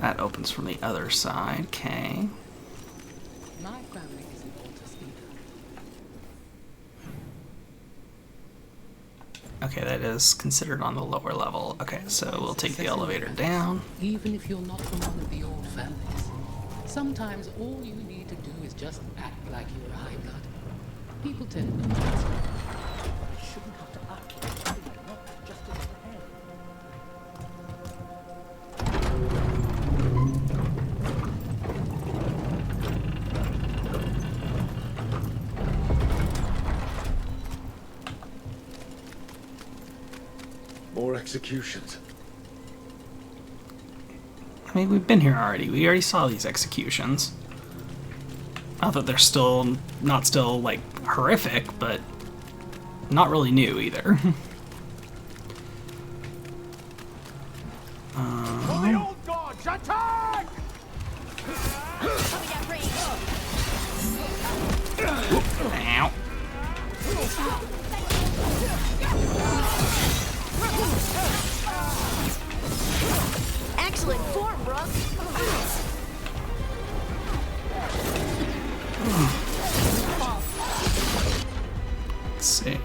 That opens from the other side, okay. My family isn't Altus either. Okay, that is considered on the lower level. Okay, so we'll take the elevator down. Even if you're not from one of the old families, sometimes all you need to do is just act like you're high blood. People tend to know that's right. But you shouldn't have to act like something like not just in your head. More executions. I mean, we've been here already. We already saw these executions. Not that they're not still, like, horrific, but not really new either. For the old gods, attack! Coming at range. Ow. Excellent form, Brooke. Let's see.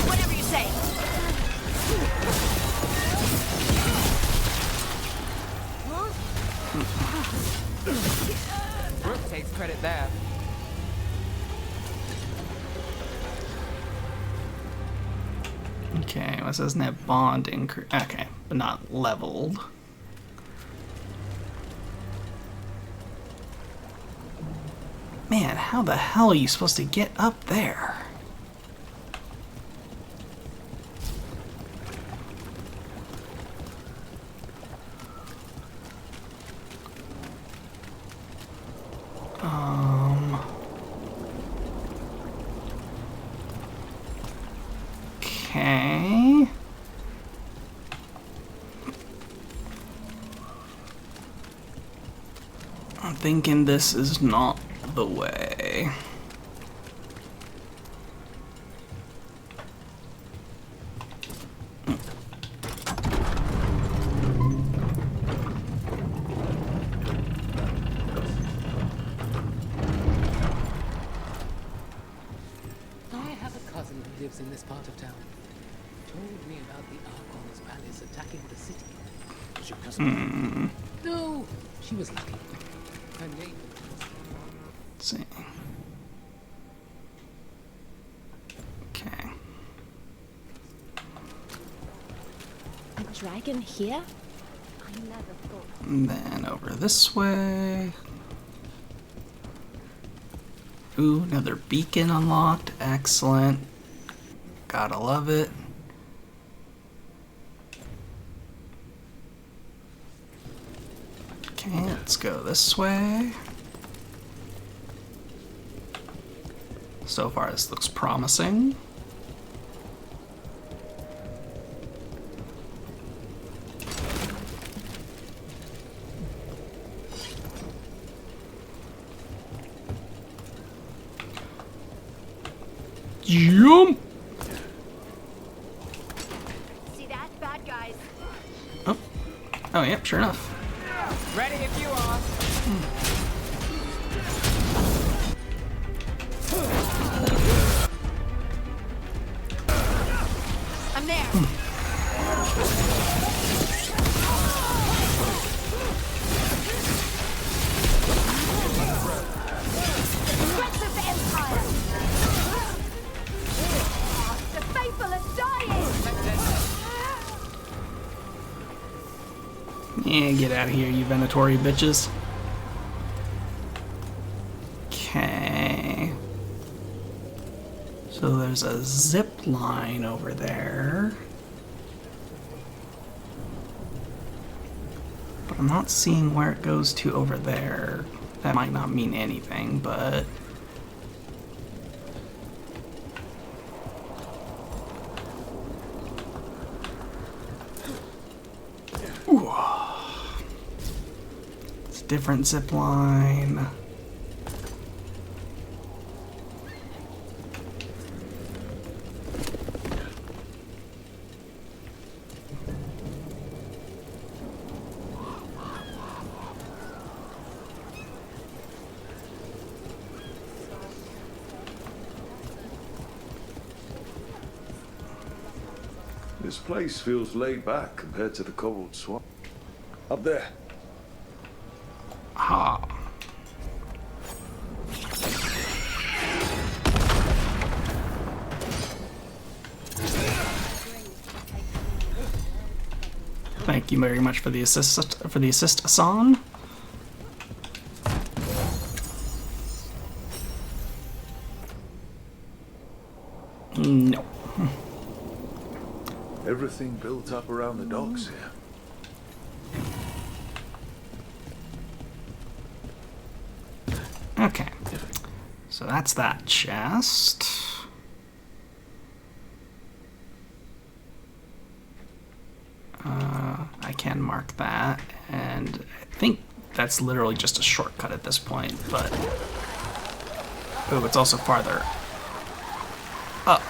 Whatever you say. Brooke takes credit there. Okay, what says net bond increase? Okay, but not leveled. Man, how the hell are you supposed to get up there? Okay. I'm thinking this is not the way. lives in this part of town. Told me about the Archon's palace attacking the city. Was your cousin? No, she was lucky. Her name was... Let's see. Okay. A dragon here? I never thought. And then over this way. Ooh, another beacon unlocked. Excellent. Gotta love it. Okay, let's go this way. So far, this looks promising. Jump! See that? Bad guys. Oh, oh, yep, sure enough. Ready if you are. I'm there. Threats of the Empire. The faithful are dying. Yeah, get out of here, you Venatori bitches. Okay. So there's a zip line over there. But I'm not seeing where it goes to over there. That might not mean anything, but... Ooh. It's a different zip line. This place feels laid back compared to the cold swamp. Up there. Ha. Thank you very much for the assist, Hassan. No. Everything built up around the docks here. Okay. So that's that chest. I can mark that, and I think that's literally just a shortcut at this point, but... Oh, it's also farther up.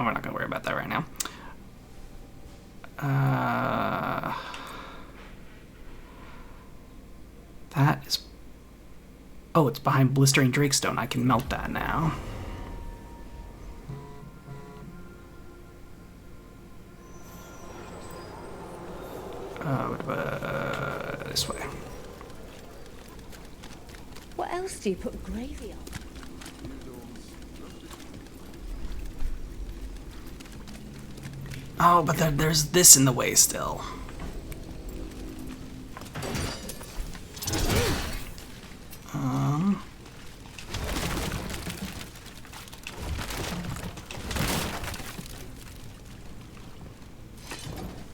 We're not gonna worry about that right now. That is... Oh, it's behind Blistering Drakestone. I can melt that now. This way. What else do you put gravy on? Oh, but there's this in the way still.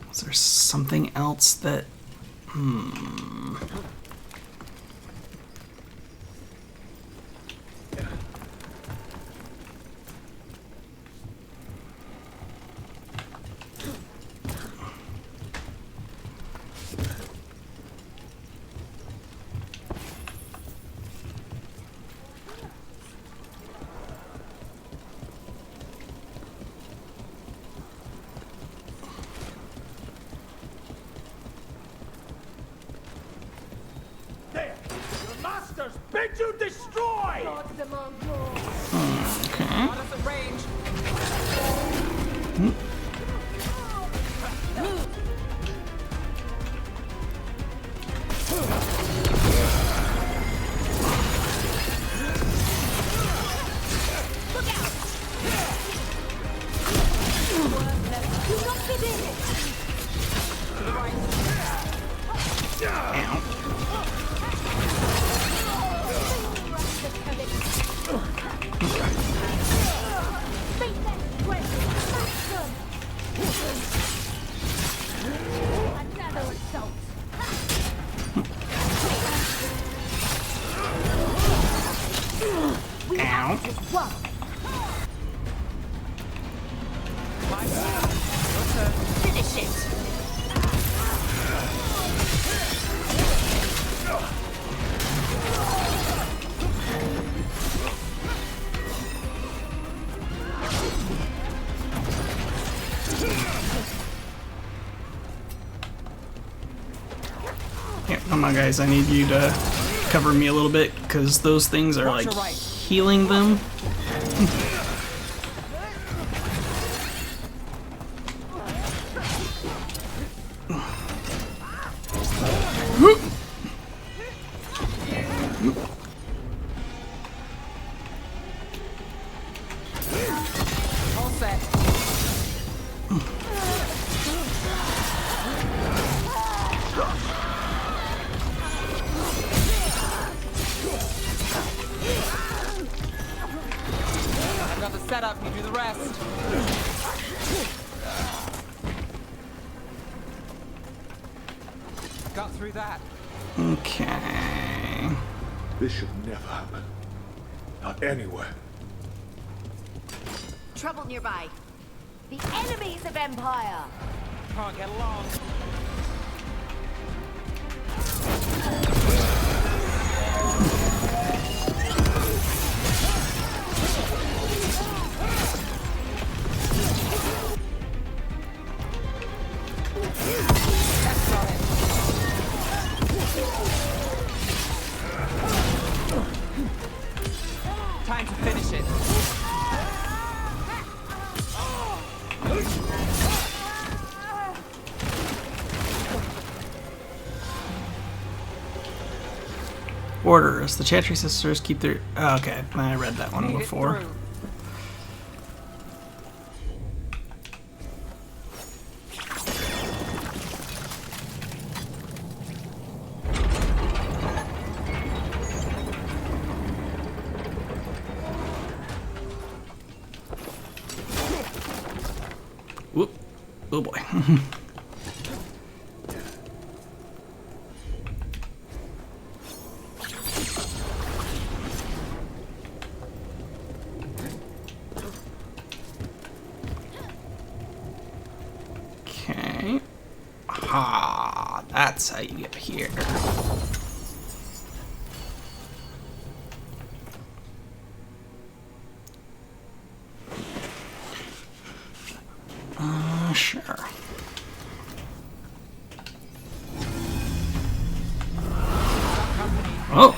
Was there something else that... Okay. Finish it. Yeah, come on guys, I need you to cover me a little bit, because those things are like healing them. All set. I've got the setup, you do the rest. Got through that. Okay. This should never happen. Not anywhere. Trouble nearby. The enemies of Empire. Can't get along. That's got it. Time to finish it. Orders. The Chantry sisters keep their... Oh, okay, I read that one before. Whoop. Oh boy. Okay. Aha, that's how you get here. Sure. Oh.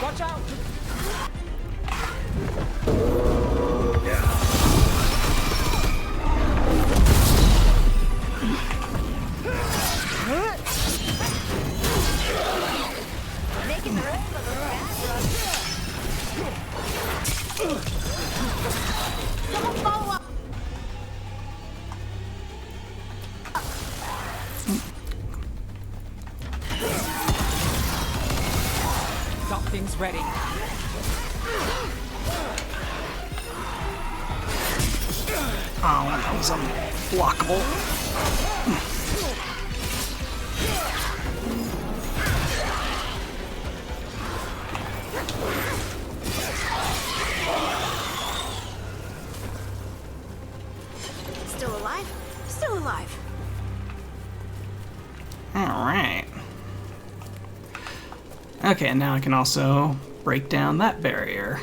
Watch out! Making the rest of us bad. Someone follow up. Got things ready. Oh, that was unblockable. Still alive? Still alive. Alright. Okay, now I can also break down that barrier.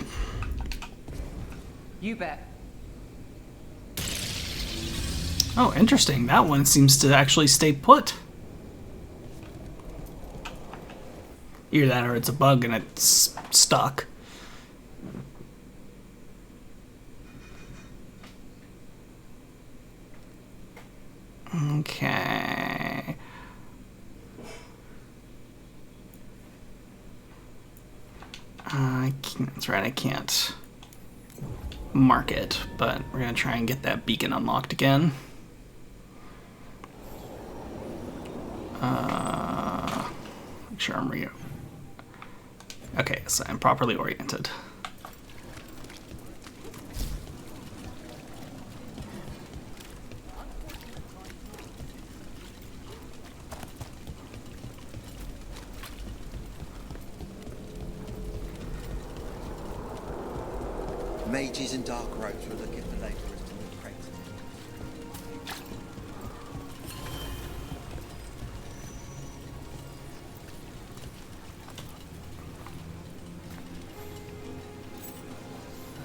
You bet. Oh, interesting. That one seems to actually stay put. Either that or it's a bug and it's stuck. Okay. That's right, I can't mark it, but we're gonna try and get that beacon unlocked again. Make sure I'm okay, so I'm properly oriented. Mages and dark robes were looking for laborers to move crates.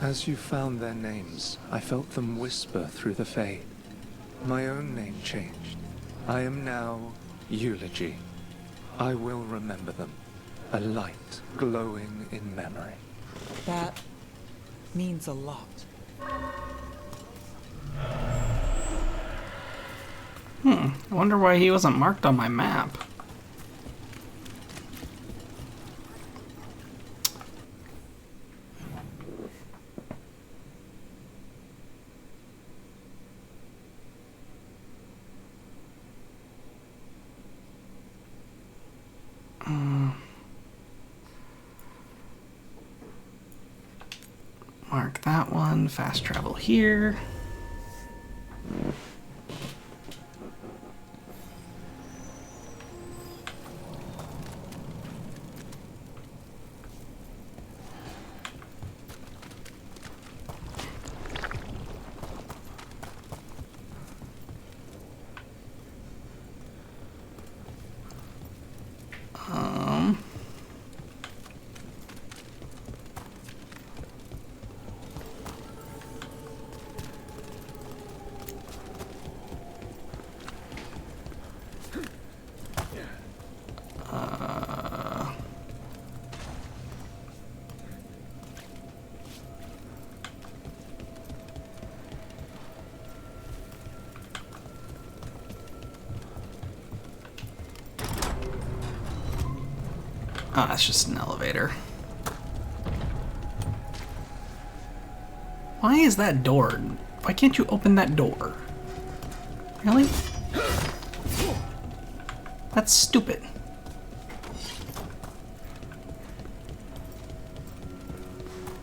As you found their names, I felt them whisper through the fade. My own name changed. I am now Eulogy. I will remember them. A light glowing in memory. That means a lot. I wonder why he wasn't marked on my map. Mark that one. Fast travel here. Oh, that's just an elevator. Why is that door? Why can't you open that door? Really? That's stupid.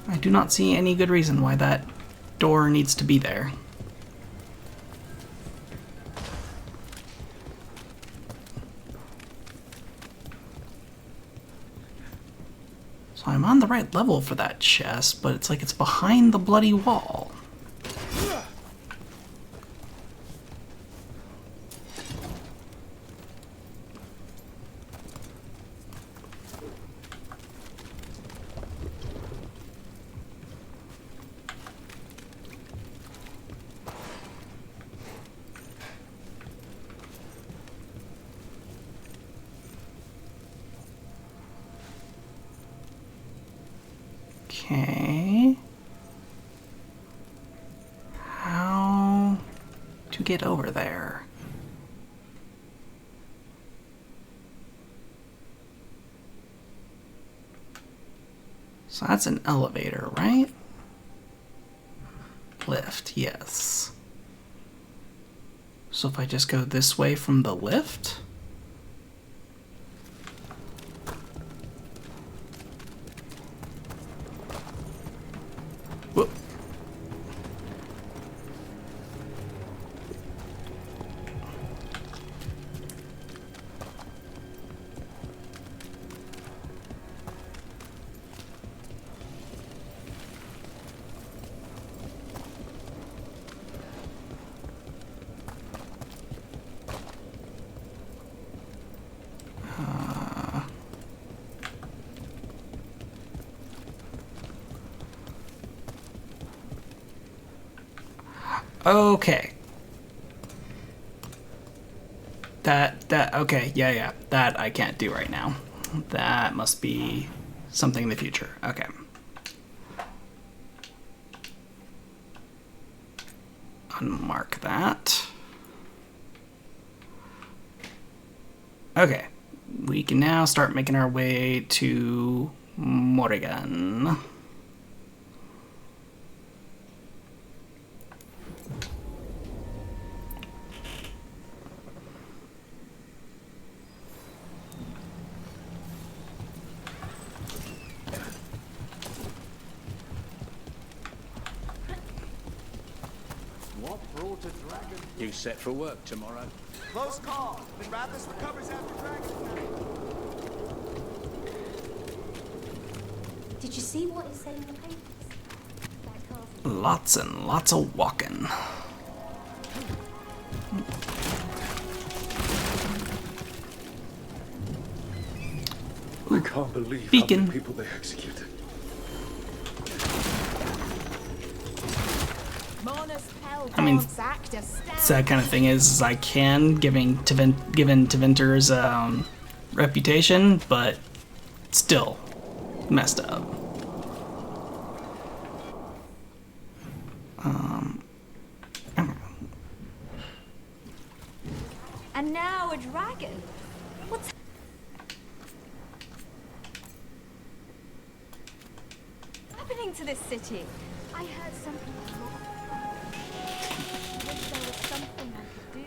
I do not see any good reason why that door needs to be there. So I'm on the right level for that chest, but it's like it's behind the bloody wall. Okay. How to get over there? So that's an elevator, right? Lift, yes. So if I just go this way from the lift? Whoop. Okay. Okay, yeah. That I can't do right now. That must be something in the future. Okay. Unmark that. Okay. We can now start making our way to Morrigan. What brought a dragon? You set for work tomorrow? Close call. Minrathous recovers after dragon. Did you see what it said in the papers? That castle. Lots and lots of walking. I can't believe Beacon. how many people they executed. I mean, it's that kind of thing is I can, given Tevinter's reputation, but still messed up. And now a dragon. What's happening to this city? I heard something wrong. Wish there was something I could do.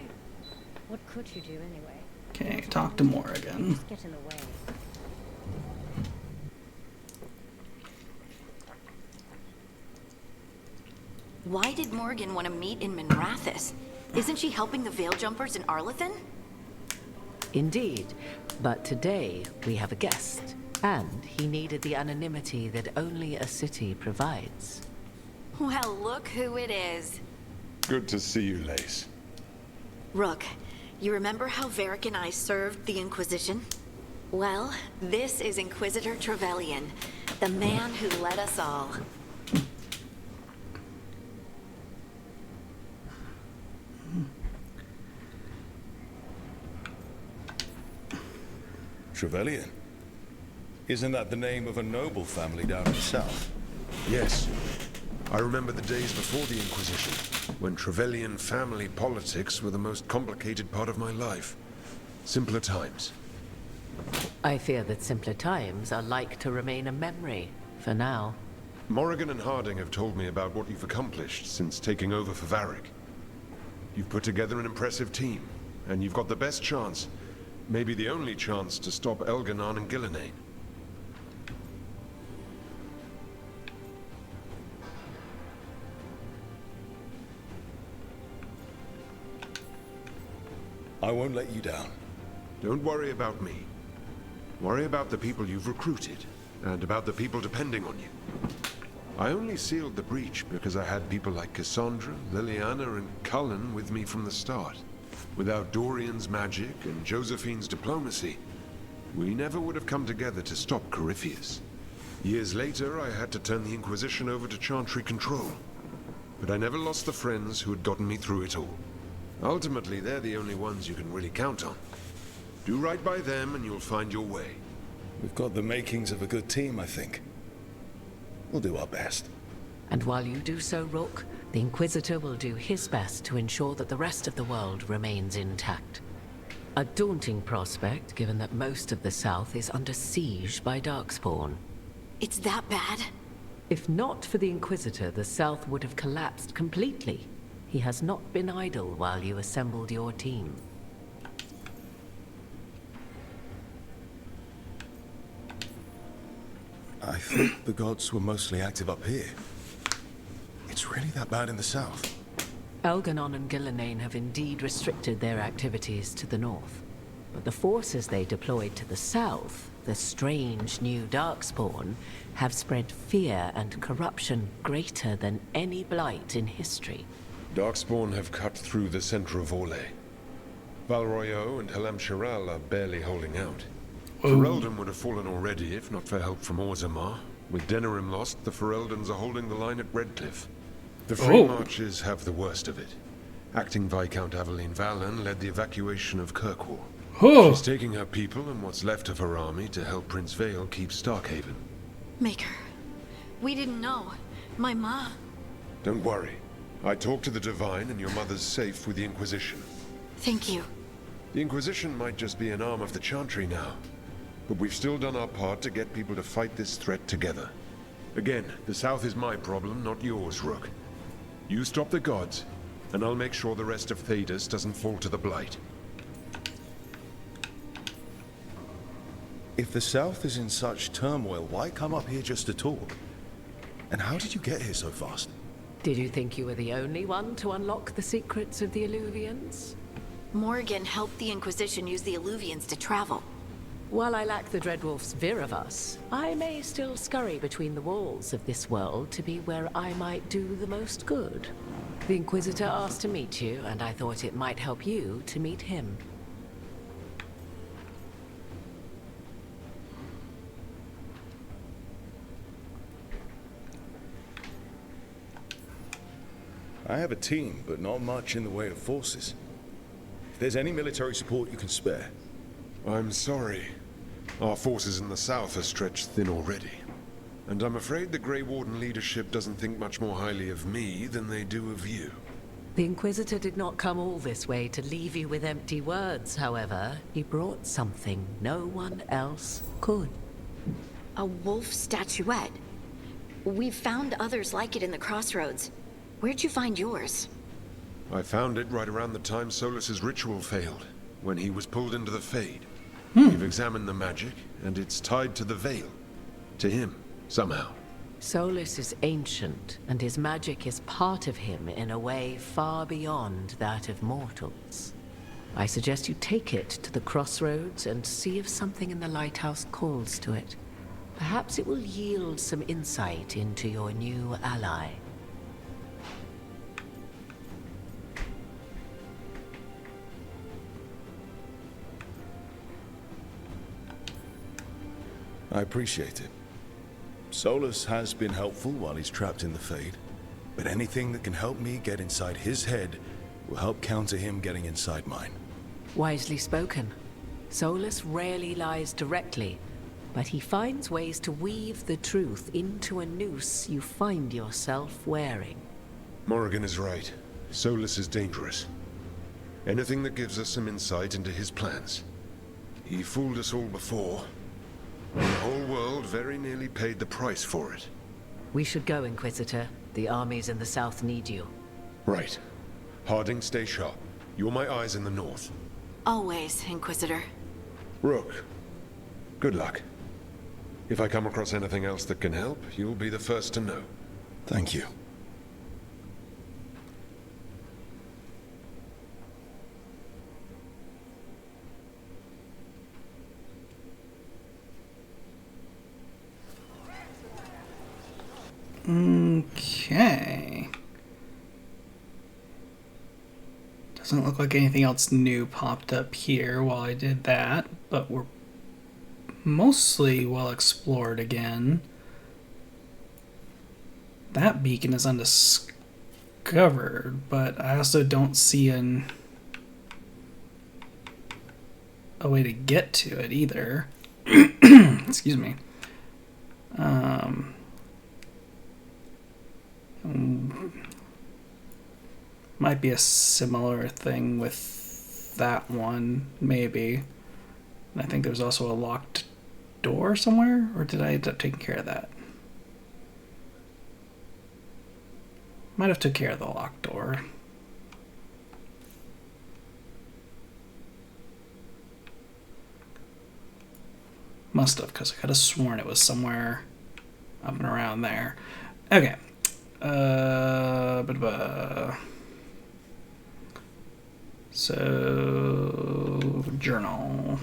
What could you do anyway? Okay, talk to Morrigan. Just get in the way. Why did Morgan want to meet in Minrathous? Isn't she helping the Veil Jumpers in Arlathan? Indeed, but today we have a guest, and he needed the anonymity that only a city provides. Well, look who it is. Good to see you, Lace. Rook, you remember how Varric and I served the Inquisition? Well, this is Inquisitor Trevelyan, the man who led us all. Trevelyan? Isn't that the name of a noble family down in the south? Yes. I remember the days before the Inquisition, when Trevelyan family politics were the most complicated part of my life. Simpler times. I fear that simpler times are like to remain a memory, for now. Morrigan and Harding have told me about what you've accomplished since taking over for Varric. You've put together an impressive team, and you've got the best chance, maybe the only chance, to stop Elganon and Gillenane. I won't let you down. Don't worry about me. Worry about the people you've recruited, and about the people depending on you. I only sealed the breach because I had people like Cassandra, Liliana, and Cullen with me from the start. Without Dorian's magic and Josephine's diplomacy, we never would have come together to stop Corypheus. Years later, I had to turn the Inquisition over to Chantry control. But I never lost the friends who had gotten me through it all. Ultimately, they're the only ones you can really count on. Do right by them and you'll find your way. We've got the makings of a good team, I think. We'll do our best. And while you do so, Rook, the Inquisitor will do his best to ensure that the rest of the world remains intact. A daunting prospect, given that most of the South is under siege by Darkspawn. It's that bad? If not for the Inquisitor, the South would have collapsed completely. He has not been idle while you assembled your team. I thought the gods were mostly active up here. It's really that bad in the south. Elganon and Gillenane have indeed restricted their activities to the north. But the forces they deployed to the south, the strange new Darkspawn, have spread fear and corruption greater than any blight in history. Darkspawn have cut through the center of Orlais. Valroyo and Helem Shiral are barely holding out. Ferelden would have fallen already if not for help from Orzammar. With Denerim lost, the Fereldans are holding the line at Redcliffe. The Free Marchers have the worst of it. Acting Viscount Aveline Valen led the evacuation of Kirkwall. She's taking her people and what's left of her army to help Prince Vale keep Starkhaven. Maker, we didn't know. My ma. Don't worry. I talked to the Divine and your mother's safe with the Inquisition. Thank you. The Inquisition might just be an arm of the Chantry now, but we've still done our part to get people to fight this threat together. Again, the South is my problem, not yours, Rook. You stop the gods, and I'll make sure the rest of Thedas doesn't fall to the Blight. If the South is in such turmoil, why come up here just to talk? And how did you get here so fast? Did you think you were the only one to unlock the secrets of the Illuvians? Morgan helped the Inquisition use the Illuvians to travel. While I lack the Dreadwolf's Viravus, I may still scurry between the walls of this world to be where I might do the most good. The Inquisitor asked to meet you, and I thought it might help you to meet him. I have a team, but not much in the way of forces. If there's any military support you can spare. I'm sorry. Our forces in the south are stretched thin already. And I'm afraid the Grey Warden leadership doesn't think much more highly of me than they do of you. The Inquisitor did not come all this way to leave you with empty words, however. He brought something no one else could. A wolf statuette. We've found others like it in the crossroads. Where'd you find yours? I found it right around the time Solus's ritual failed, when he was pulled into the Fade. We've examined the magic, and it's tied to the Veil. To him, somehow. Solus is ancient, and his magic is part of him in a way far beyond that of mortals. I suggest you take it to the crossroads and see if something in the lighthouse calls to it. Perhaps it will yield some insight into your new ally. I appreciate it. Solus has been helpful while he's trapped in the Fade, but anything that can help me get inside his head will help counter him getting inside mine. Wisely spoken. Solus rarely lies directly, but he finds ways to weave the truth into a noose you find yourself wearing. Morrigan is right. Solus is dangerous. Anything that gives us some insight into his plans. He fooled us all before. The whole world very nearly paid the price for it. We should go, Inquisitor. The armies in the south need you. Right. Harding, stay sharp. You're my eyes in the north. Always, Inquisitor. Rook, good luck. If I come across anything else that can help, you'll be the first to know. Thank you. Okay. Doesn't look like anything else new popped up here while I did that, but we're mostly well explored again. That beacon is undiscovered, but I also don't see a way to get to it either. Excuse me. Might be a similar thing with that one, maybe. And I think there's also a locked door somewhere, or did I end up taking care of that? Might have took care of the locked door. Must have, because I could have sworn it was somewhere up and around there. Okay. So, journal.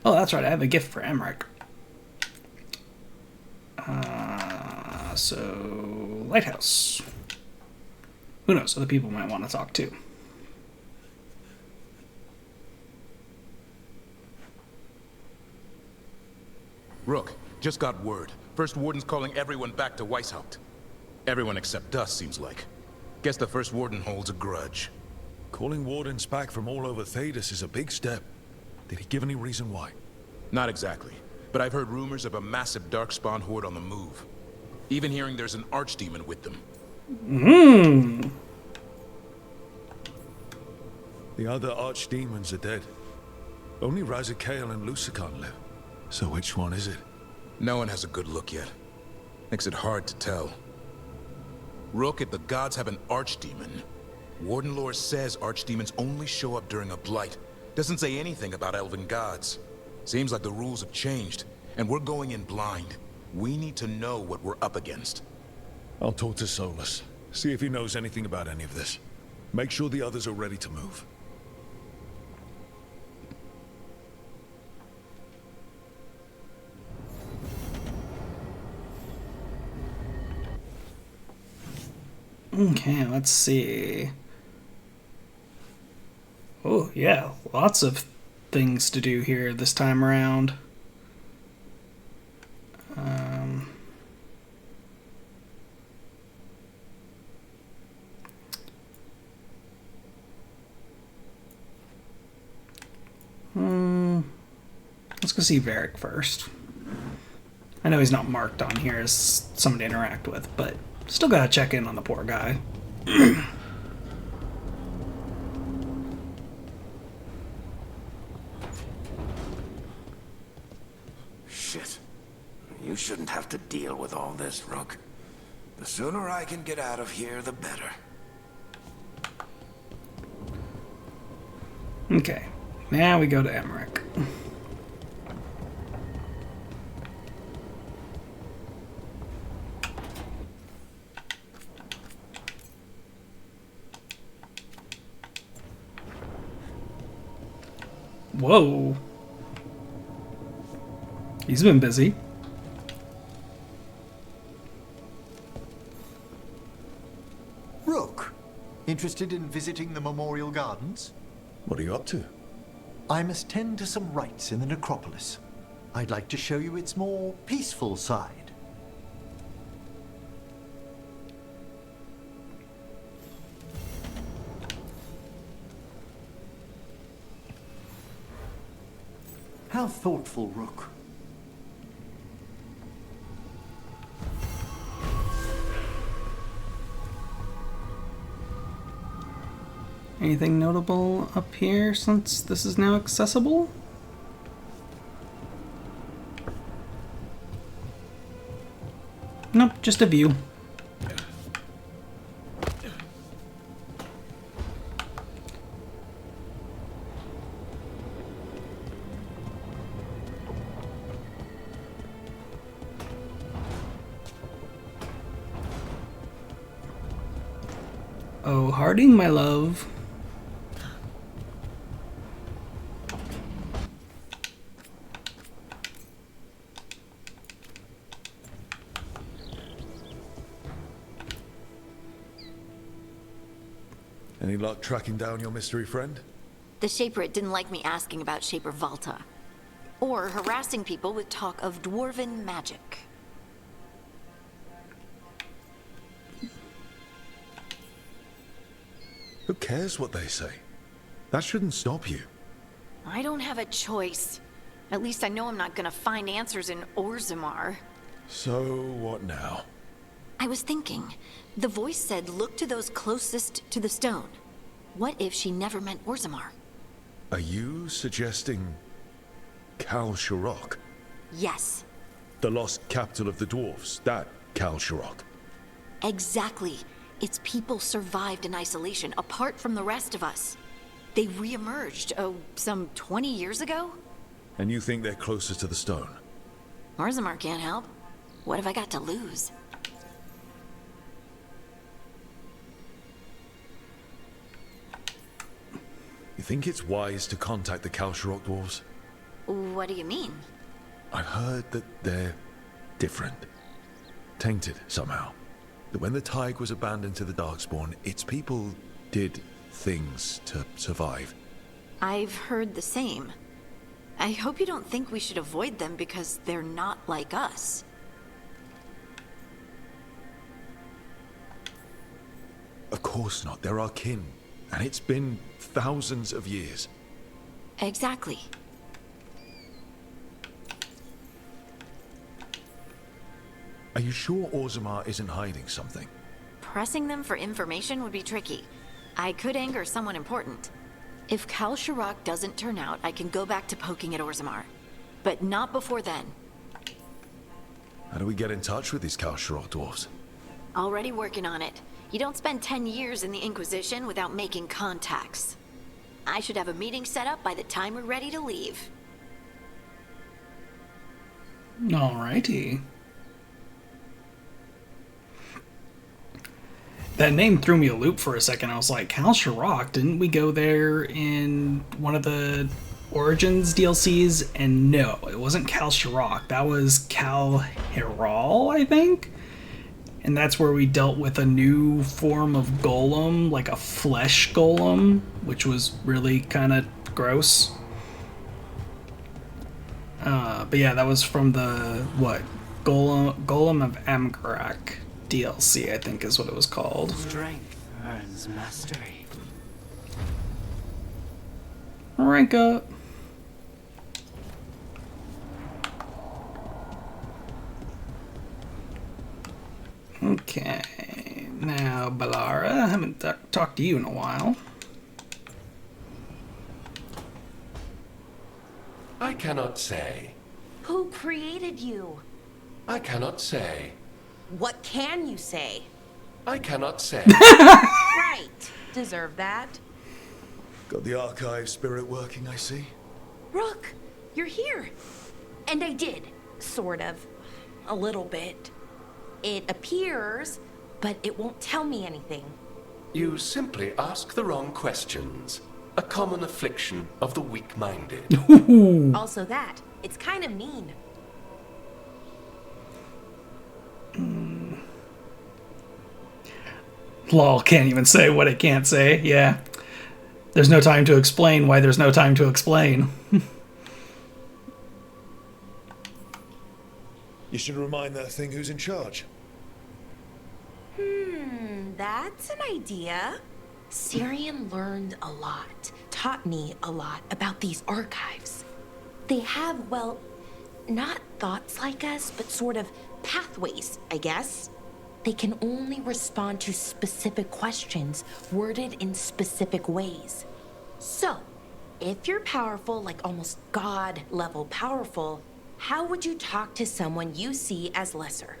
Oh, that's right. I have a gift for Emmerich. So, lighthouse. Who knows? Other people might want to talk too. Rook, Just got word. First Warden's calling everyone back to Weishaupt. Everyone except us, seems like. Guess the First Warden holds a grudge. Calling Wardens back from all over Thedas is a big step. Did he give any reason why? Not exactly, but I've heard rumors of a massive Darkspawn horde on the move. Even hearing there's an archdemon with them. The other archdemons are dead. Only Razikale and Lusicon live. So which one is it? No one has a good look yet. Makes it hard to tell. Rook, if the gods have an archdemon, Warden lore says archdemons only show up during a blight. Doesn't say anything about elven gods. Seems like the rules have changed, and we're going in blind. We need to know what we're up against. I'll talk to Solus. See if he knows anything about any of this. Make sure the others are ready to move. Okay, let's see. Oh, yeah, lots of things to do here this time around. Let's go see Varric first. I know he's not marked on here as someone to interact with, but still gotta check in on the poor guy. Shit. You shouldn't have to deal with all this, Rook. The sooner I can get out of here, the better. Okay, now we go to Emmerich. Whoa. He's been busy. Rook, interested in visiting the Memorial Gardens? What are you up to? I must tend to some rites in the necropolis. I'd like to show you its more peaceful side. How thoughtful, Rook. Anything notable up here since this is now accessible? Nope, just a view. Oh, Harding, my love. Any luck tracking down your mystery friend? The Shaperate didn't like me asking about Shaper Valta. Or harassing people with talk of dwarven magic. Who cares what they say? That shouldn't stop you. I don't have a choice. At least I know I'm not gonna find answers in Orzammar. So, what now? I was thinking, the voice said look to those closest to the stone. What if she never meant Orzammar? Are you suggesting Kal Shirok? Yes. The lost capital of the dwarves, that Kal Shirok? Exactly. Its people survived in isolation, apart from the rest of us. They re-emerged, some 20 years ago? And you think they're closer to the stone? Orzammar can't help. What have I got to lose? You think it's wise to contact the Kal Shirok dwarves? What do you mean? I've heard that they're different. Tainted, somehow. That when the Tig was abandoned to the Darkspawn, its people did things to survive. I've heard the same. I hope you don't think we should avoid them because they're not like us. Of course not. They're our kin. And it's been thousands of years. Exactly. Are you sure Orzammar isn't hiding something? Pressing them for information would be tricky. I could anger someone important. If Kal Sharok doesn't turn out, I can go back to poking at Orzammar. But not before then. How do we get in touch with these Kal Sharok dwarves? Already working on it. You don't spend 10 years in the Inquisition without making contacts. I should have a meeting set up by the time we're ready to leave. Alrighty. That name threw me a loop for a second. I was like, Kal Sharok, didn't we go there in one of the Origins DLCs? And no, it wasn't Kal Sharok. That was Kal Heral, I think? And that's where we dealt with a new form of golem, like a flesh golem, which was really kind of gross. But yeah, that was from the, Golem of Amgarak DLC, I think is what it was called. Strength earns mastery. Rank up. Okay, now Balara, I haven't talked to you in a while. I cannot say. Who created you? I cannot say. What can you say? I cannot say. Right. Deserve that. Got the archive spirit working, I see. Rook, you're here. And I did, sort of. A little bit. It appears, but it won't tell me anything. You simply ask the wrong questions. A common affliction of the weak-minded. Also that. It's kind of mean. Lol, can't even say what it can't say. Yeah. There's no time to explain why there's no time to explain. You should remind that thing who's in charge. That's an idea. Syrian learned a lot, taught me a lot about these archives. They have, well, not thoughts like us, but sort of pathways, I guess. They can only respond to specific questions worded in specific ways. So, if you're powerful, like almost God-level powerful, how would you talk to someone you see as lesser?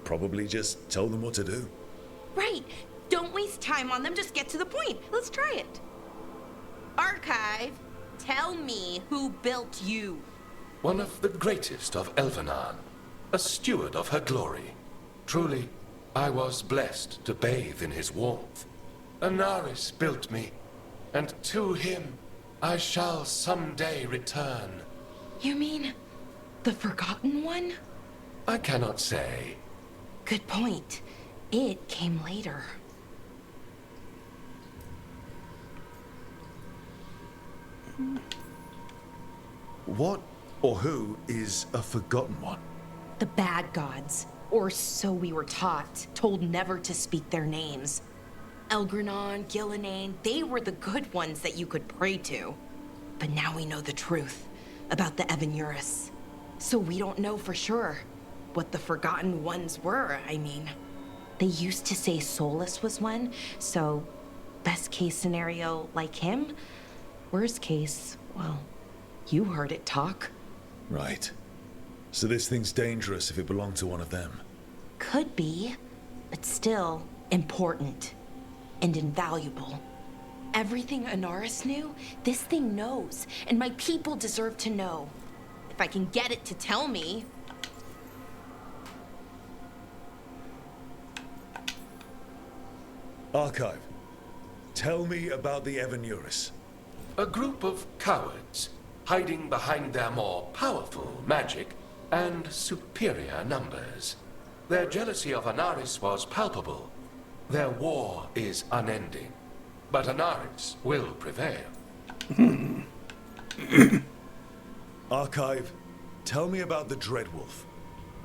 Probably just tell them what to do. Right. Don't waste time on them, just get to the point. Let's try it. Archive, tell me who built you. One of the greatest of Elvenar, a steward of her glory. Truly, I was blessed to bathe in his warmth. Anaris built me, and to him I shall someday return. You mean the Forgotten One? I cannot say. Good point. It came later. What or who is a Forgotten One? The bad gods, or so we were taught, told never to speak their names. Elgranon, Gillenane, they were the good ones that you could pray to. But now we know the truth about the Evanurus. So we don't know for sure what the Forgotten Ones were, I mean. They used to say Solus was one, so best case scenario like him. Worst case, well, you heard it talk. Right. So this thing's dangerous if it belonged to one of them. Could be, but still important and invaluable. Everything Anaris knew, this thing knows, and my people deserve to know. If I can get it to tell me. Archive, tell me about the Evanurus. A group of cowards, hiding behind their more powerful magic and superior numbers. Their jealousy of Anaris was palpable. Their war is unending. but Anaris will prevail. Archive, tell me about the Dreadwolf.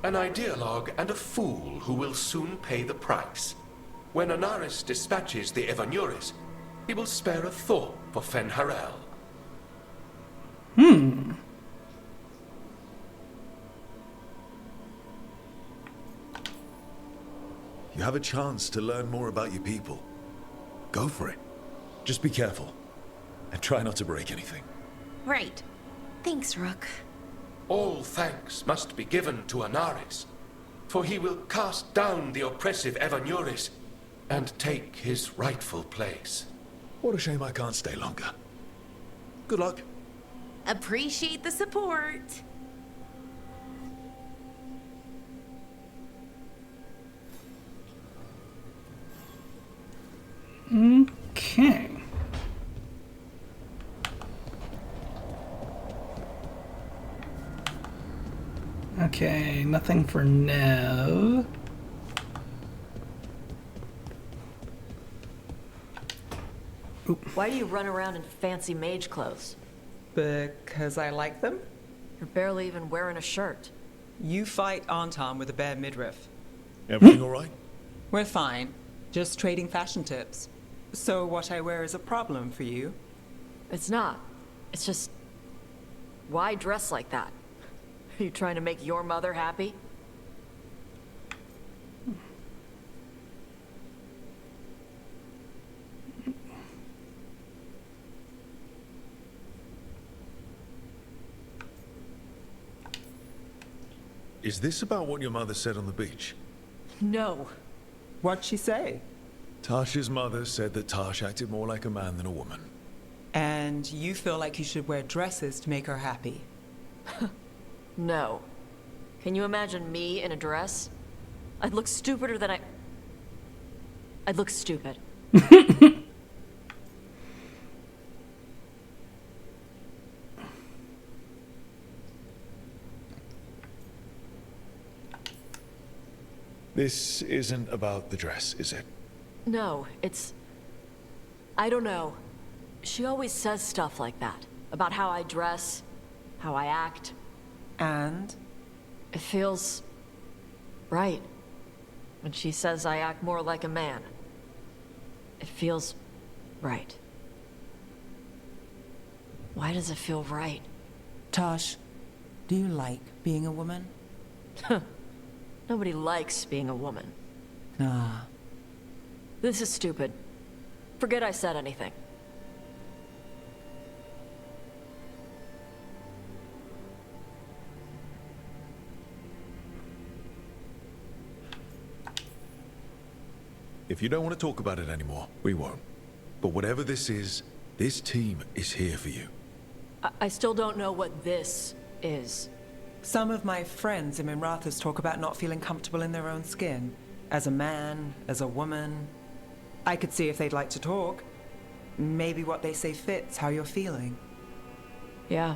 An ideologue and a fool who will soon pay the price. When Anaris dispatches the Evanuris, he will spare a thought for Fen'Harel. You have a chance to learn more about your people. Go for it. Just be careful. And try not to break anything. Right. Thanks, Rook. All thanks must be given to Anaris, for he will cast down the oppressive Evanuris and take his rightful place. What a shame I can't stay longer. Good luck. Appreciate the support. Okay. Okay, nothing for now. Why do you run around in fancy mage clothes? Because I like them? You're barely even wearing a shirt. You fight Anton with a bare midriff. Everything all right? We're fine. Just trading fashion tips. So what I wear is a problem for you? It's not. It's just... Why dress like that? Are you trying to make your mother happy? Is this about what your mother said on the beach? No. What'd she say? Tasha's mother said that Tash acted more like a man than a woman. And you feel like you should wear dresses to make her happy? No. Can you imagine me in a dress? I'd look stupider than I'd look stupid. This isn't about the dress, is it? No, it's... I don't know. She always says stuff like that. About how I dress, how I act. And? It feels... right. When she says I act more like a man. It feels... right. Why does it feel right? Tosh, do you like being a woman? Nobody likes being a woman. Ah. This is stupid. Forget I said anything. If you don't want to talk about it anymore, we won't. But whatever this is, this team is here for you. I still don't know what this is. Some of my friends in Minrathous talk about not feeling comfortable in their own skin. As a man, as a woman. I could see if they'd like to talk. Maybe what they say fits how you're feeling. Yeah.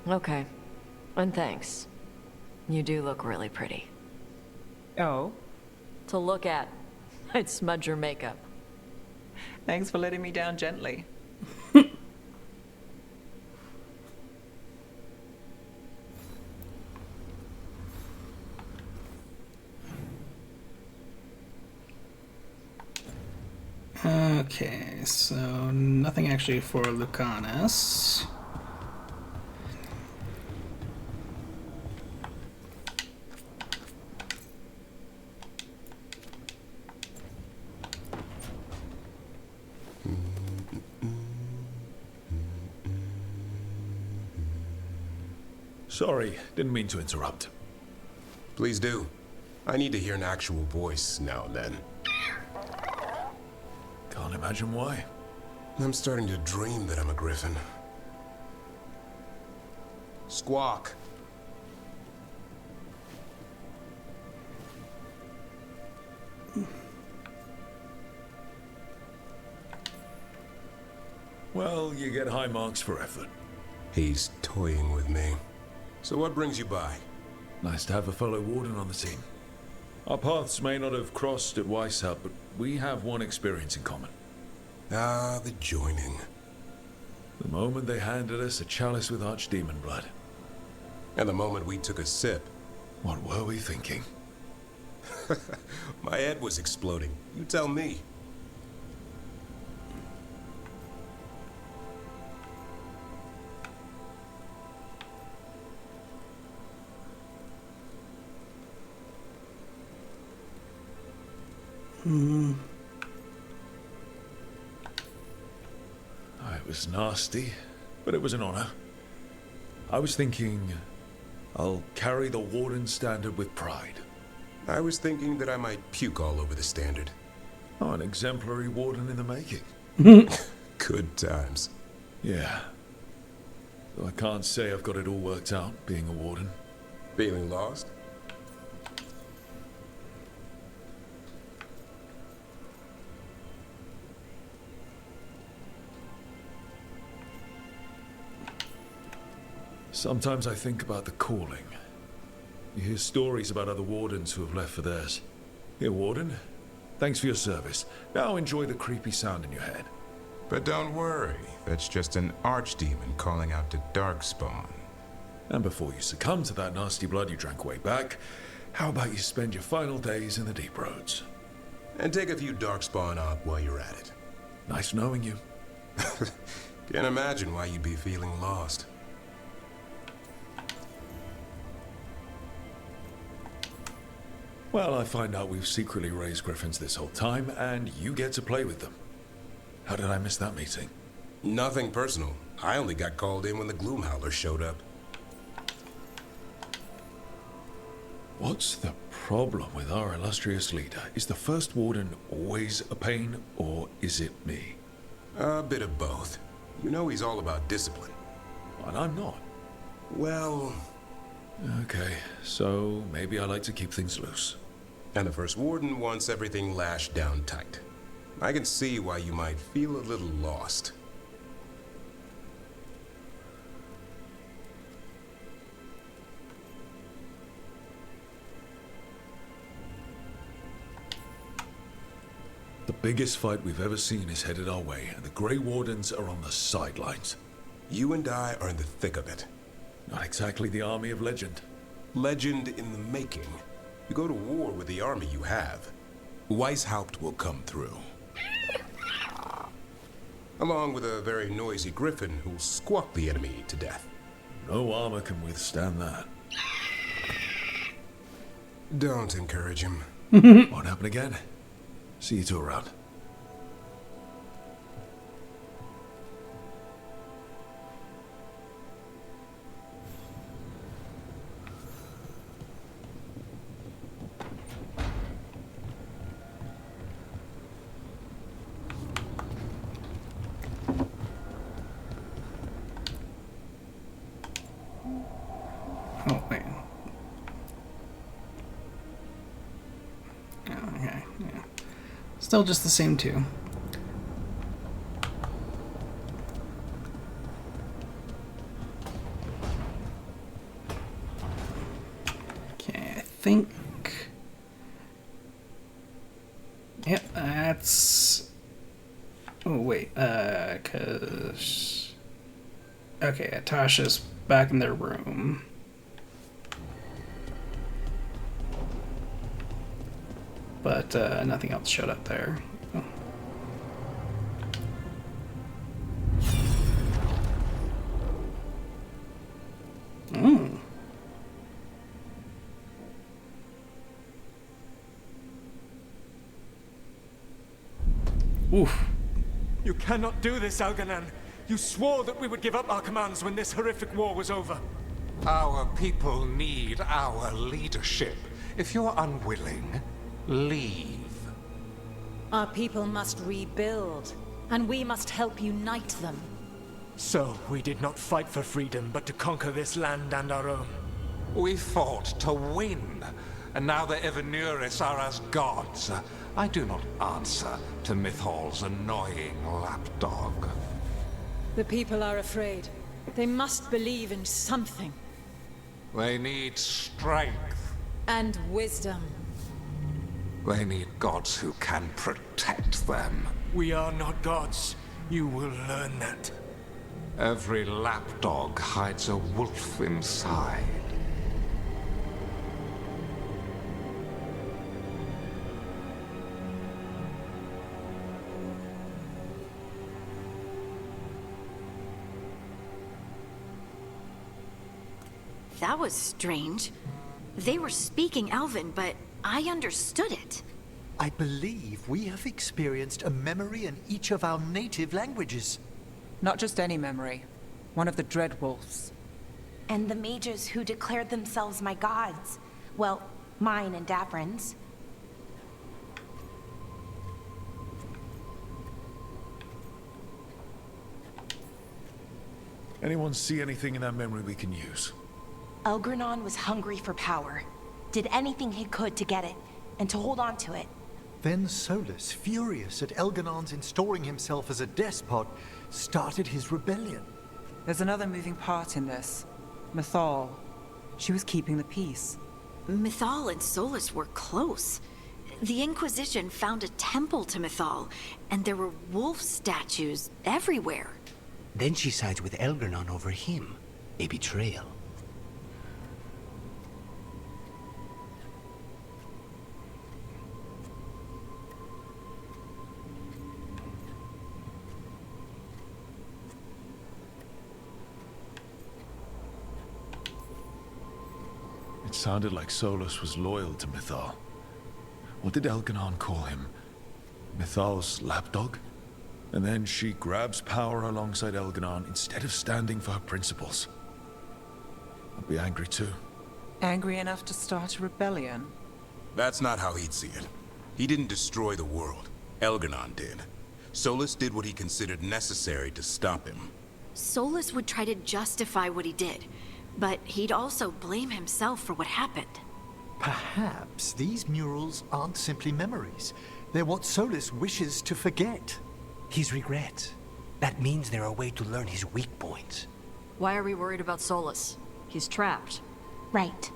Okay. And thanks. You do look really pretty. Oh? To look at. I'd smudge your makeup. Thanks for letting me down gently. Okay, so nothing actually for Lucanus. Sorry, didn't mean to interrupt. Please do. I need to hear an actual voice now and then. Can't imagine why. I'm starting to dream that I'm a griffin. Squawk. Well, you get high marks for effort. He's toying with me. So what brings you by? Nice to have a fellow warden on the team. Our paths may not have crossed at Weishaupt, but we have one experience in common. Ah, the joining. The moment they handed us a chalice with archdemon blood. And the moment we took a sip. What were we thinking? My head was exploding. You tell me. It was nasty, but it was an honor. I was thinking, I'll carry the Warden standard with pride. I was thinking that I might puke all over the standard. Oh, an exemplary Warden in the making. Good times. Yeah. Though I can't say I've got it all worked out, being a Warden. Feeling lost? Sometimes I think about the calling. You hear stories about other Wardens who have left for theirs. Here, Warden. Thanks for your service. Now enjoy the creepy sound in your head. But don't worry. That's just an archdemon calling out to Darkspawn. And before you succumb to that nasty blood you drank way back, how about you spend your final days in the Deep Roads? And take a few Darkspawn up while you're at it. Nice knowing you. Can't imagine why you'd be feeling lost. Well, I find out we've secretly raised griffins this whole time, and you get to play with them. How did I miss that meeting? Nothing personal. I only got called in when the Gloomhowler showed up. What's the problem with our illustrious leader? Is the First Warden always a pain, or is it me? A bit of both. You know he's all about discipline. And I'm not. Well... Okay, so maybe I like to keep things loose. And the First Warden wants everything lashed down tight. I can see why you might feel a little lost. The biggest fight we've ever seen is headed our way, and the Grey Wardens are on the sidelines. You and I are in the thick of it. Not exactly the army of legend. Legend in the making. You go to war with the army you have. Weishaupt will come through. Along with a very noisy griffin who'll squawk the enemy to death. No armor can withstand that. Don't encourage him. Won't happen again. See you two around. Oh, wait. Oh, okay, yeah. Still just the same two. Okay, I think... Yep, that's... Oh, wait, 'cause... Okay, Tasha's back in their room. But nothing else showed up there. Oh. Mm. Oof. You cannot do this, Algernon. You swore that we would give up our commands when this horrific war was over. Our people need our leadership. If you're unwilling, leave. Our people must rebuild, and we must help unite them. So, we did not fight for freedom, but to conquer this land and our own. We fought to win, and now the Evanuris are as gods. I do not answer to Mythal's annoying lapdog. The people are afraid. They must believe in something. They need strength. And wisdom. They need gods who can protect them. We are not gods. You will learn that. Every lapdog hides a wolf inside. That was strange. They were speaking Elven, but I understood it. I believe we have experienced a memory in each of our native languages. Not just any memory. One of the Dread Wolves. And the mages who declared themselves my gods. Well, mine and Davrin's. Anyone see anything in that memory we can use? Elgranon was hungry for power. Did anything he could to get it, and to hold on to it. Then Solus, furious at Elganon's installing himself as a despot, started his rebellion. There's another moving part in this. Mythal. She was keeping the peace. Mythal and Solus were close. The Inquisition found a temple to Mythal, and there were wolf statues everywhere. Then she sides with Elgranon over him. A betrayal. It sounded like Solus was loyal to Mythal. What did Elganon call him? Mythal's lapdog? And then she grabs power alongside Elganon instead of standing for her principles. I'd be angry too. Angry enough to start a rebellion? That's not how he'd see it. He didn't destroy the world. Elganon did. Solus did what he considered necessary to stop him. Solus would try to justify what he did, but he'd also blame himself for what happened. Perhaps these murals aren't simply memories. They're what Solus wishes to forget. His regret. That means they're a way to learn his weak points. Why are we worried about Solus? He's trapped. Right.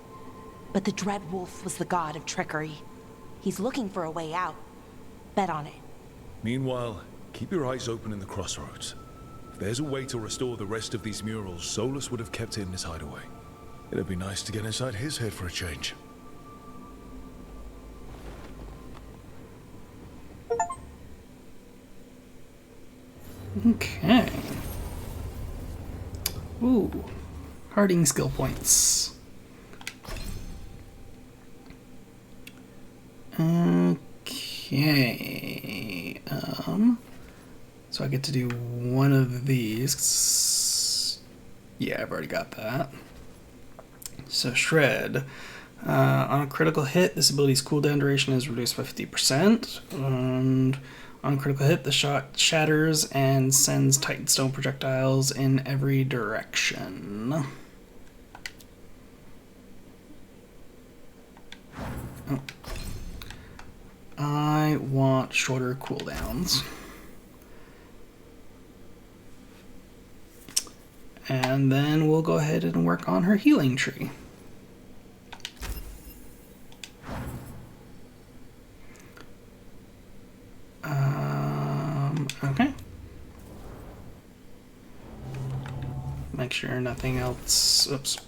But the Dread Wolf was the god of trickery. He's looking for a way out. Bet on it. Meanwhile, keep your eyes open in the crossroads. If there's a way to restore the rest of these murals, Solus would have kept it in his hideaway. It'd be nice to get inside his head for a change. Okay. Ooh. Harding skill points. Okay. So I get to do one of these. Yeah, I've already got that. So Shred. On a critical hit, this ability's cooldown duration is reduced by 50%. And on a critical hit, the shot shatters and sends Titan Stone projectiles in every direction. Oh. I want shorter cooldowns. And then we'll go ahead and work on her healing tree. Okay. Make sure nothing else. Oops.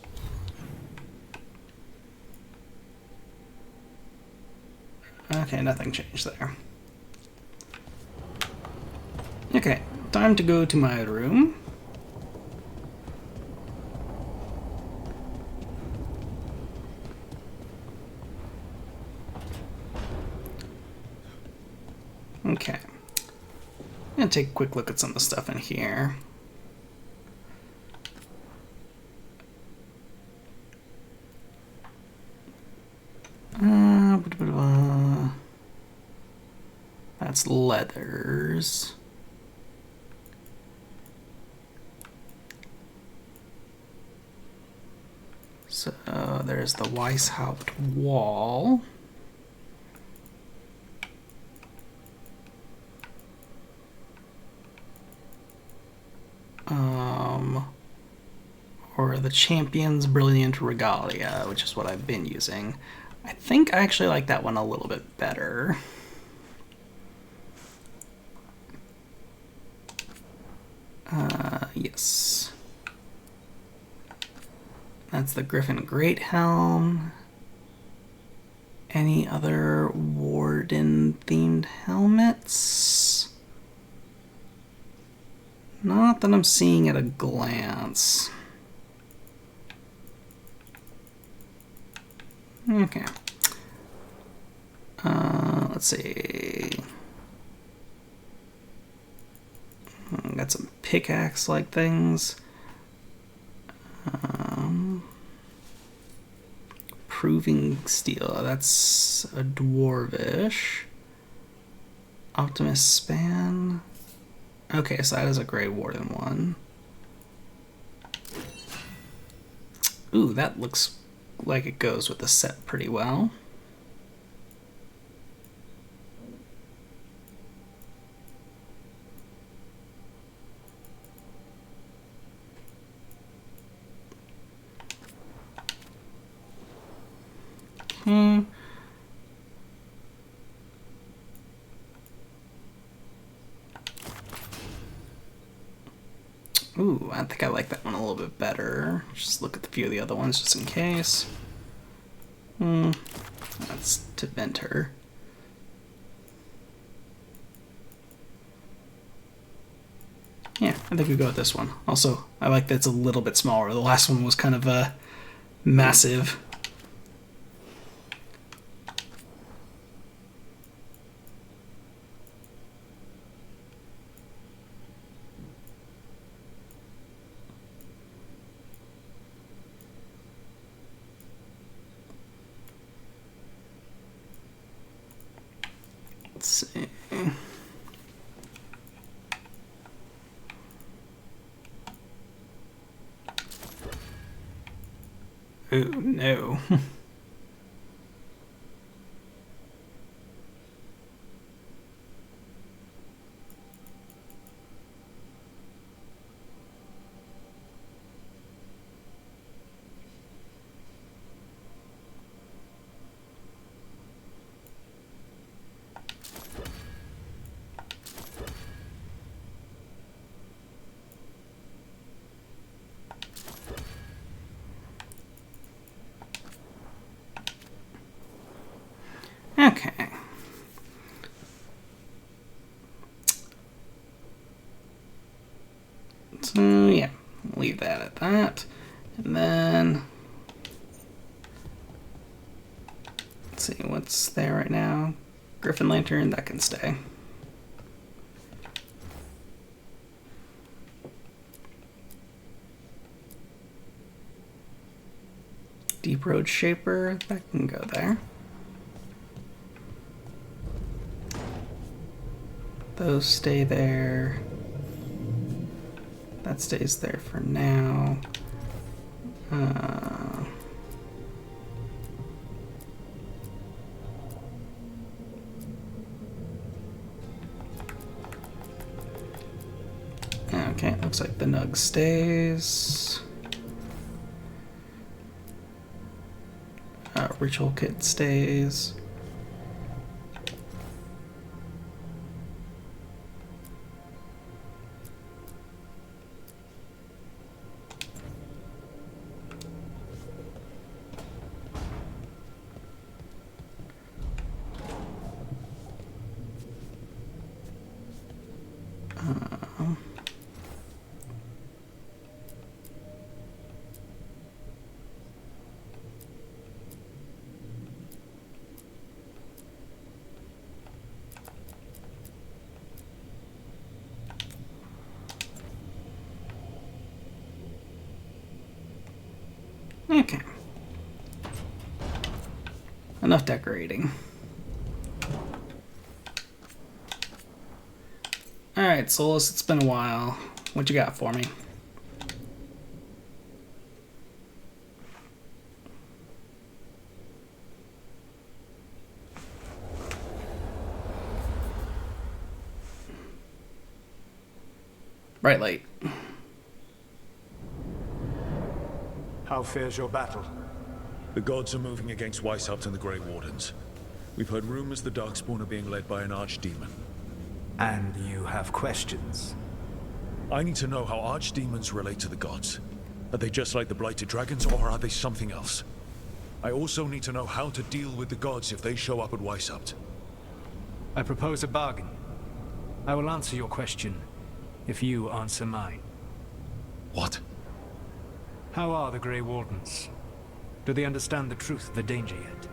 Okay, nothing changed there. Okay, time to go to my room. Okay. I'm gonna take a quick look at some of the stuff in here. That's leathers. So there's the Weishaupt wall. Or the Champion's Brilliant Regalia, which is what I've been using. I think I actually like that one a little bit better. Yes. That's the Griffin Greathelm. Any other Warden-themed helmets? Not that I'm seeing at a glance. Okay. Let's see. Got some pickaxe-like things. Proving steel. That's a dwarvish. Optimus span. Okay, so that is a Grey Warden one. Ooh, that looks like it goes with the set pretty well. Ooh, I think I like that one a little bit better. Just look at a few of the other ones just in case. That's to Venter. Yeah, I think we go with this one. Also, I like that it's a little bit smaller. The last one was kind of massive. Let's see. Oh no. Okay. So yeah, leave that at that. And then let's see what's there right now. Griffin Lantern, that can stay. Deep Road Shaper, that can go there. Those stay there. That stays there for now. Okay, looks like the Nug stays. Ritual Kit stays. Okay. Enough decorating. Alright, Solus, it's been a while. What you got for me? Bright light. How fares your battle? The gods are moving against Weishaupt and the Grey Wardens. We've heard rumors the Darkspawn are being led by an archdemon. And you have questions? I need to know how archdemons relate to the gods. Are they just like the Blighted Dragons, or are they something else? I also need to know how to deal with the gods if they show up at Weishaupt. I propose a bargain. I will answer your question if you answer mine. What? How are the Grey Wardens? Do they understand the truth of the danger yet?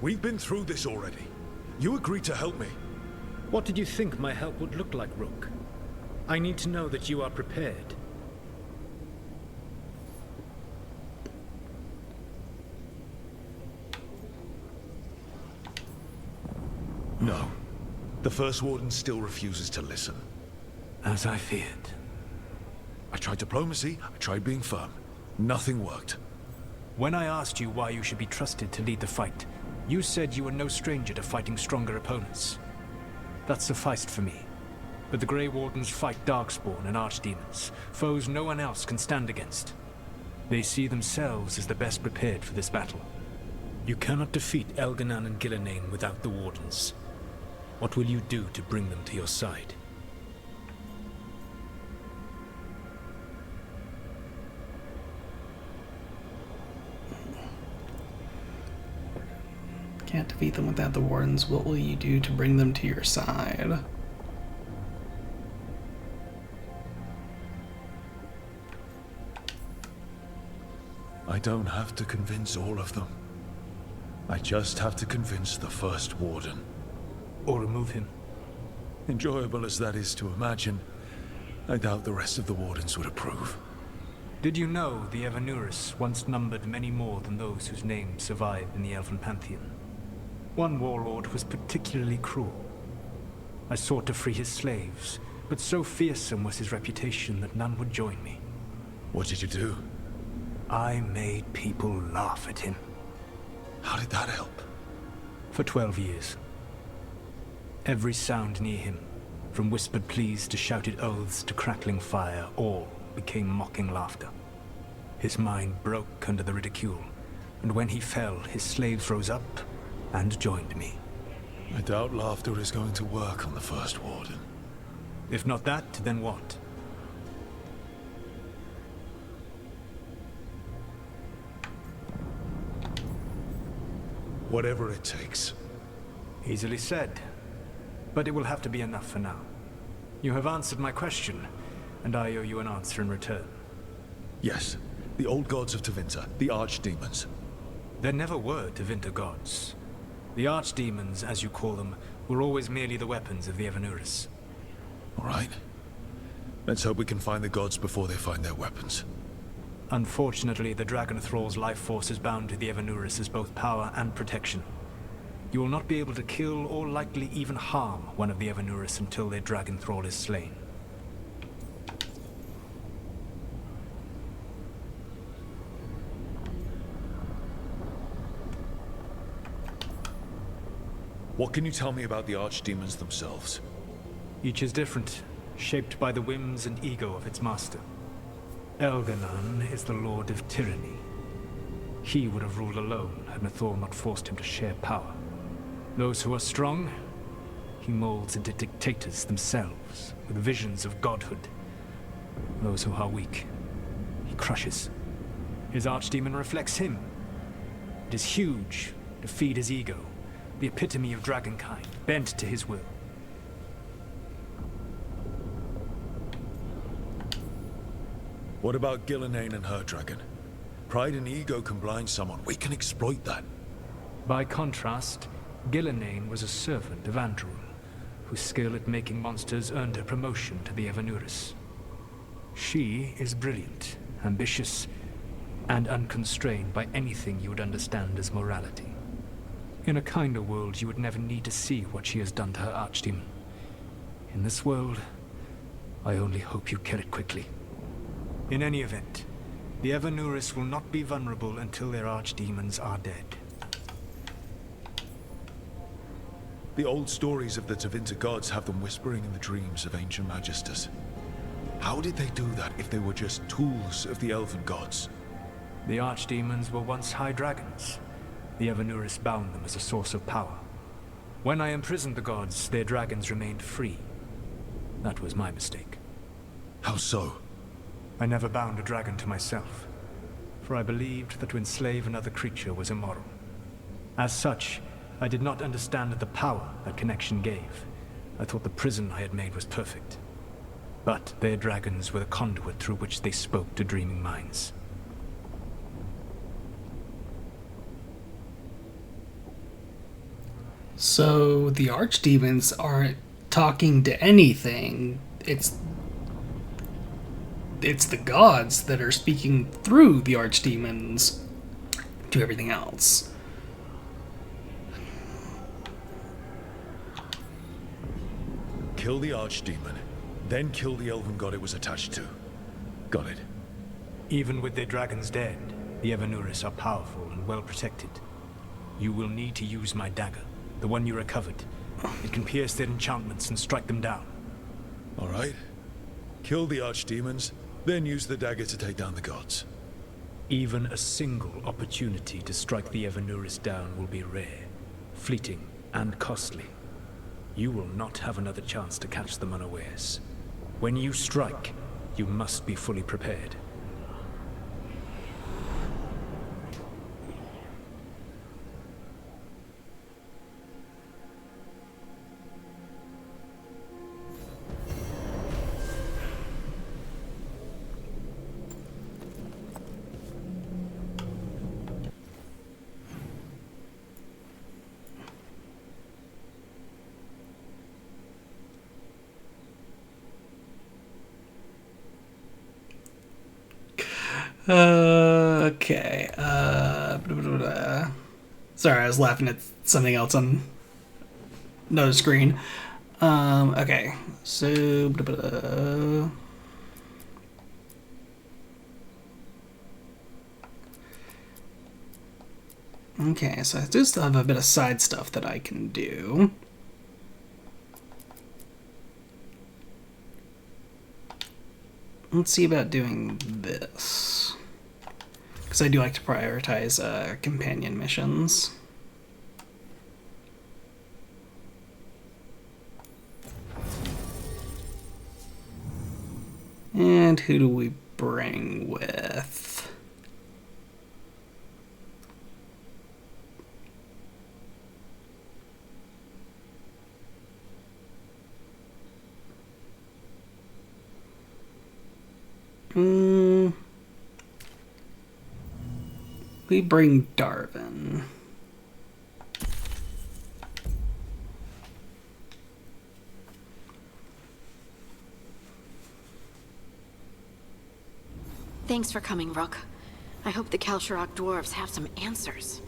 We've been through this already. You agreed to help me. What did you think my help would look like, Rook? I need to know that you are prepared. No. The First Warden still refuses to listen. As I feared. I tried diplomacy, I tried being firm. Nothing worked. When I asked you why you should be trusted to lead the fight, you said you were no stranger to fighting stronger opponents. That sufficed for me. But the Grey Wardens fight Darkspawn and Archdemons, foes no one else can stand against. They see themselves as the best prepared for this battle. You cannot defeat Elganan and Gillenane without the Wardens. What will you do to bring them to your side? Can't defeat them without the Wardens. What will you do to bring them to your side? I don't have to convince all of them. I just have to convince the First Warden. Or remove him. Enjoyable as that is to imagine, I doubt the rest of the Wardens would approve. Did you know the Evanurus once numbered many more than those whose names survive in the Elven Pantheon? One warlord was particularly cruel. I sought to free his slaves, but so fearsome was his reputation that none would join me. What did you do? I made people laugh at him. How did that help? For 12 years. Every sound near him, from whispered pleas to shouted oaths to crackling fire, all became mocking laughter. His mind broke under the ridicule, and when he fell, his slaves rose up and joined me. I doubt laughter is going to work on the First Warden. If not that, then what? Whatever it takes. Easily said. But it will have to be enough for now. You have answered my question, and I owe you an answer in return. Yes. The old gods of Tevinter, the archdemons. There never were Tevinter gods. The archdemons, as you call them, were always merely the weapons of the Evanurus. All right. Let's hope we can find the gods before they find their weapons. Unfortunately, the Dragon Thrall's life force is bound to the Evanurus as both power and protection. You will not be able to kill or likely even harm one of the Evanurus until their Dragon Thrall is slain. What can you tell me about the archdemons themselves? Each is different, shaped by the whims and ego of its master. Elganan is the Lord of Tyranny. He would have ruled alone had Mithal not forced him to share power. Those who are strong, he molds into dictators themselves, with visions of godhood. Those who are weak, he crushes. His archdemon reflects him. It is huge, to feed his ego, the epitome of dragonkind, bent to his will. What about Gillenane and her dragon? Pride and ego can blind someone. We can exploit that. By contrast, Gillenane was a servant of Andrul, whose skill at making monsters earned her promotion to the Evanurus. She is brilliant, ambitious, and unconstrained by anything you would understand as morality. In a kinder world, you would never need to see what she has done to her archdemon. In this world, I only hope you kill it quickly. In any event, the Evanurus will not be vulnerable until their archdemons are dead. The old stories of the Tevinter gods have them whispering in the dreams of ancient magisters. How did they do that if they were just tools of the elven gods? The archdemons were once high dragons. The Evanuris bound them as a source of power. When I imprisoned the gods, their dragons remained free. That was my mistake. How so? I never bound a dragon to myself, for I believed that to enslave another creature was immoral. As such, I did not understand the power that connection gave. I thought the prison I had made was perfect. But their dragons were the conduit through which they spoke to dreaming minds. So the archdemons aren't talking to anything. It's the gods that are speaking through the archdemons to everything else. Kill the archdemon, then kill the elven god it was attached to. Got it. Even with their dragons dead, the Evanuris are powerful and well protected. You will need to use my dagger, the one you recovered. It can pierce their enchantments and strike them down. All right. Kill the archdemons, then use the dagger to take down the gods. Even a single opportunity to strike the Evanuris down will be rare, fleeting, and costly. You will not have another chance to catch them unawares. When you strike, you must be fully prepared. Okay. Sorry, I was laughing at something else on another screen. Okay. So. Okay, so I do still have a bit of side stuff that I can do. Let's see about doing this. Because I do like to prioritize companion missions. And who do we bring with? We bring Darvin. Thanks for coming, Rook. I hope the Kalsharok dwarves have some answers.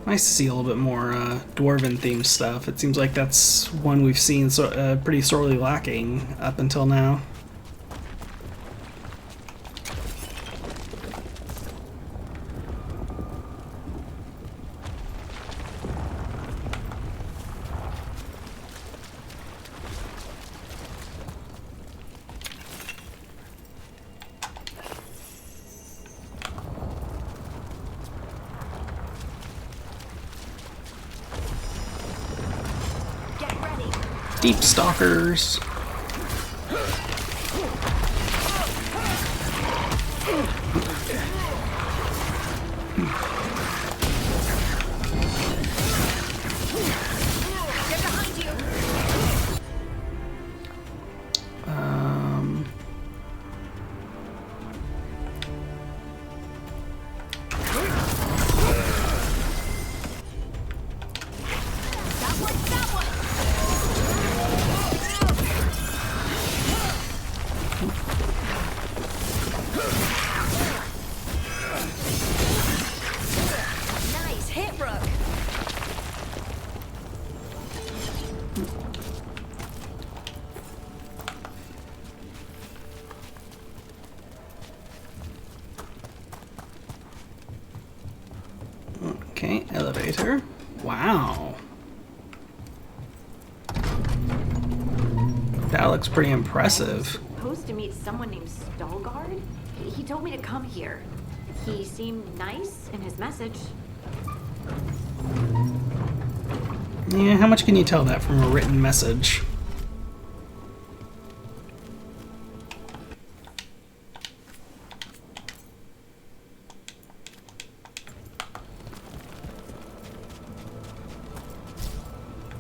Nice to see a little bit more dwarven themed stuff. It seems like that's one we've seen pretty sorely lacking up until now. Deep stalkers. Okay, elevator. Wow. That looks pretty impressive. Supposed to meet someone named Veilguard? He told me to come here. He seemed nice in his message. Yeah, how much can you tell that from a written message?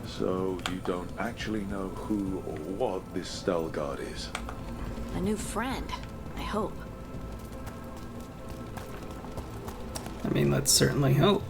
So you don't actually know who or what this Veilguard is? A new friend, I hope. I mean, let's certainly hope.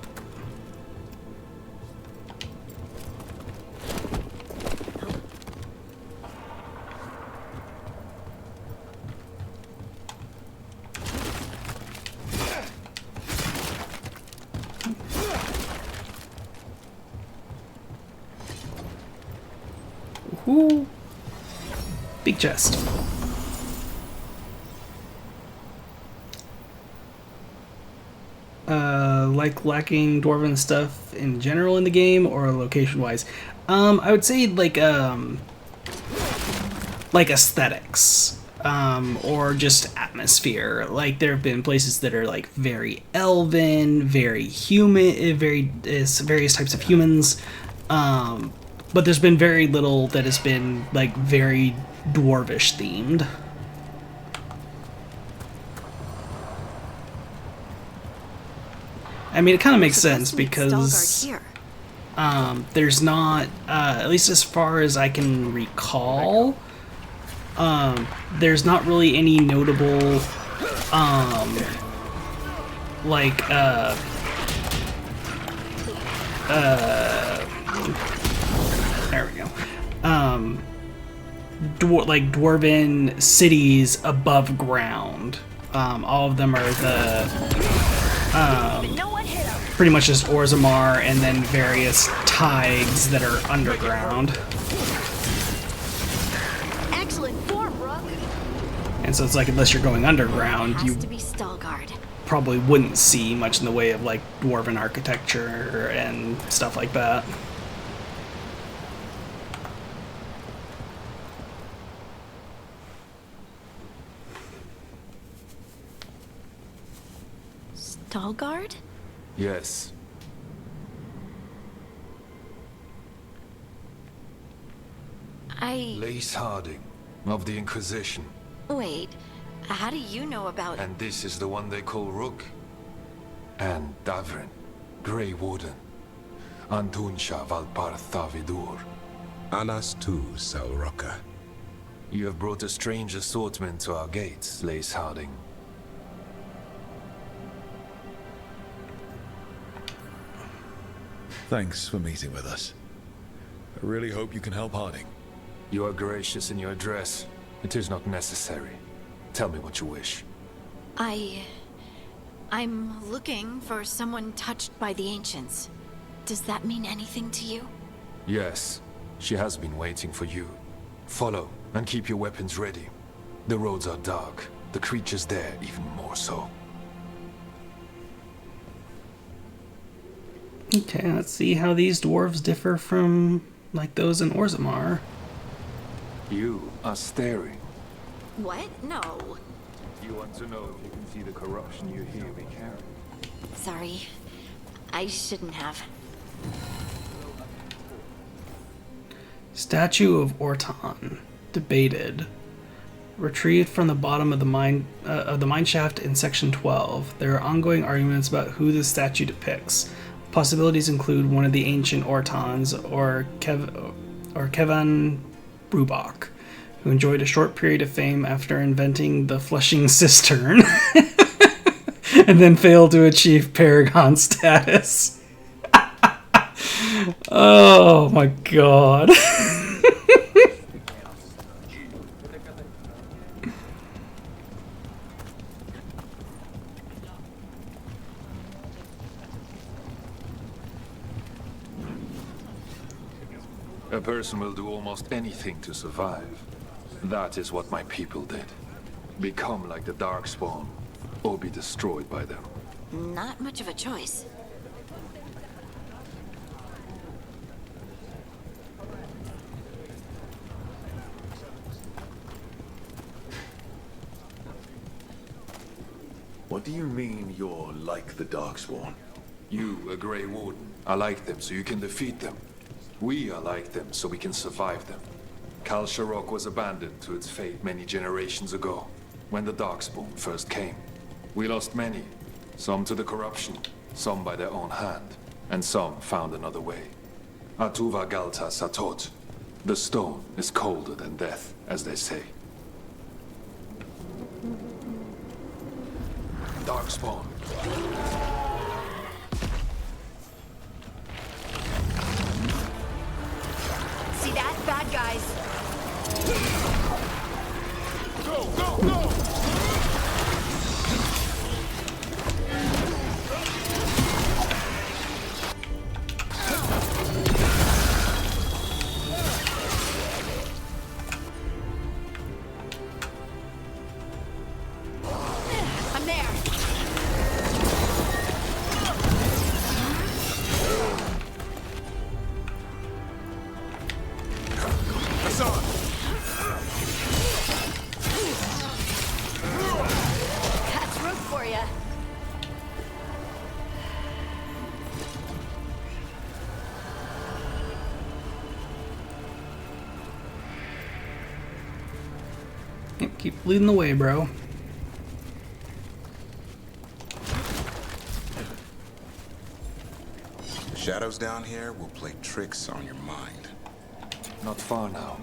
Ooh. Big chest. Like lacking dwarven stuff in general in the game or location wise? I would say like aesthetics. Or just atmosphere. Like there have been places that are like very elven, very human, various types of humans. But there's been very little that has been like very dwarvish themed. I mean, it kind of makes sense because there's not, at least as far as I can recall, there's not really any notable, there we go. Like dwarven cities above ground. All of them are pretty much just Orzammar and then various tides that are underground. Excellent form, Rook. And so it's like unless you're going underground, you probably wouldn't see much in the way of like dwarven architecture and stuff like that. Veilguard? Yes. Lace Harding, of the Inquisition. Wait, how do you know about... And this is the one they call Rook. And Davrin, Grey Warden. Antunsha Valpartha Vidur. Anas tu, Salroka. You have brought a strange assortment to our gates, Lace Harding. Thanks for meeting with us. I really hope you can help Harding. You are gracious in your address. It is not necessary. Tell me what you wish. I'm looking for someone touched by the Ancients. Does that mean anything to you? Yes. She has been waiting for you. Follow, and keep your weapons ready. The roads are dark. The creatures there even more so. Okay, let's see how these dwarves differ from, like, those in Orzammar. You are staring. What? No. You want to know if you can see the corruption you hear we carry? Sorry. I shouldn't have. Statue of Orton. Debated. Retrieved from the bottom of the mine shaft in section 12. There are ongoing arguments about who the statue depicts. Possibilities include one of the ancient Ortons or Kevan Brubach, who enjoyed a short period of fame after inventing the flushing cistern and then failed to achieve paragon status. Oh my god. A person will do almost anything to survive. That is what my people did. Become like the Darkspawn, or be destroyed by them. Not much of a choice. What do you mean you're like the Darkspawn? You, a Grey Warden, are like them so you can defeat them. We are like them so we can survive them. Kal Sharok was abandoned to its fate many generations ago, when the Darkspawn first came. We lost many, some to the corruption, some by their own hand, and some found another way. Atuva Galta Satot. The stone is colder than death, as they say. Darkspawn. See that? Bad guys. Go, go, go! I'm there. That's on! That's rook for ya. Yep, keep leading the way, bro. The shadows down here will play tricks on your mind. Not far now.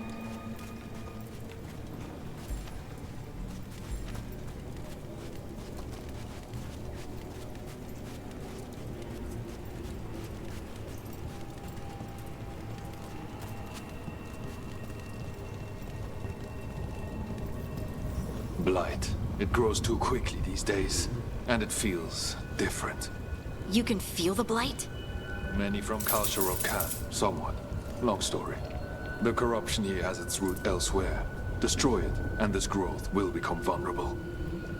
Blight. It grows too quickly these days, and it feels different. You can feel the blight? Many from Kal Sharok can, somewhat. Long story. The corruption here has its root elsewhere. Destroy it, and this growth will become vulnerable.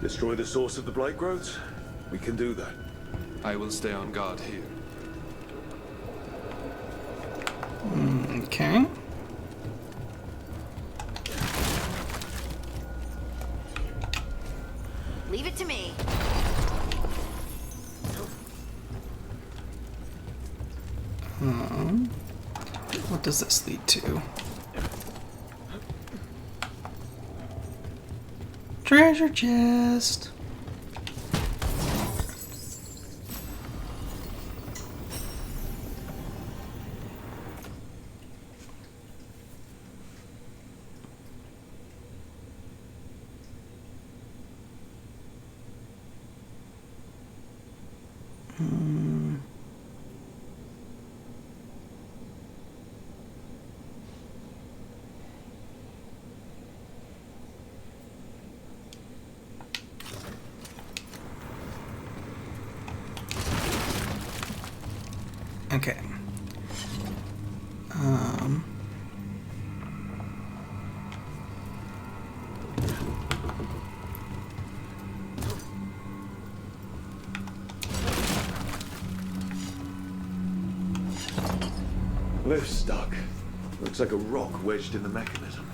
Destroy the source of the blight growths? We can do that. I will stay on guard here. Okay. Leave it to me. What does this lead to? Treasure chest. Okay. Lift's stuck. Looks like a rock wedged in the mechanism.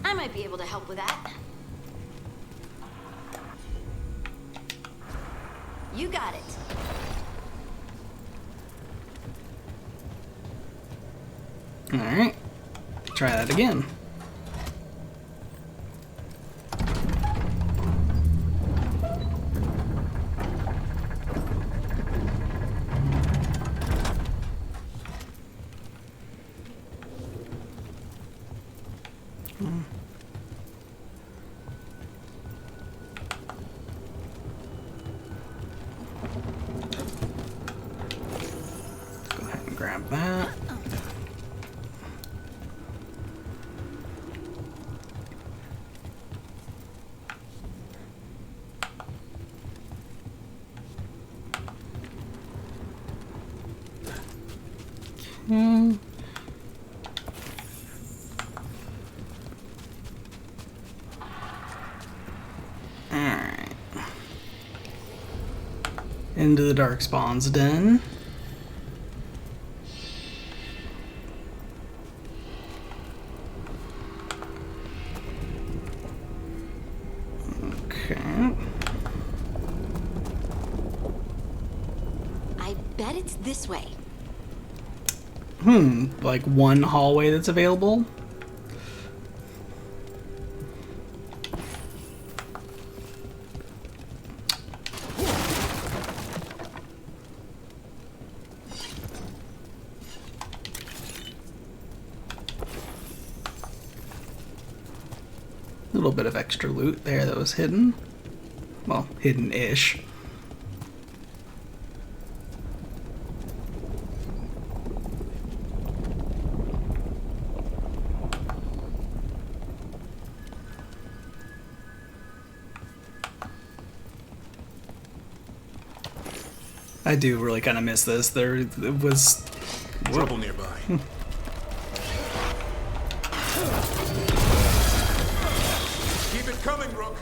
I might be able to help with that. You got it. Alright. Try that again. Go ahead and grab that. Alright. Into the Darkspawn's den. Okay. bet it's this way. Like one hallway that's available? A little bit of extra loot there that was hidden. Well, hidden-ish. I do really kind of miss this. There was trouble nearby. Keep it coming, Rook.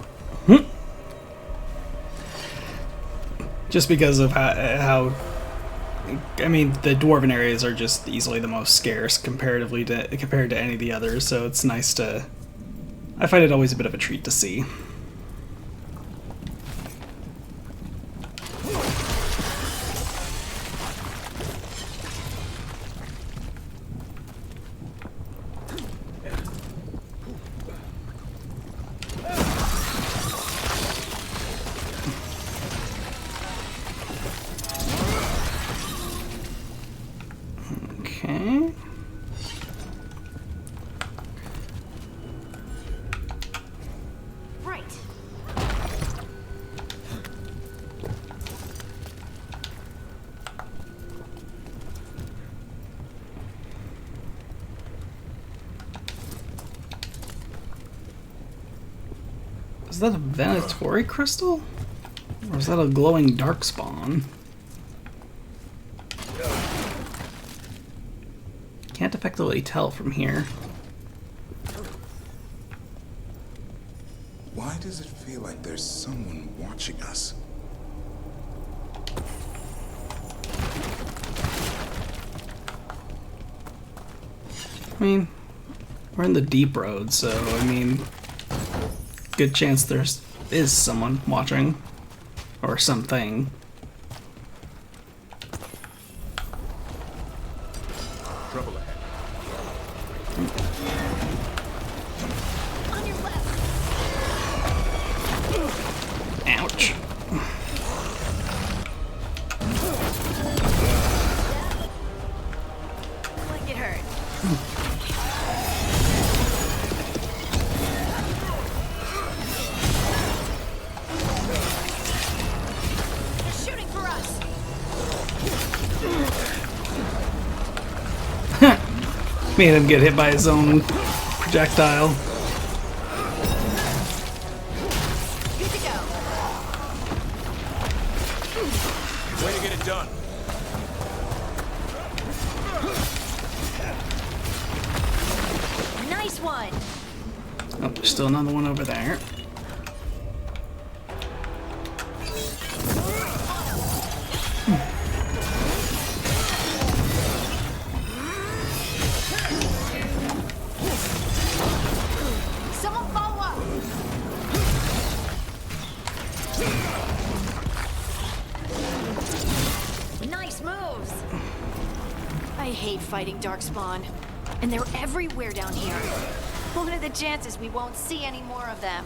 Just because of how I mean, the dwarven areas are just easily the most scarce compared to any of the others. So it's nice to. I find it always a bit of a treat to see. Okay. Right. Is that a Venatori crystal? Or is that a glowing darkspawn? Can't effectively tell from here. Why does it feel like there's someone watching us? I mean, we're in the deep road, so I mean, good chance there is someone watching. Or something. Trouble ahead. On your left. Ouch. Like it hurt. They're shooting for us. Made him get hit by his own projectile. Good to go. Way to get it done. Nice one. Oh, there's still another one over there. Someone follow up. Nice moves. I hate fighting darkspawn, and they're everywhere down here. What are the chances we won't see any more of them?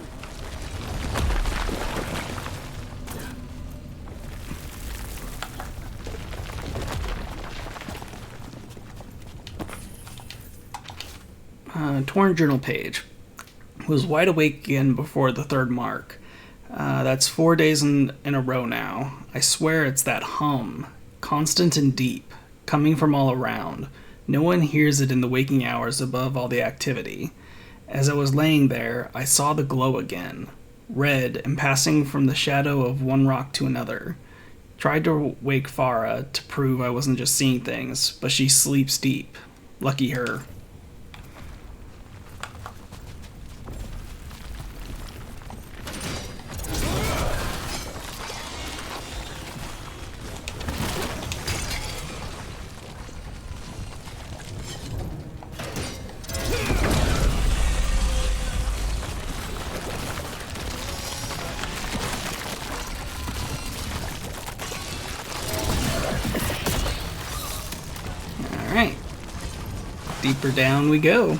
Torn journal page. Was wide awake again before the third mark. That's 4 days in a row now. I swear it's that hum, constant and deep, coming from all around. No one hears it in the waking hours above all the activity. As I was laying there, I saw the glow again, red and passing from the shadow of one rock to another. Tried to wake Farah to prove I wasn't just seeing things, but she sleeps deep. Lucky her. Deeper down we go.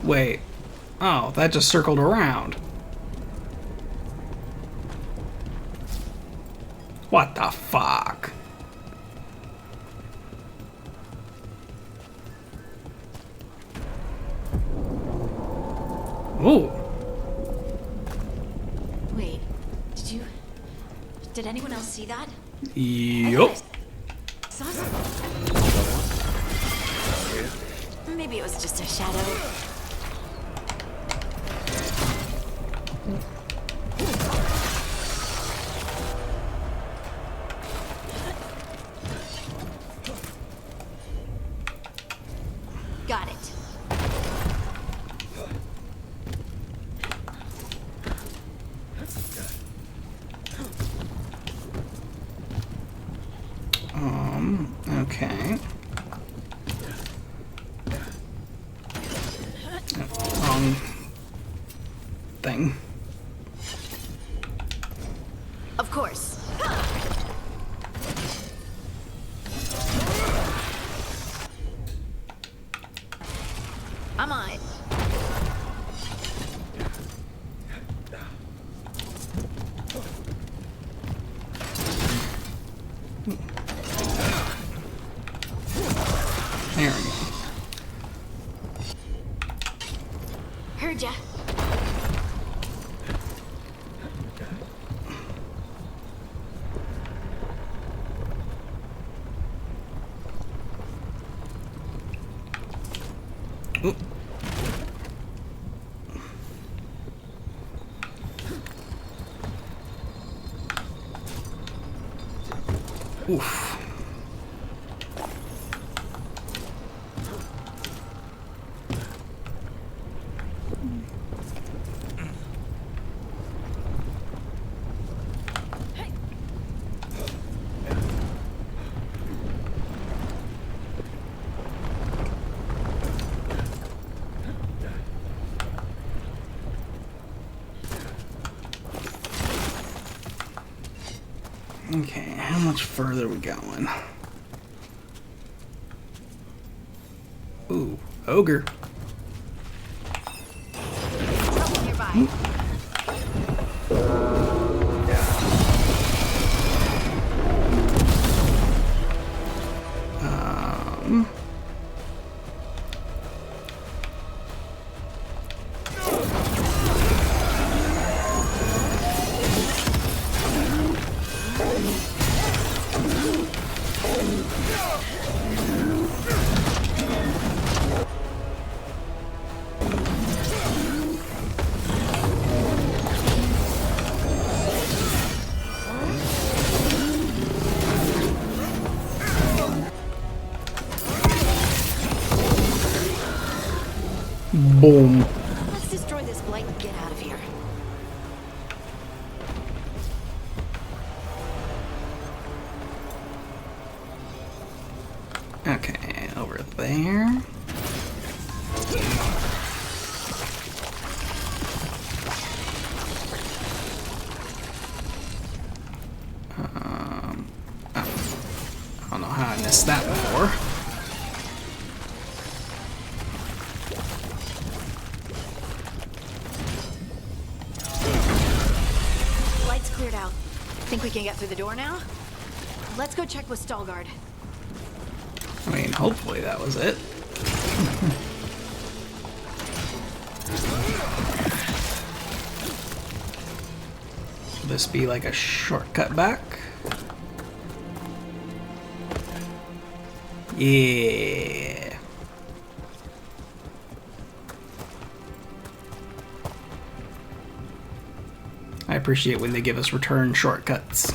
Wait. Oh, that just circled around. What the fuck? Ooh. Wait, did anyone else see that? Yup. Saw something. Maybe it was just a shadow. Got it. Okay. Wrong thing. Of course. I'm on it. There we go. Heard ya. Ooh. Oof. Okay, how much further are we going? Ooh, ogre. Nearby. Boom. Let's destroy this blight and get out of here. Okay, over there. I don't know how I missed that before. Lights cleared out. Think we can get through the door now? Let's go check with Veilguard. I mean, hopefully that was it. Will this be like a shortcut back? Yeah. I appreciate when they give us return shortcuts.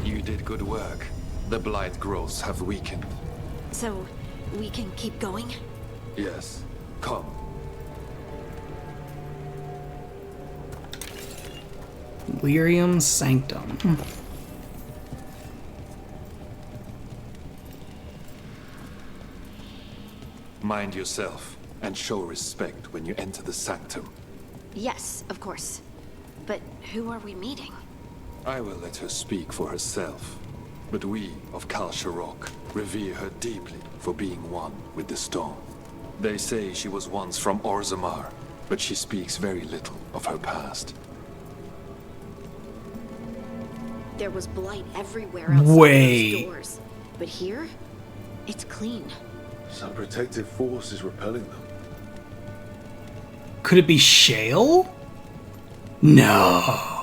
You did good work. The The blight growths have weakened. So, we can keep going? Yes. Come. Lyrium Sanctum. Mind yourself, and show respect when you enter the sanctum. Yes, of course. But who are we meeting? I will let her speak for herself. But we of Kal Sharok revere her deeply for being one with the storm. They say she was once from Orzammar, but she speaks very little of her past. There was blight everywhere outside those doors. But here, it's clean. Some protective force is repelling them. Could it be Shale? No.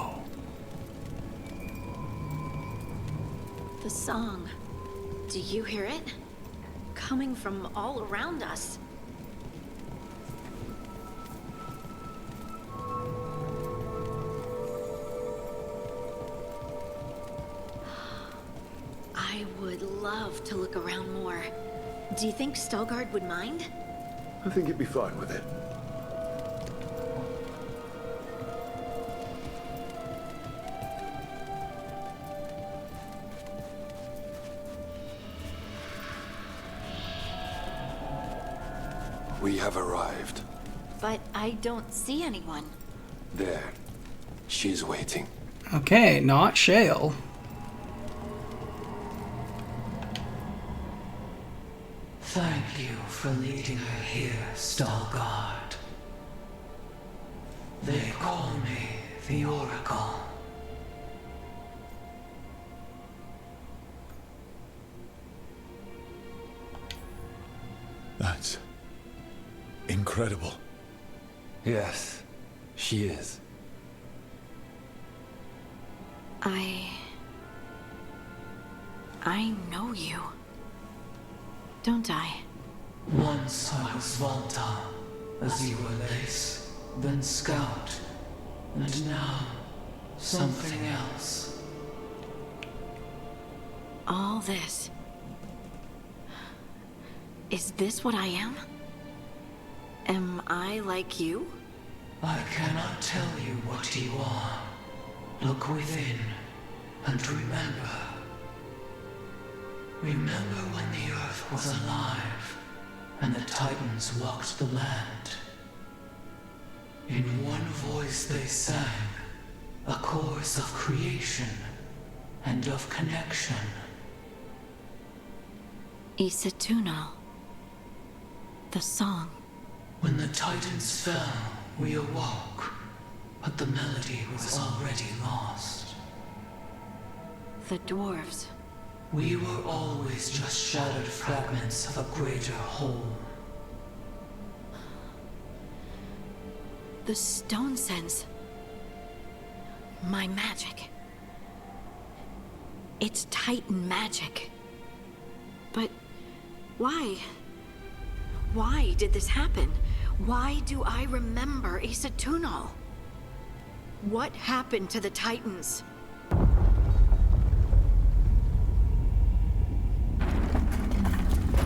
The song. Do you hear it? Coming from all around us. I would love to look around more. Do you think Stalgard would mind? I think he'd be fine with it. We have arrived. But I don't see anyone. There. She's waiting. Okay, not Shale. Thank you for leading her here, Stalgard. They call me the Oracle. That's incredible. Yes, she is. I know you. Don't I? Once I was Volta, as you were Lace, then Scout, and now something else. All this. Is this what I am? Am I like you? I cannot tell you what you are. Look within, and remember. Remember when the Earth was alive, and the Titans walked the land. In one voice they sang, a chorus of creation and of connection. Isatunal. The song. When the Titans fell, we awoke, but the melody was already lost. The dwarves. We were always just shattered fragments of a greater whole. The stone sense. My magic. It's Titan magic. But why? Why did this happen? Why do I remember Isatunal? What happened to the Titans?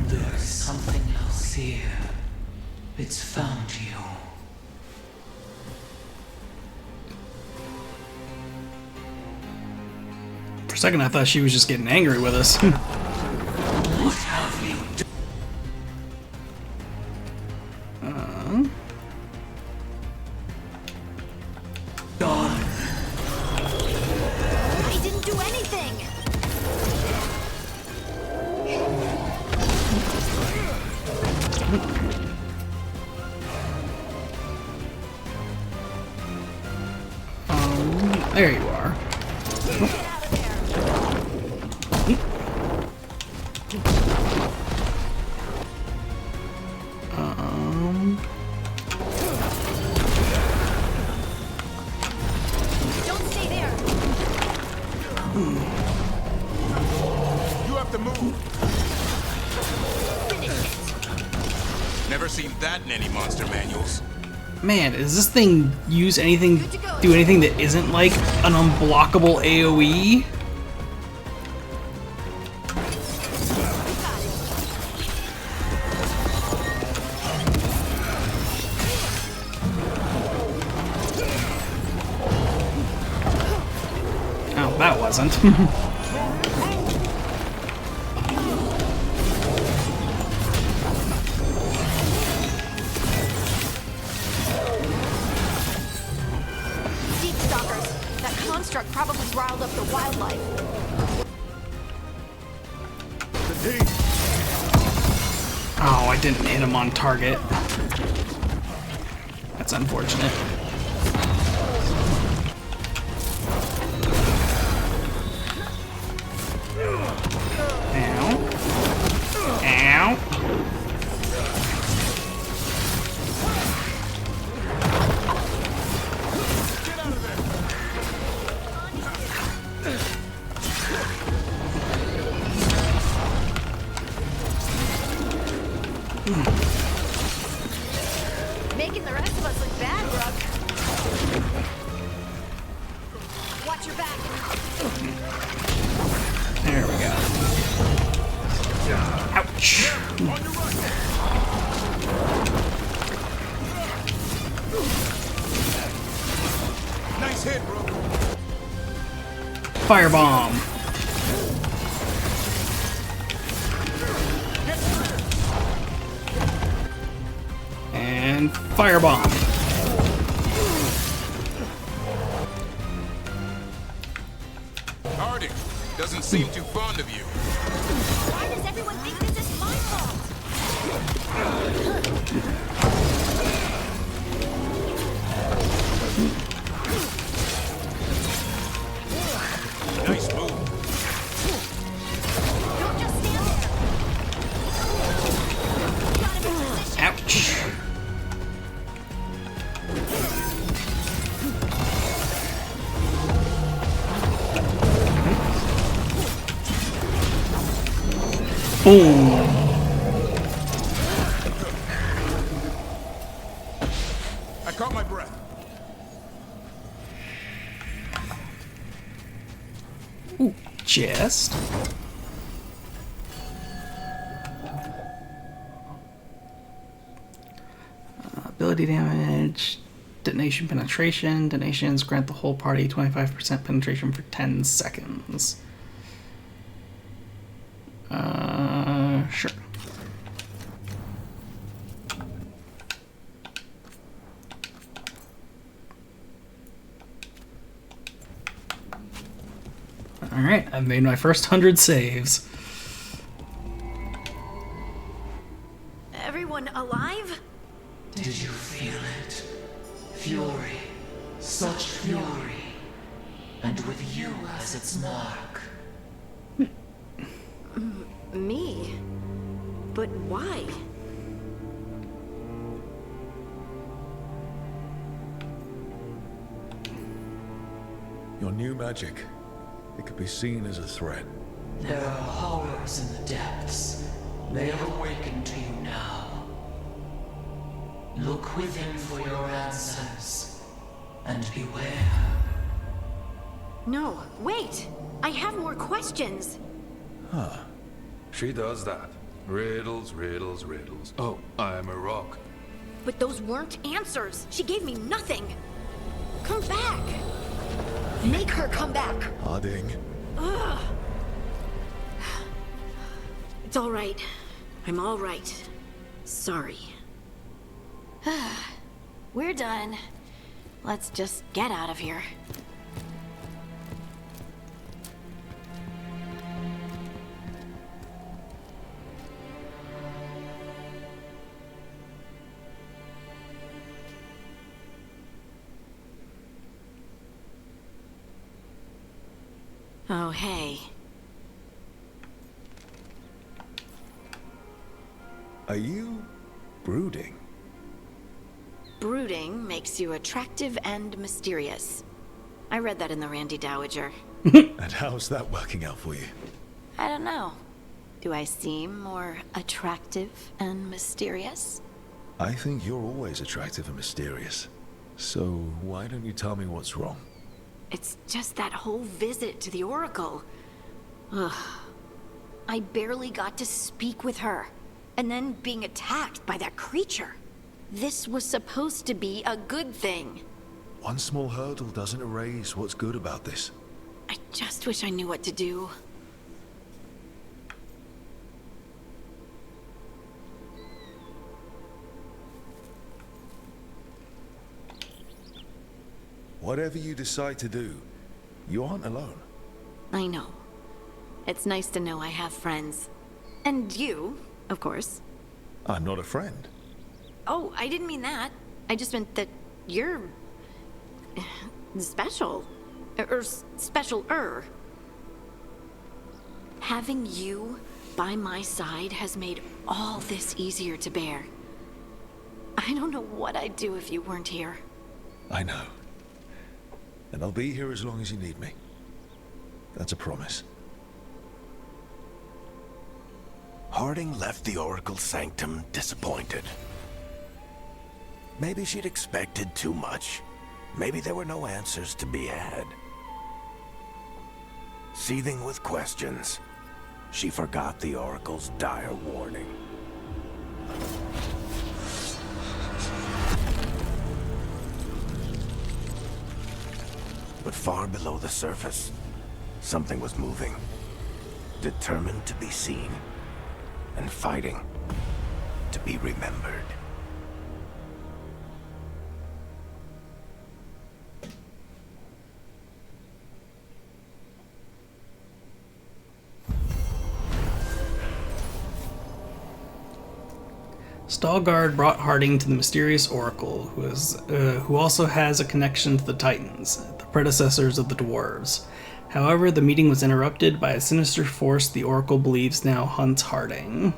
There's something else here. It's found you. For a second I thought she was just getting angry with us. What have you done? I didn't do anything! There you are. Don't stay there! You have to move. Finish it! Never seen that in any monster manuals. Man, does this thing use anything, do anything that isn't like an unblockable AoE? wasn't. Deep stalkers. That construct probably riled up the wildlife. Oh, I didn't hit him on target. That's unfortunate. Ow. Ow. Making the rest of us look bad, Rook. Watch your back. There we go. Ouch. Nice hit, bro. Firebomb. And firebomb. Harding doesn't seem too fond of you. Why does everyone think this is my fault? Nice move. Don't just stand there. Ouch. Boom. I caught my breath. Ooh, chest. Ability damage, detonation penetration. Detonations grant the whole party 25% penetration for 10 seconds. Sure. Alright, I've made my first 100 saves. Everyone alive? Did you feel it? Fury. Such fury. And with you as its mark. Me? But why? Your new magic. It could be seen as a threat. There are horrors in the depths. They have awakened to you now. Look within for your answers. And beware. No, wait! I have more questions! Huh. She does that. Riddles, riddles, riddles. Oh, I'm a rock. But those weren't answers! She gave me nothing! Come back! Make her come back! Harding. Ugh. It's all right. I'm all right. Sorry. We're done. Let's just get out of here. Oh, hey. Are you brooding? Brooding makes you attractive and mysterious. I read that in the Randy Dowager. And how's that working out for you? I don't know. Do I seem more attractive and mysterious? I think you're always attractive and mysterious. So why don't you tell me what's wrong? It's just that whole visit to the Oracle. Ugh. I barely got to speak with her. And then being attacked by that creature. This was supposed to be a good thing. One small hurdle doesn't erase what's good about this. I just wish I knew what to do. Whatever you decide to do, you aren't alone. I know. It's nice to know I have friends. And you, of course. I'm not a friend. Oh, I didn't mean that. I just meant that you're... special. Or special-er. Having you by my side has made all this easier to bear. I don't know what I'd do if you weren't here. I know. And I'll be here as long as you need me. That's a promise. Harding left the Oracle Sanctum disappointed. Maybe she'd expected too much. Maybe there were no answers to be had. Seething with questions, she forgot the Oracle's dire warning. But far below the surface, something was moving. Determined to be seen, and fighting to be remembered. Stalgard brought Harding to the mysterious Oracle, who also has a connection to the Titans, the predecessors of the Dwarves. However, the meeting was interrupted by a sinister force the Oracle believes now hunts Harding.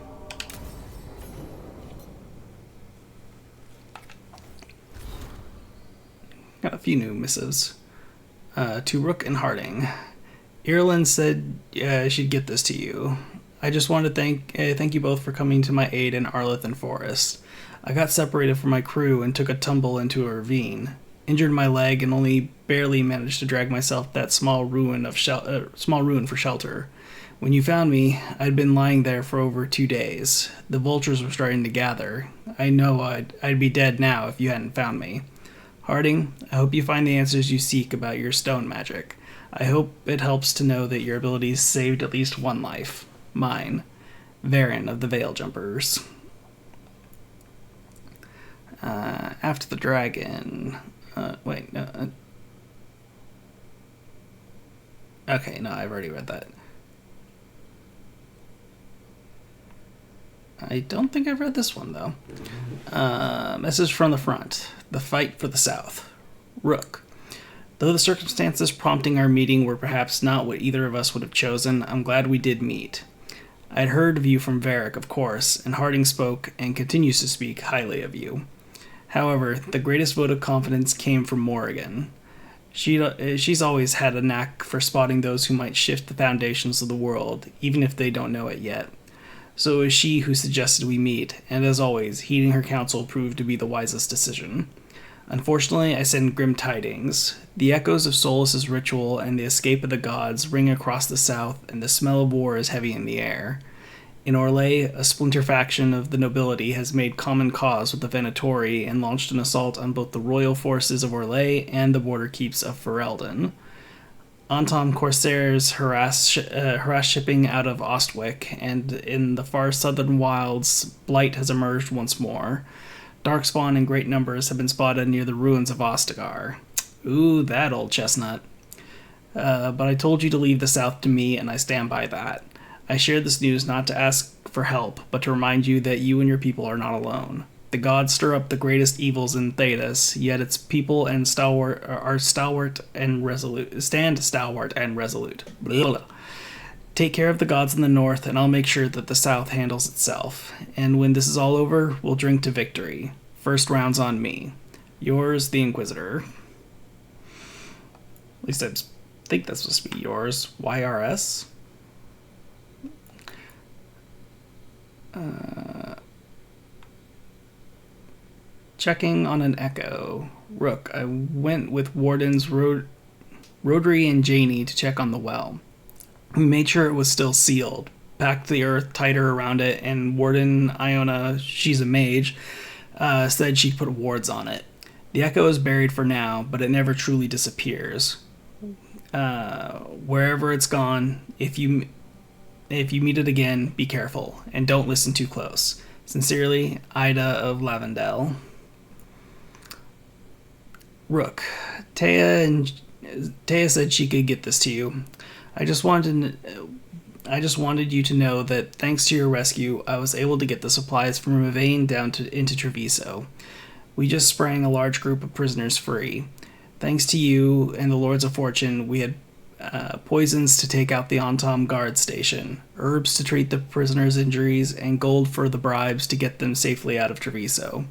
Got a few new missives. To Rook and Harding. Ireland said she'd get this to you. I just want to thank you both for coming to my aid in Arlethan Forest. I got separated from my crew and took a tumble into a ravine. Injured my leg and only barely managed to drag myself to that small ruin for shelter. When you found me, I'd been lying there for over 2 days. The vultures were starting to gather. I know I'd be dead now if you hadn't found me. Harding, I hope you find the answers you seek about your stone magic. I hope it helps to know that your abilities saved at least one life. Mine, Varen of the Veil Jumpers. After the dragon. Wait, no. Okay, no, I've already read that. I don't think I've read this one, though. Message from the front. The fight for the South. Rook. Though the circumstances prompting our meeting were perhaps not what either of us would have chosen, I'm glad we did meet. I'd heard of you from Varric, of course, and Harding spoke, and continues to speak, highly of you. However, the greatest vote of confidence came from Morrigan. She's always had a knack for spotting those who might shift the foundations of the world, even if they don't know it yet. So it was she who suggested we meet, and as always, heeding her counsel proved to be the wisest decision. Unfortunately, I send grim tidings. The echoes of Solus's ritual and the escape of the gods ring across the south, and the smell of war is heavy in the air. In Orlais, a splinter faction of the nobility has made common cause with the Venatori and launched an assault on both the royal forces of Orlais and the border keeps of Ferelden. Anton corsairs harass shipping out of Ostwick, and in the far southern wilds, blight has emerged once more. Darkspawn in great numbers have been spotted near the ruins of Ostagar. Ooh, that old chestnut. But I told you to leave the south to me, and I stand by that. I shared this news not to ask for help, but to remind you that you and your people are not alone. The gods stir up the greatest evils in Thedas, yet its people and stalwart and resolute. Blah, blah. Take care of the gods in the north, and I'll make sure that the south handles itself. And when this is all over, we'll drink to victory. First round's on me. Yours, the Inquisitor. At least I think that's supposed to be yours. YRS? Checking on an echo. Rook, I went with Wardens Rodri and Janey to check on the well. We made sure it was still sealed, packed the earth tighter around it, and Warden Iona, she's a mage, said she'd put wards on it. The echo is buried for now, but it never truly disappears. Wherever it's gone, if you meet it again, be careful and don't listen too close. Sincerely, Ida of Lavendel. Rook, Taya said she could get this to you. I just wanted you to know that thanks to your rescue, I was able to get the supplies from Ravane down into Treviso. We just sprang a large group of prisoners free. Thanks to you and the Lords of Fortune, we had poisons to take out the Antom guard station, herbs to treat the prisoners' injuries, and gold for the bribes to get them safely out of Treviso.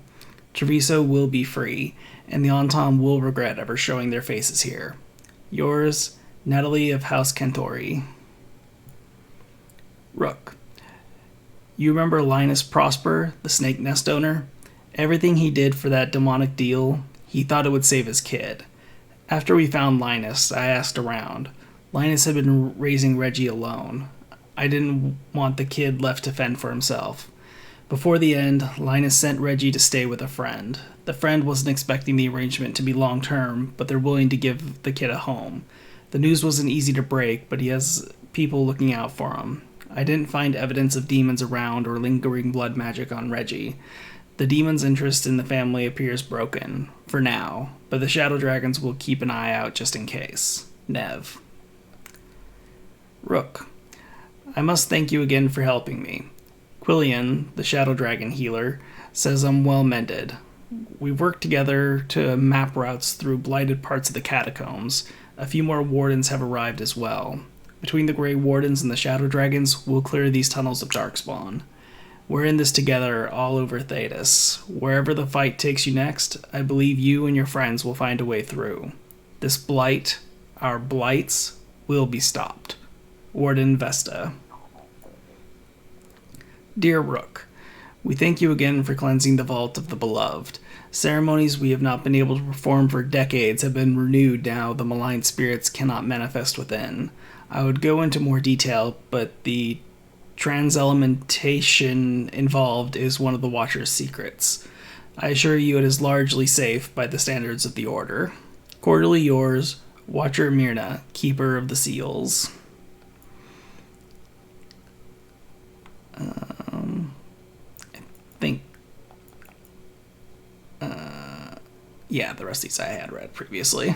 Treviso will be free, and the Antom will regret ever showing their faces here. Yours, Natalie of House Cantori. Rook. You remember Linus Prosper, the snake nest owner? Everything he did for that demonic deal, he thought it would save his kid. After we found Linus, I asked around. Linus had been raising Reggie alone. I didn't want the kid left to fend for himself. Before the end, Linus sent Reggie to stay with a friend. The friend wasn't expecting the arrangement to be long-term, but they're willing to give the kid a home. The news wasn't easy to break, but he has people looking out for him. I didn't find evidence of demons around or lingering blood magic on Reggie. The demon's interest in the family appears broken, for now, but the Shadow Dragons will keep an eye out just in case. Nev. Rook. I must thank you again for helping me. Quillian, the Shadow Dragon healer, says I'm well mended. We've worked together to map routes through blighted parts of the catacombs. A few more wardens have arrived as well. Between the Grey Wardens and the Shadow Dragons, we'll clear these tunnels of Darkspawn. We're in this together all over Thedas. Wherever the fight takes you next, I believe you and your friends will find a way through. This blight, our blights, will be stopped. Warden Vesta. Dear Rook, we thank you again for cleansing the Vault of the Beloved. Ceremonies we have not been able to perform for decades have been renewed now the malign spirits cannot manifest within. I would go into more detail, but the transelementation involved is one of the Watcher's secrets. I assure you it is largely safe by the standards of the Order. Cordially yours, Watcher Myrna, Keeper of the Seals. Yeah, the rest of these I had read previously.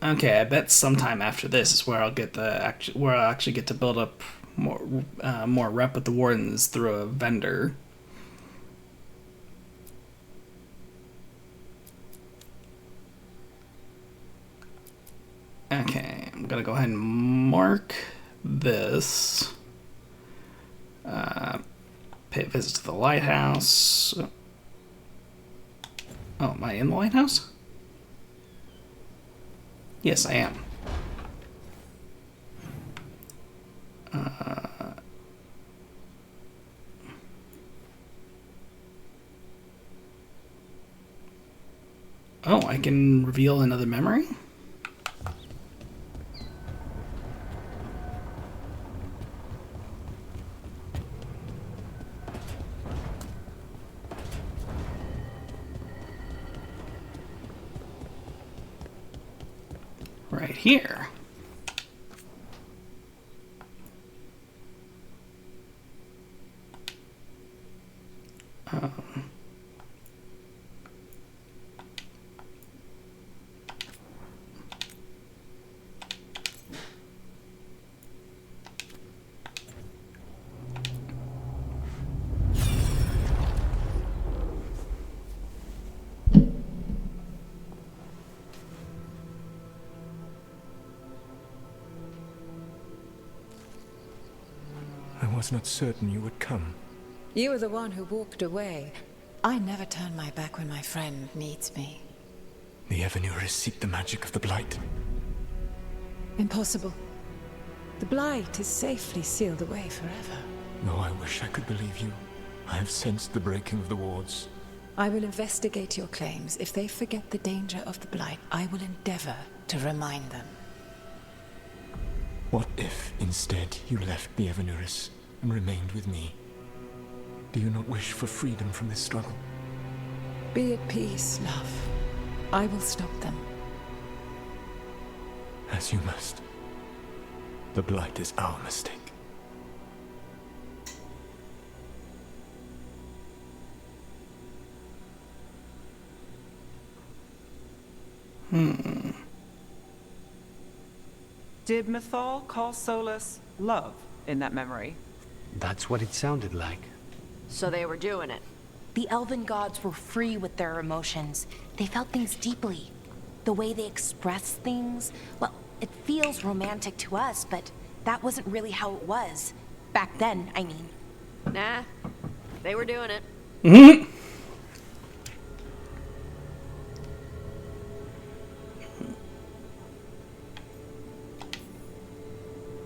Okay, I bet sometime after this is where I'll get where I'll actually get to build up more rep with the Wardens through a vendor. Okay, I'm gonna go ahead and mark this. Pay a visit to the lighthouse. Oh, am I in the lighthouse? Yes, I am. Oh, I can reveal another memory? Right here. I was not certain you would come. You were the one who walked away. I never turn my back when my friend needs me. The Evanurus seek the magic of the Blight. Impossible. The Blight is safely sealed away forever. Though I wish I could believe you, I have sensed the breaking of the wards. I will investigate your claims. If they forget the danger of the Blight, I will endeavor to remind them. What if, instead, you left the Evanurus and remained with me? Do you not wish for freedom from this struggle? Be at peace, love. I will stop them. As you must. The Blight is our mistake. Did Mythal call Solus love in that memory? That's what it sounded like. So they were doing it. The elven gods were free with their emotions. They felt things deeply. The way they expressed things, well, it feels romantic to us, but that wasn't really how it was. Back then, I mean. Nah, they were doing it.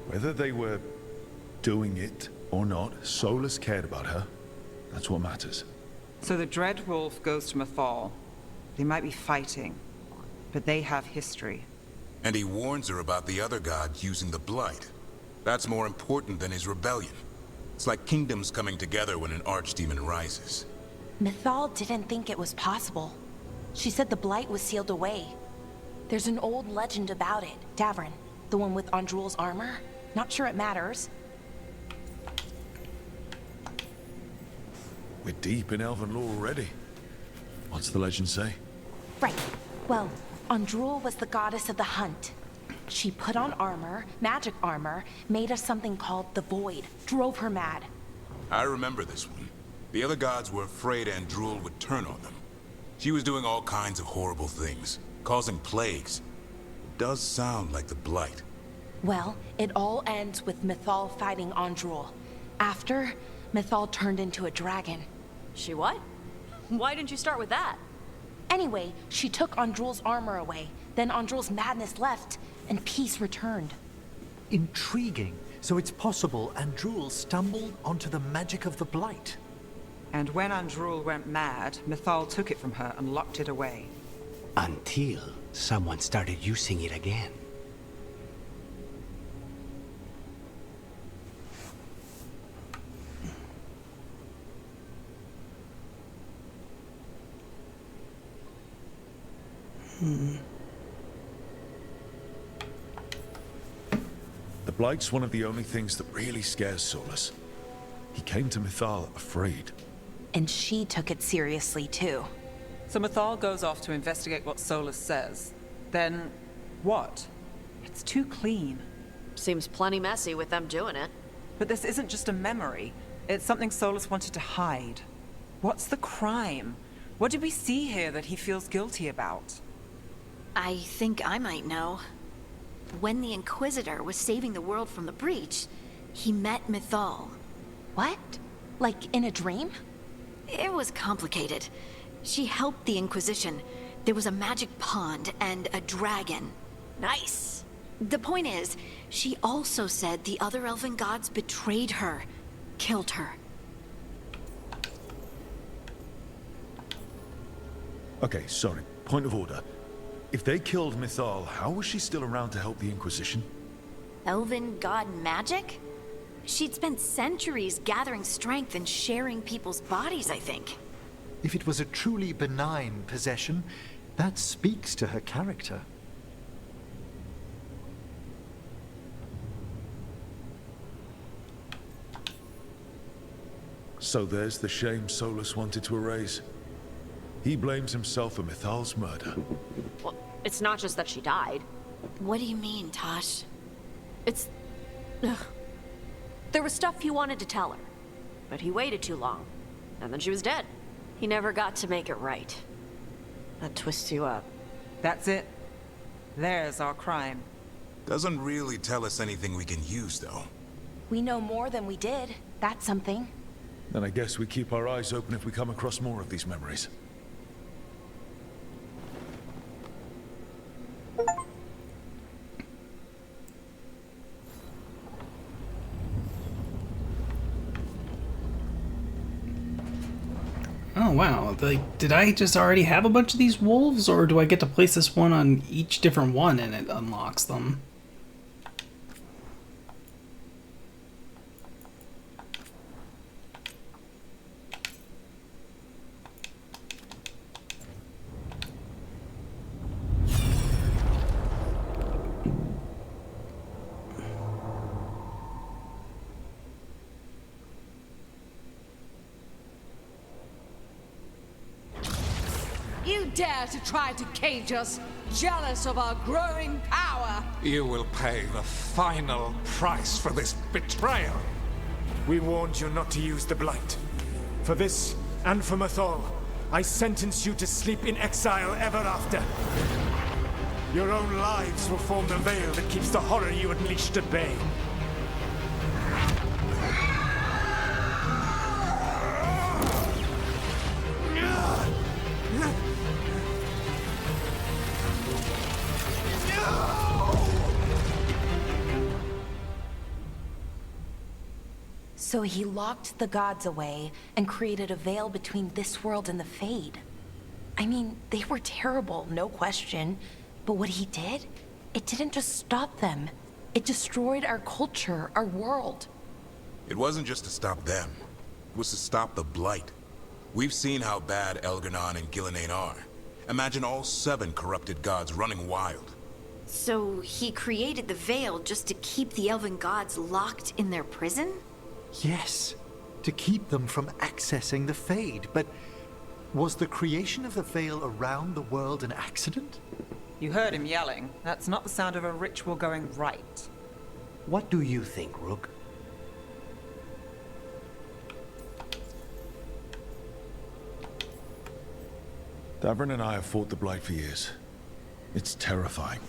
Whether they were doing it or not, Solus cared about her. That's what matters. So the Dread Wolf goes to Mythal. They might be fighting, but they have history. And he warns her about the other gods using the Blight. That's more important than his rebellion. It's like kingdoms coming together when an archdemon rises. Mythal didn't think it was possible. She said the Blight was sealed away. There's an old legend about it. Davrin, the one with Andrul's armor. Not sure it matters. We're deep in elven lore already. What's the legend say? Right. Well, Andrul was the goddess of the hunt. She put on armor, magic armor, made us something called the Void. Drove her mad. I remember this one. The other gods were afraid Andrul would turn on them. She was doing all kinds of horrible things, causing plagues. It does sound like the Blight. Well, it all ends with Mythal fighting Andrul. After, Mythal turned into a dragon. She what? Why didn't you start with that? Anyway, she took Andrul's armor away. Then Andrul's madness left, and peace returned. Intriguing. So it's possible Andrul stumbled onto the magic of the Blight. And when Andrul went mad, Mythal took it from her and locked it away. Until someone started using it again. The Blight's one of the only things that really scares Solus. He came to Mythal afraid. And she took it seriously, too. So Mythal goes off to investigate what Solus says. Then, what? It's too clean. Seems plenty messy with them doing it. But this isn't just a memory. It's something Solus wanted to hide. What's the crime? What did we see here that he feels guilty about? I think I might know. When the Inquisitor was saving the world from the breach, he met Mythal. What? Like in a dream? It was complicated. She helped the Inquisition. There was a magic pond and a dragon. Nice. The point is, she also said the other elven gods betrayed her, killed her. Okay, sorry. Point of order. If they killed Mythal, how was she still around to help the Inquisition? Elven god magic? She'd spent centuries gathering strength and sharing people's bodies, I think. If it was a truly benign possession, that speaks to her character. So there's the shame Solus wanted to erase. He blames himself for Mythal's murder. Well, it's not just that she died. What do you mean, Tosh? It's... Ugh. There was stuff he wanted to tell her, but he waited too long, and then she was dead. He never got to make it right. That twists you up. That's it. There's our crime. Doesn't really tell us anything we can use, though. We know more than we did. That's something. Then I guess we keep our eyes open if we come across more of these memories. Oh wow, did I just already have a bunch of these wolves, or do I get to place this one on each different one and it unlocks them? You dare to try to cage us, jealous of our growing power! You will pay the final price for this betrayal. We warned you not to use the Blight. For this, and for Mythal, I sentence you to sleep in exile ever after. Your own lives will form the veil that keeps the horror you unleashed at bay. So he locked the gods away and created a veil between this world and the Fade. I mean, they were terrible, no question. But what he did, it didn't just stop them. It destroyed our culture, our world. It wasn't just to stop them. It was to stop the Blight. We've seen how bad Elganon and Gillenane are. Imagine all 7 corrupted gods running wild. So he created the Veil just to keep the elven gods locked in their prison? Yes, to keep them from accessing the Fade. But was the creation of the Veil around the world an accident? You heard him yelling. That's not the sound of a ritual going right. What do you think, Rook? Davrin and I have fought the Blight for years. It's terrifying.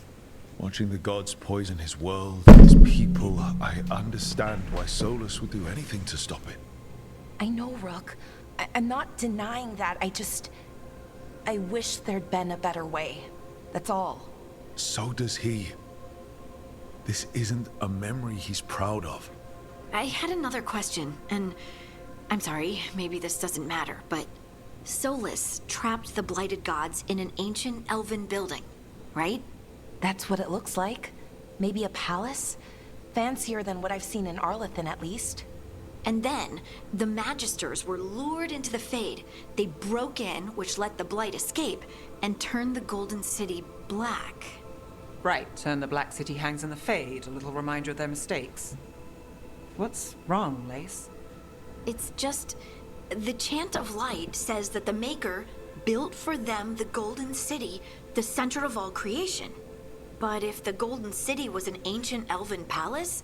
Watching the gods poison his world, his people, I understand why Solus would do anything to stop it. I know, Rook. I'm not denying that. I wish there'd been a better way. That's all. So does he. This isn't a memory he's proud of. I had another question, and I'm sorry, maybe this doesn't matter, but Solus trapped the blighted gods in an ancient elven building, right? That's what it looks like. Maybe a palace? Fancier than what I've seen in Arlethan, at least. And then, the Magisters were lured into the Fade. They broke in, which let the Blight escape, and turned the Golden City black. Right, and the Black City hangs in the Fade, a little reminder of their mistakes. What's wrong, Lace? It's just... the Chant of Light says that the Maker built for them the Golden City, the center of all creation. But if the Golden City was an ancient elven palace,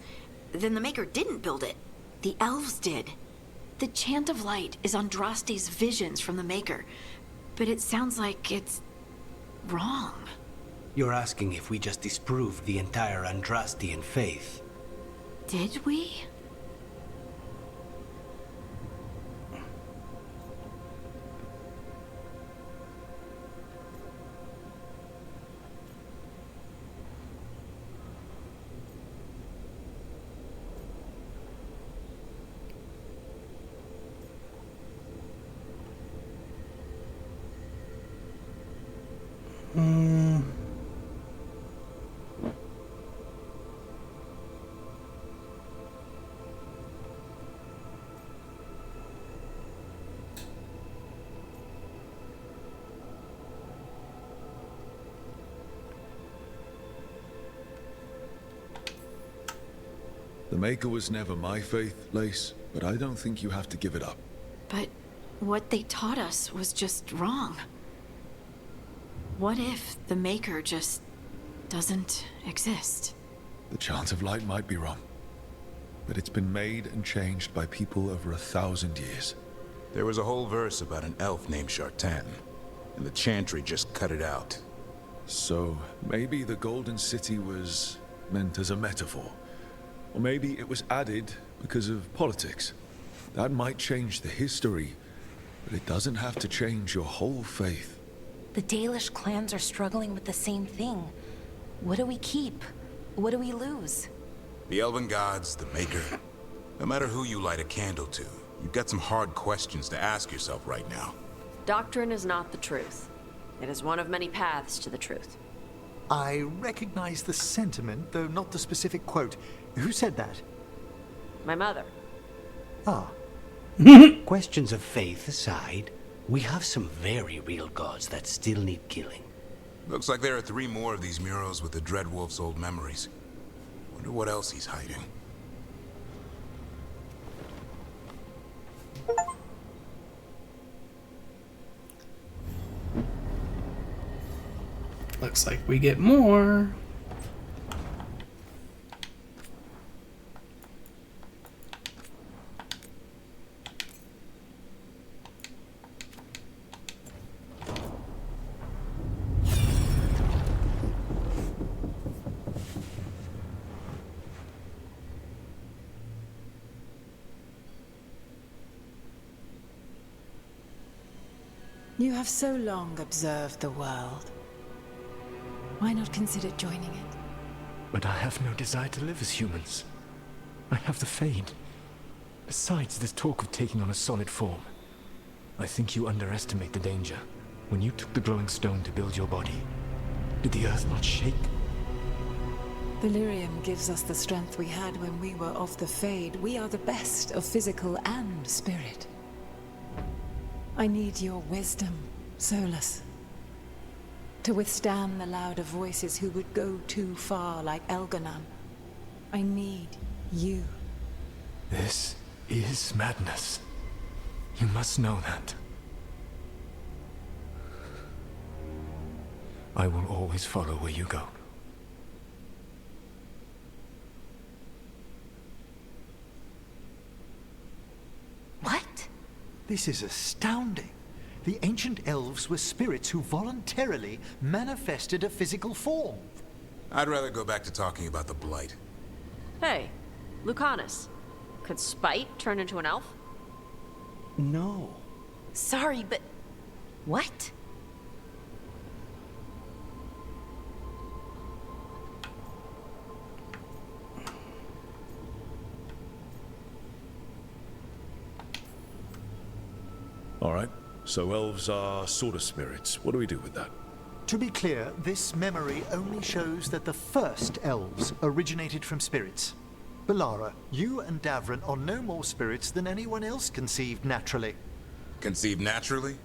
then the Maker didn't build it. The elves did. The Chant of Light is Andraste's visions from the Maker, but it sounds like it's wrong. You're asking if we just disproved the entire Andrastian faith. Did we? The Maker was never my faith, Lace, but I don't think you have to give it up. But what they taught us was just wrong. What if the Maker just doesn't exist? The Chant of Light might be wrong, but it's been made and changed by people over 1,000 years. There was a whole verse about an elf named Shartan, and the Chantry just cut it out. So maybe the Golden City was meant as a metaphor. Or maybe it was added because of politics. That might change the history, but it doesn't have to change your whole faith. The Dalish clans are struggling with the same thing. What do we keep? What do we lose? The Elven Gods, the Maker. No matter who you light a candle to, you've got some hard questions to ask yourself right now. Doctrine is not the truth. It is one of many paths to the truth. I recognize the sentiment, though not the specific quote. Who said that? My mother. Ah. Questions of faith aside, we have some very real gods that still need killing. Looks like there are 3 more of these murals with the Dreadwolf's old memories. Wonder what else he's hiding. Looks like we get more. You have so long observed the world. Why not consider joining it? But I have no desire to live as humans. I have the Fade. Besides, this talk of taking on a solid form. I think you underestimate the danger. When you took the glowing stone to build your body, did the earth not shake? Delirium gives us the strength we had when we were of the Fade. We are the best of physical and spirit. I need your wisdom, Solus. To withstand the louder voices who would go too far like Elganon. I need you. This is madness. You must know that. I will always follow where you go. What? This is astounding. The ancient elves were spirits who voluntarily manifested a physical form. I'd rather go back to talking about the Blight. Hey, Lucanus. Could Spite turn into an elf? No. Sorry, but... what? Alright, so elves are sort of spirits. What do we do with that? To be clear, this memory only shows that the first elves originated from spirits. Balara, you and Davrin are no more spirits than anyone else conceived naturally. Conceived naturally?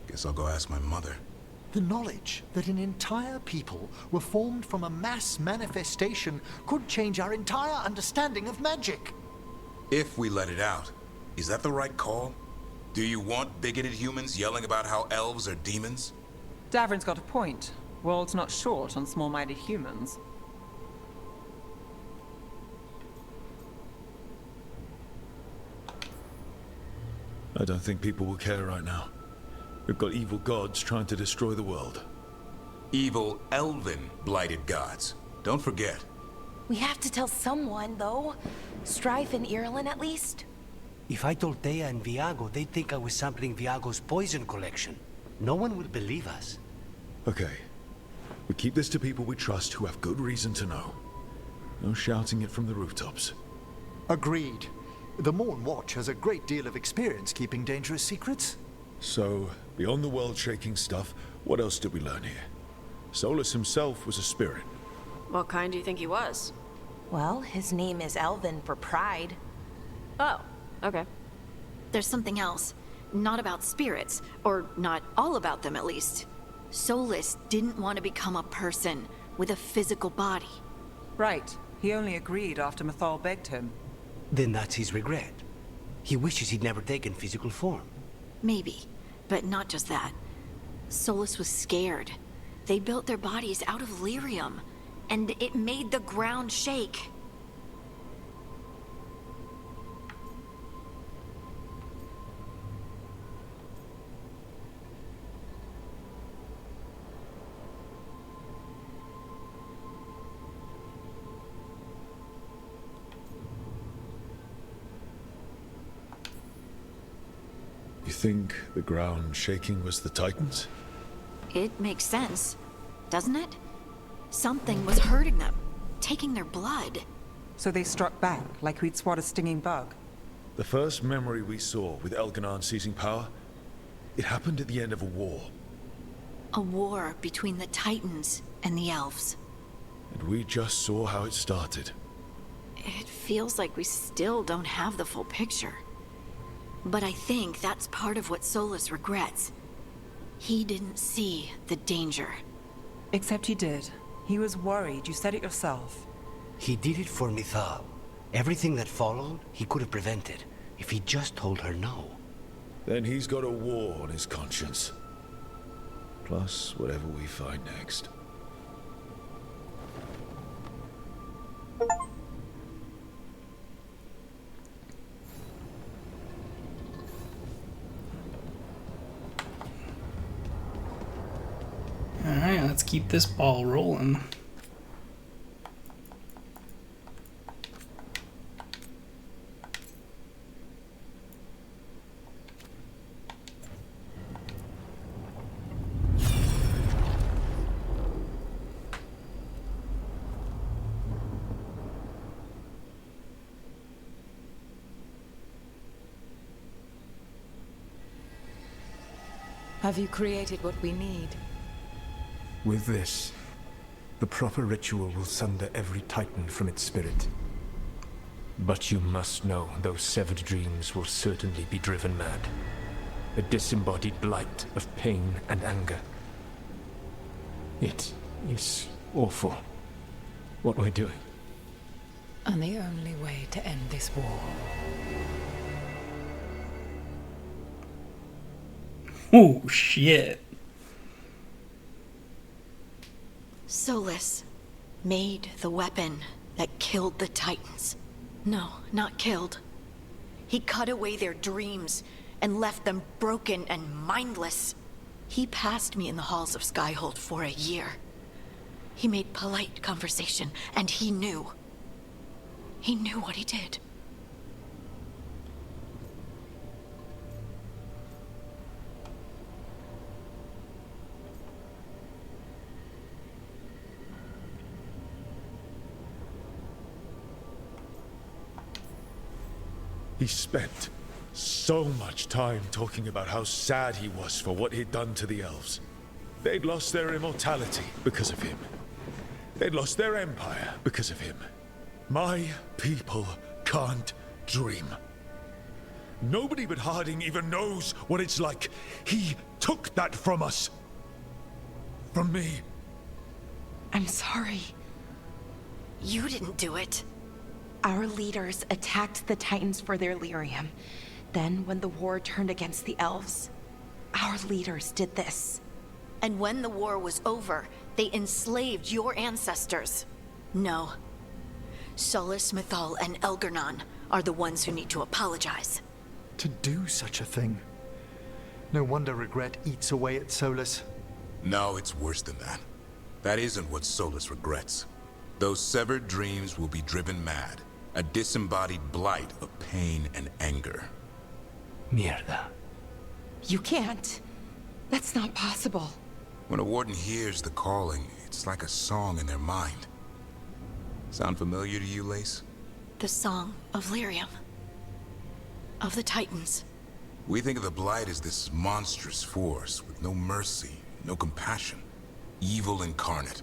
Guess I'll go ask my mother. The knowledge that an entire people were formed from a mass manifestation could change our entire understanding of magic. If we let it out, is that the right call? Do you want bigoted humans yelling about how elves are demons? Davrin's got a point. World's not short on small-minded humans. I don't think people will care right now. We've got evil gods trying to destroy the world. Evil, elven, blighted gods. Don't forget. We have to tell someone, though. Strife and Irulan, at least. If I told Thea and Viago, they'd think I was sampling Viago's poison collection. No one would believe us. Okay. We keep this to people we trust who have good reason to know. No shouting it from the rooftops. Agreed. The Morn Watch has a great deal of experience keeping dangerous secrets. So, beyond the world-shaking stuff, what else did we learn here? Solus himself was a spirit. What kind do you think he was? Well, his name is Elven for pride. Oh, okay. There's something else. Not about spirits, or not all about them at least. Solus didn't want to become a person with a physical body. Right. He only agreed after Mythal begged him. Then that's his regret. He wishes he'd never taken physical form. Maybe, but not just that. Solus was scared. They built their bodies out of lyrium, and it made the ground shake. You think the ground shaking was the Titans? It makes sense, doesn't it? Something was hurting them, taking their blood. So they struck back, like we'd swat a stinging bug. The first memory we saw with Elganon seizing power, it happened at the end of a war. A war between the Titans and the elves. And we just saw how it started. It feels like we still don't have the full picture. But I think that's part of what Solus regrets. He didn't see the danger. Except he did. He was worried, you said it yourself. He did it for Mythal. Everything that followed, he could have prevented, if he just told her no. Then he's got a war on his conscience. Plus, whatever we find next. keep this ball rolling. Have you created what we need? With this, the proper ritual will sunder every titan from its spirit. But you must know those severed dreams will certainly be driven mad. A disembodied blight of pain and anger. It is awful what we're doing. And the only way to end this war. Oh, shit. Solus made the weapon that killed the Titans. No, not killed. He cut away their dreams and left them broken and mindless. He passed me in the halls of Skyhold for a year. He made polite conversation, and he knew. He knew what he did. He spent so much time talking about how sad he was for what he'd done to the elves. They'd lost their immortality because of him. They'd lost their empire because of him. My people can't dream. Nobody but Harding even knows what it's like. He took that from us. From me. I'm sorry. You didn't do it. Our leaders attacked the Titans for their lyrium. Then, when the war turned against the elves, our leaders did this. And when the war was over, they enslaved your ancestors. No. Solus, Mythal, and Elgernon are the ones who need to apologize. To do such a thing. No wonder regret eats away at Solus. No, it's worse than that. That isn't what Solus regrets. Those severed dreams will be driven mad. A disembodied blight of pain and anger. Mierda. You can't. That's not possible. When a warden hears the calling, it's like a song in their mind. Sound familiar to you, Lace? The song of lyrium. Of the Titans. We think of the blight as this monstrous force with no mercy, no compassion. Evil incarnate.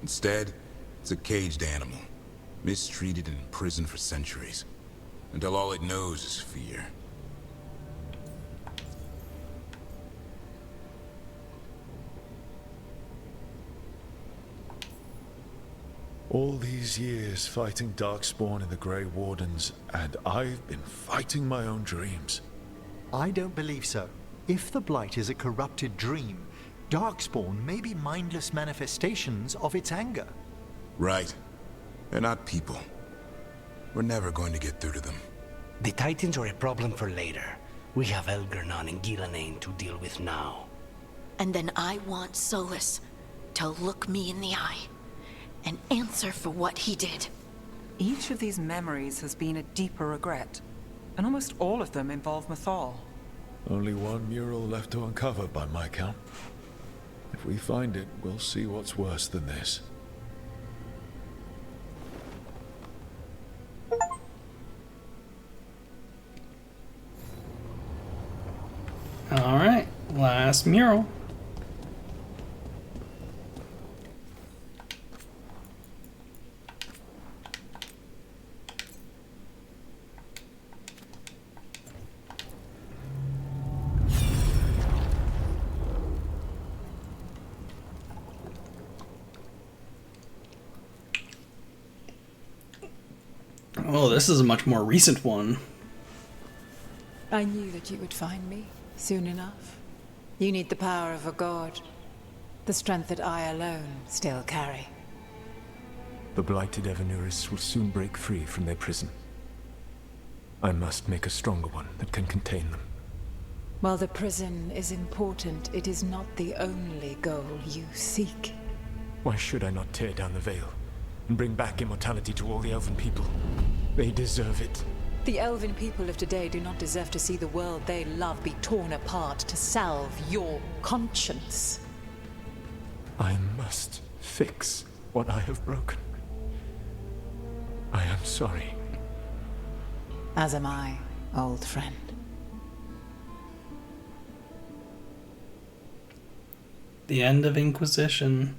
Instead, it's a caged animal. Mistreated and imprisoned for centuries, until all it knows is fear. All these years fighting Darkspawn and the Grey Wardens, and I've been fighting my own dreams. I don't believe so. If the Blight is a corrupted dream, Darkspawn may be mindless manifestations of its anger. Right. They're not people. We're never going to get through to them. The Titans are a problem for later. We have Elgernon and Gillenane to deal with now. And then I want Solus to look me in the eye and answer for what he did. Each of these memories has been a deeper regret, and almost all of them involve Mythal. Only one mural left to uncover by my count. If we find it, we'll see what's worse than this. Alright, last mural. Oh, this is a much more recent one. I knew that you would find me soon enough. You need the power of a god. The strength that I alone still carry. The blighted Evanuris will soon break free from their prison. I must make a stronger one that can contain them. While the prison is important, it is not the only goal you seek. Why should I not tear down the veil and bring back immortality to all the Elven people? They deserve it. The Elven people of today do not deserve to see the world they love be torn apart to salve your conscience. I must fix what I have broken. I am sorry. As am I, old friend. The end of Inquisition.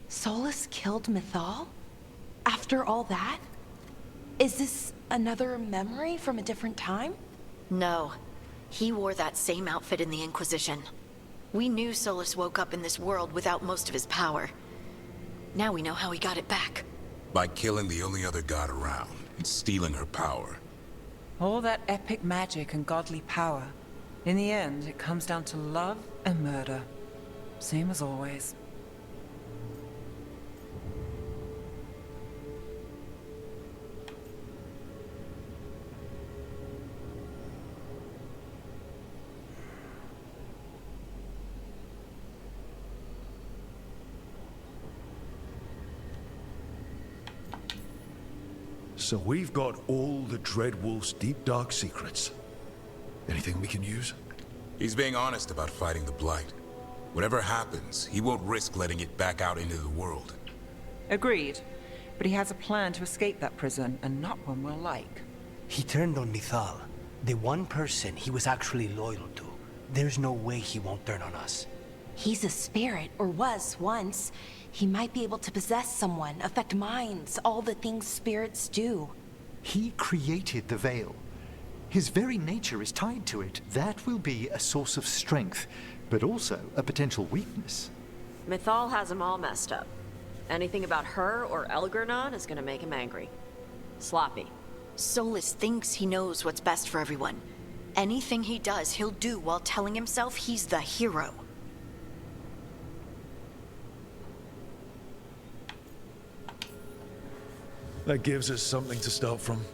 Solus killed Mythal? After all that? Is this another memory from a different time? No. He wore that same outfit in the Inquisition. We knew Solus woke up in this world without most of his power. Now we know how he got it back. By killing the only other god around and stealing her power. All that epic magic and godly power. In the end, it comes down to love and murder. Same as always. So we've got all the Dreadwolf's deep dark secrets. Anything we can use? He's being honest about fighting the Blight. Whatever happens, he won't risk letting it back out into the world. Agreed. But he has a plan to escape that prison, and not one we'll like. He turned on Mythal, the one person he was actually loyal to. There's no way he won't turn on us. He's a spirit, or was once. He might be able to possess someone, affect minds, all the things spirits do. He created the Veil. His very nature is tied to it. That will be a source of strength, but also a potential weakness. Mythal has him all messed up. Anything about her or Elgurnon is gonna make him angry. Sloppy. Solus thinks he knows what's best for everyone. Anything he does, he'll do while telling himself he's the hero. That gives us something to start from.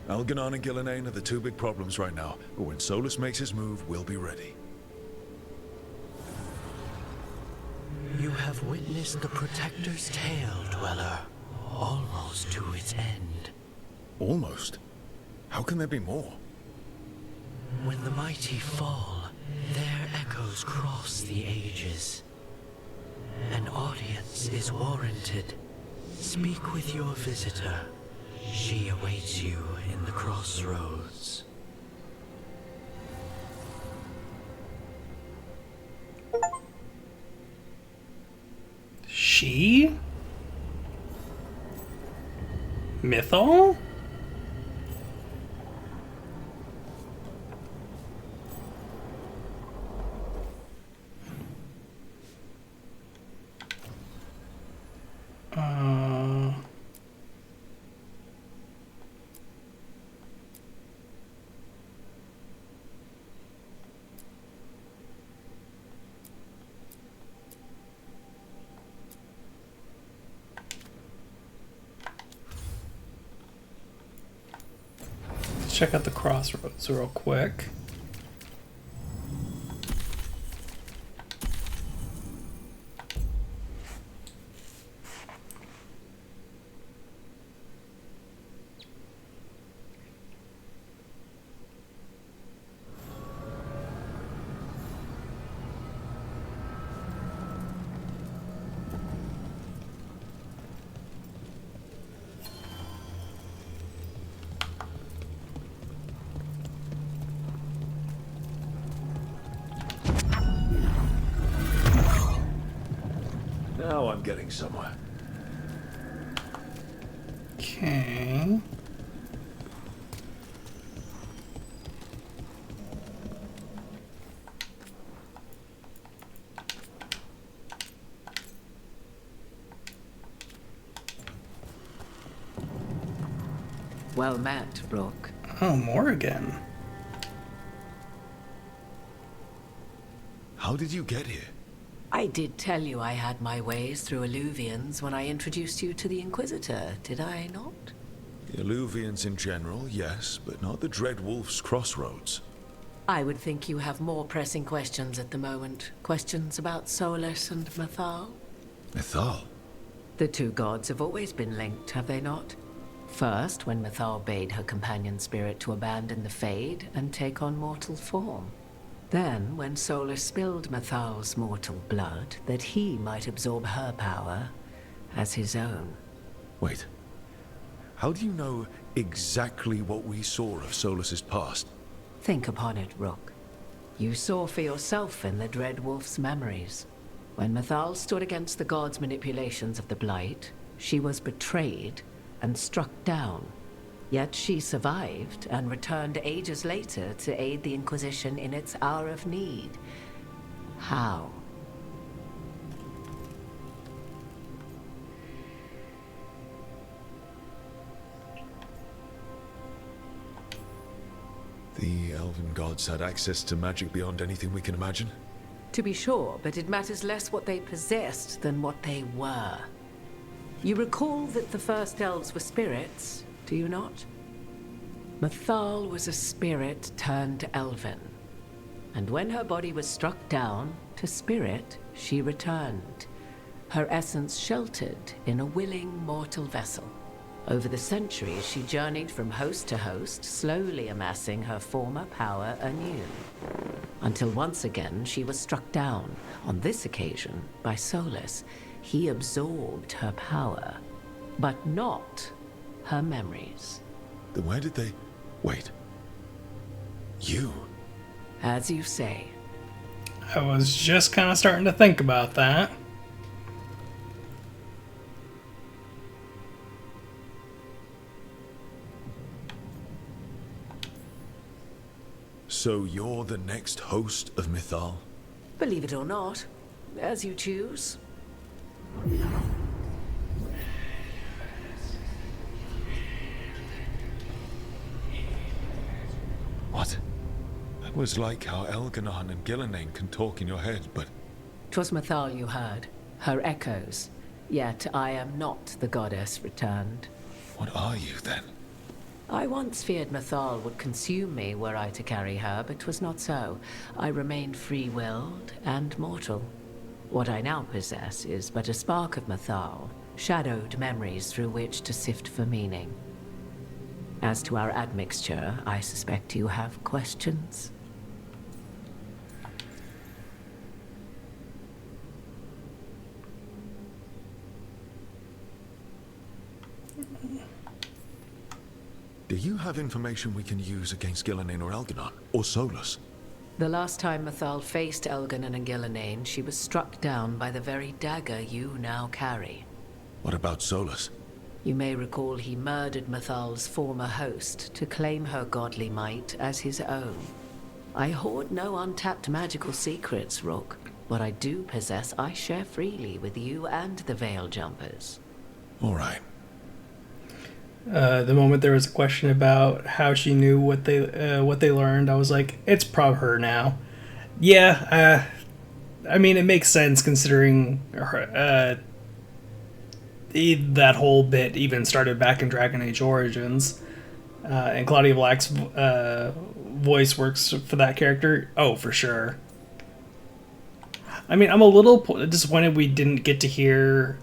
Algernon and Gillenane are the two big problems right now, but when Solus makes his move, we'll be ready. You have witnessed the Protector's tale, Dweller, almost to its end. Almost? How can there be more? When the mighty fall, their echoes cross the ages. An audience is warranted. Speak with your visitor. She awaits you in the crossroads. She? Mythal? Let's check out the crossroads real quick. Now I'm getting somewhere. Okay. Well met, Brooke. Oh, more again. How did you get here? I did tell you I had my ways through Illuvians when I introduced you to the Inquisitor, did I not? The Illuvians in general, yes, but not the Dreadwolf's crossroads. I would think you have more pressing questions at the moment. Questions about Solus and Mythal? Mythal? The two gods have always been linked, have they not? First, when Mythal bade her companion spirit to abandon the Fade and take on mortal form. Then, when Solus spilled Mythal's mortal blood, that he might absorb her power as his own. Wait. How do you know exactly what we saw of Solus's past? Think upon it, Rook. You saw for yourself in the Dread Wolf's memories. When Mythal stood against the gods' manipulations of the Blight, she was betrayed and struck down. Yet she survived and returned ages later to aid the Inquisition in its hour of need. How? The elven gods had access to magic beyond anything we can imagine? To be sure, but it matters less what they possessed than what they were. You recall that the first elves were spirits, do you not? Mythal was a spirit turned elven. And when her body was struck down, to spirit she returned. Her essence sheltered in a willing mortal vessel. Over the centuries, she journeyed from host to host, slowly amassing her former power anew. Until once again, she was struck down, on this occasion, by Solus. He absorbed her power, but not her memories. Then where did they... Wait. You? As you say. I was just kind of starting to think about that. So you're the next host of Mythal? Believe it or not, as you choose. What? That was like how Elganon and Gillenane can talk in your head, but... 'Twas Mythal you heard, her echoes. Yet I am not the goddess returned. What are you, then? I once feared Mythal would consume me were I to carry her, but 'twas not so. I remained free-willed and mortal. What I now possess is but a spark of Mythal, shadowed memories through which to sift for meaning. As to our admixture, I suspect you have questions. Do you have information we can use against Gillenane or Elganon? Or Solus? The last time Mythal faced Elganon and Gillenane, she was struck down by the very dagger you now carry. What about Solus? You may recall he murdered Mythal's former host to claim her godly might as his own. I hoard no untapped magical secrets, Rook. What I do possess, I share freely with you and the Veil Jumpers. All right. The moment there was a question about how she knew what they learned, I was like, it's prob her now. Yeah, I mean, it makes sense considering her, that whole bit even started back in Dragon Age Origins, and Claudia Black's voice works for that character. Oh, for sure. I mean, I'm a little disappointed we didn't get to hear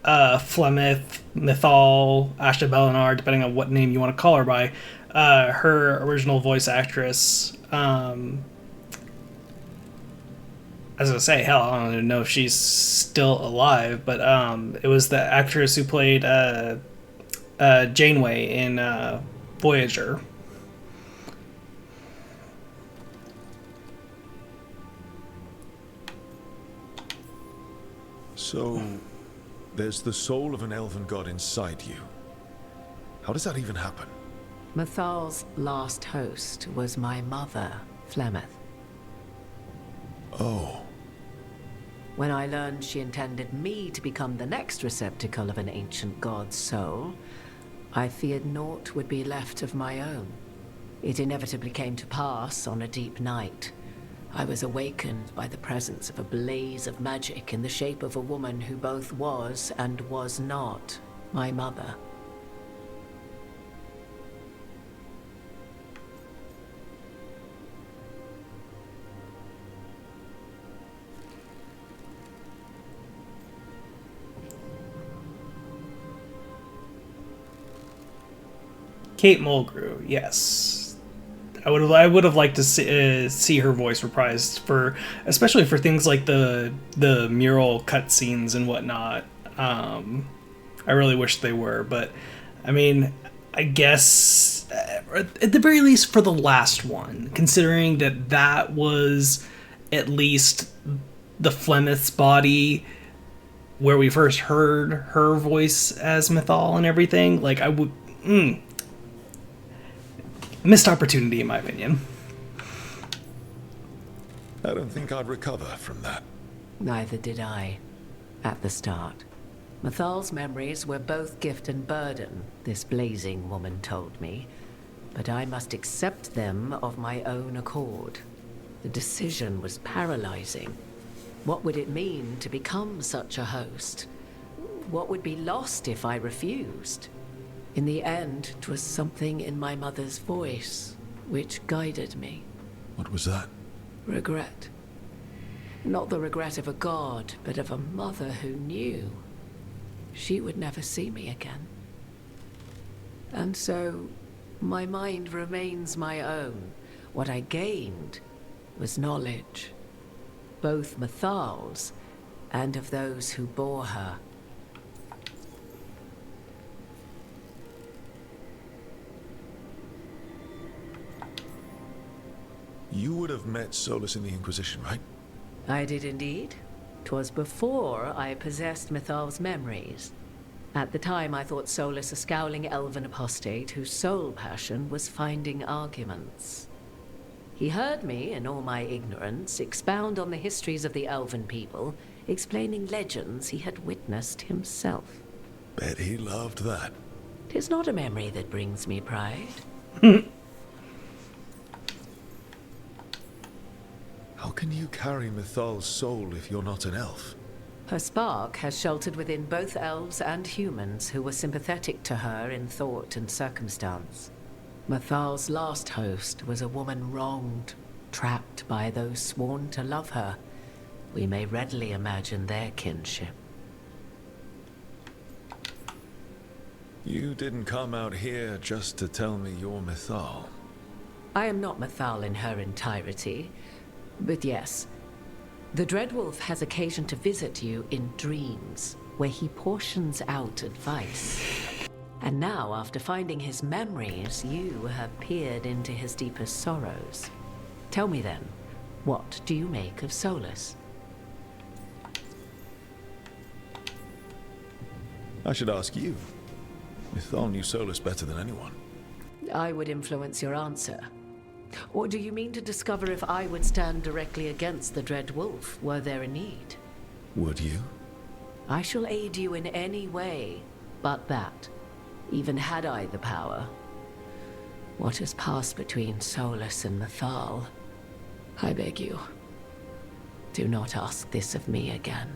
Flemeth, Mythal, Ashta Belinar, depending on what name you want to call her by, her original voice actress. As I say, hell, I don't even know if she's still alive, but it was the actress who played Janeway in Voyager. So, there's the soul of an elven god inside you. How does that even happen? Mythal's last host was my mother, Flemeth. Oh. When I learned she intended me to become the next receptacle of an ancient god's soul, I feared naught would be left of my own. It inevitably came to pass on a deep night. I was awakened by the presence of a blaze of magic in the shape of a woman who both was and was not my mother. Kate Mulgrew, yes. I would have liked to see her voice reprised for, especially for things like the mural cutscenes and whatnot. I really wish they were, but I mean, I guess at the very least for the last one, considering that was at least the Flemeth's body where we first heard her voice as Mythal and everything. Like, I would missed opportunity in my opinion. I don't think I'd recover from that. Neither did I, at the start. Mythal's memories were both gift and burden, this blazing woman told me, but I must accept them of my own accord. The decision was paralyzing. What would it mean to become such a host? What would be lost if I refused? In the end, 'twas something in my mother's voice which guided me. What was that? Regret. Not the regret of a god, but of a mother who knew she would never see me again. And so, my mind remains my own. What I gained was knowledge, both Mythal's and of those who bore her. You would have met Solus in the Inquisition, right? I did indeed. 'Twas before I possessed Mythal's memories. At the time, I thought Solus a scowling elven apostate whose sole passion was finding arguments. He heard me, in all my ignorance, expound on the histories of the elven people, explaining legends he had witnessed himself. Bet he loved that. 'Tis not a memory that brings me pride. How can you carry Mythal's soul if you're not an elf? Her spark has sheltered within both elves and humans who were sympathetic to her in thought and circumstance. Mythal's last host was a woman wronged, trapped by those sworn to love her. We may readily imagine their kinship. You didn't come out here just to tell me you're Mythal. I am not Mythal in her entirety, but yes, the Dreadwolf has occasion to visit you in dreams, where he portions out advice. And now, after finding his memories, you have peered into his deepest sorrows. Tell me then, what do you make of Solus? I should ask you. Mythal knew Solus better than anyone. I would influence your answer. Or do you mean to discover if I would stand directly against the Dread Wolf, were there a need? Would you? I shall aid you in any way, but that, even had I the power. What has passed between Solus and Mythal? I beg you, do not ask this of me again.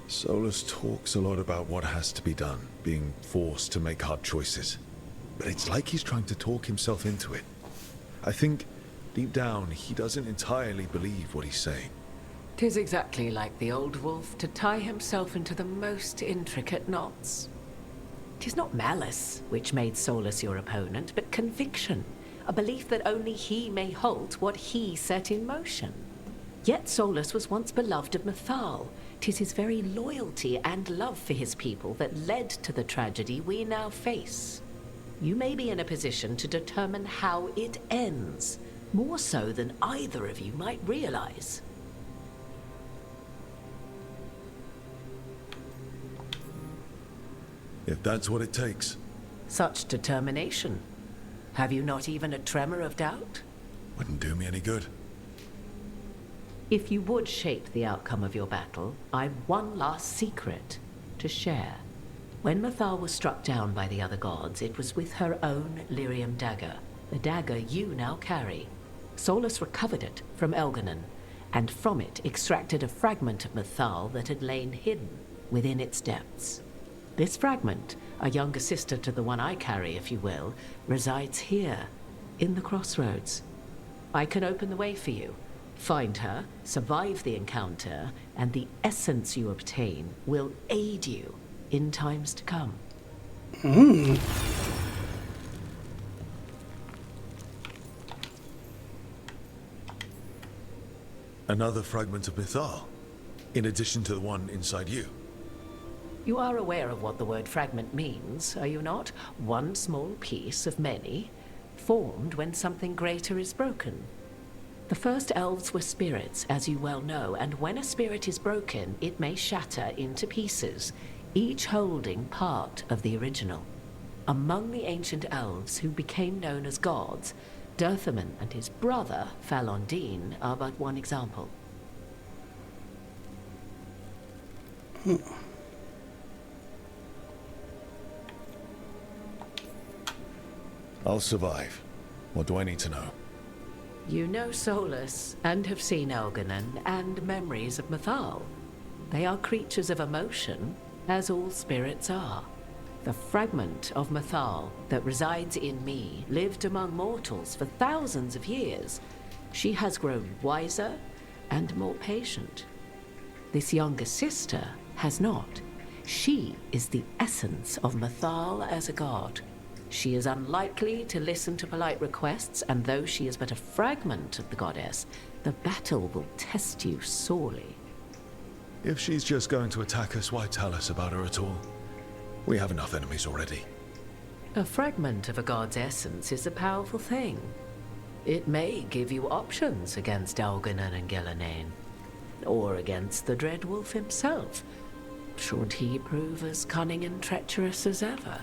Solus talks a lot about what has to be done, being forced to make hard choices. But it's like he's trying to talk himself into it. I think, deep down, he doesn't entirely believe what he's saying. 'Tis exactly like the old wolf to tie himself into the most intricate knots. 'Tis not malice which made Solus your opponent, but conviction, a belief that only he may halt what he set in motion. Yet Solus was once beloved of Mythal. 'Tis his very loyalty and love for his people that led to the tragedy we now face. You may be in a position to determine how it ends, more so than either of you might realize. If that's what it takes. Such determination. Have you not even a tremor of doubt? Wouldn't do me any good. If you would shape the outcome of your battle, I've one last secret to share. When Mythal was struck down by the other gods, it was with her own lyrium dagger, the dagger you now carry. Solus recovered it from Elganon, and from it extracted a fragment of Mythal that had lain hidden within its depths. This fragment, a younger sister to the one I carry, if you will, resides here, in the crossroads. I can open the way for you. Find her, survive the encounter, and the essence you obtain will aid you in times to come. Another fragment of Mythal, in addition to the one inside you. You are aware of what the word fragment means, are you not? One small piece of many, formed when something greater is broken. The first elves were spirits, as you well know, and when a spirit is broken, it may shatter into pieces, each holding part of the original. Among the ancient elves who became known as gods, Dirthaman and his brother, Falondine, are but one example. I'll survive. What do I need to know? You know Solus, and have seen Elganon, and memories of Mythal. They are creatures of emotion, as all spirits are. The fragment of Mythal that resides in me lived among mortals for thousands of years. She has grown wiser and more patient. This younger sister has not. She is the essence of Mythal as a god. She is unlikely to listen to polite requests, and though she is but a fragment of the goddess, the battle will test you sorely. If she's just going to attack us, why tell us about her at all? We have enough enemies already. A fragment of a god's essence is a powerful thing. It may give you options against Elganon and Gillenane, or against the Dread Wolf himself, should he prove as cunning and treacherous as ever.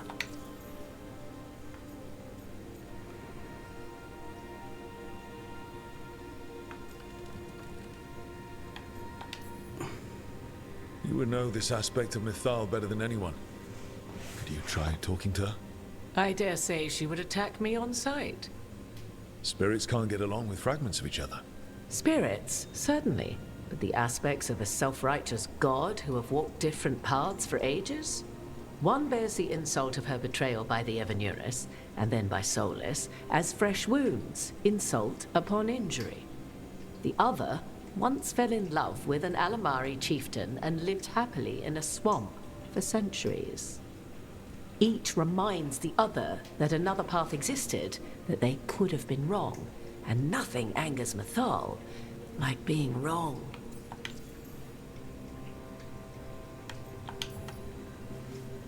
You would know this aspect of Mythal better than anyone. Could you try talking to her? I dare say she would attack me on sight. Spirits can't get along with fragments of each other. Spirits, certainly. But the aspects of a self-righteous god who have walked different paths for ages? One bears the insult of her betrayal by the Evanurus, and then by Solus, as fresh wounds, insult upon injury. The other once fell in love with an Alamari chieftain and lived happily in a swamp for centuries. Each reminds the other that another path existed, that they could have been wrong, and nothing angers Mythal like being wrong.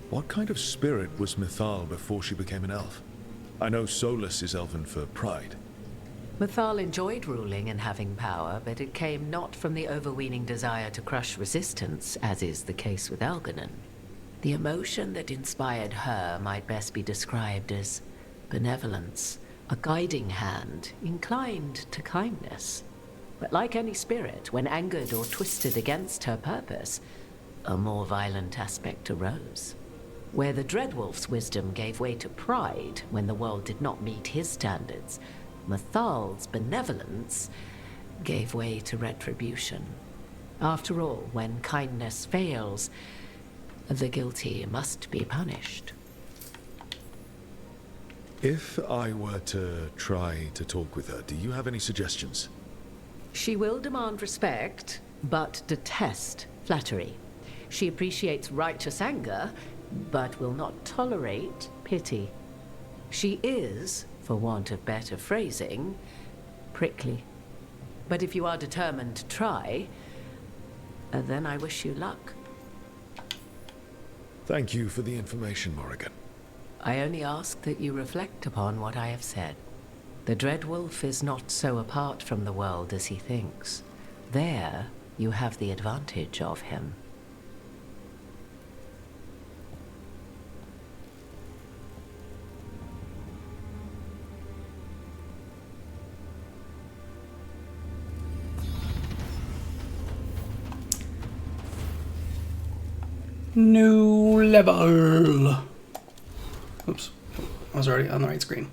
What kind of spirit was Mythal before she became an elf? I know Solus is elven for pride. Mythal enjoyed ruling and having power, but it came not from the overweening desire to crush resistance, as is the case with Elganon. The emotion that inspired her might best be described as benevolence, a guiding hand, inclined to kindness. But like any spirit, when angered or twisted against her purpose, a more violent aspect arose. Where the Dreadwolf's wisdom gave way to pride when the world did not meet his standards, Mythal's benevolence gave way to retribution. After all, when kindness fails, the guilty must be punished. If I were to try to talk with her, do you have any suggestions? She will demand respect, but detest flattery. She appreciates righteous anger, but will not tolerate pity. She is, for want of better phrasing, prickly. But if you are determined to try, then I wish you luck. Thank you for the information, Morrigan. I only ask that you reflect upon what I have said. The Dreadwolf is not so apart from the world as he thinks. There, you have the advantage of him. New level. Oops, I was already on the right screen.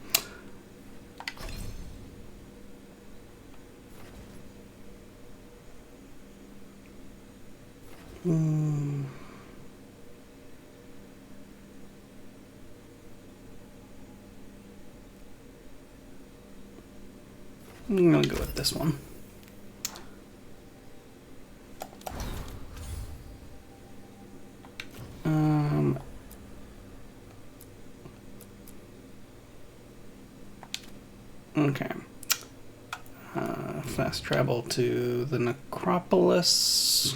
I'm gonna go with this one. Okay. Fast travel to the necropolis.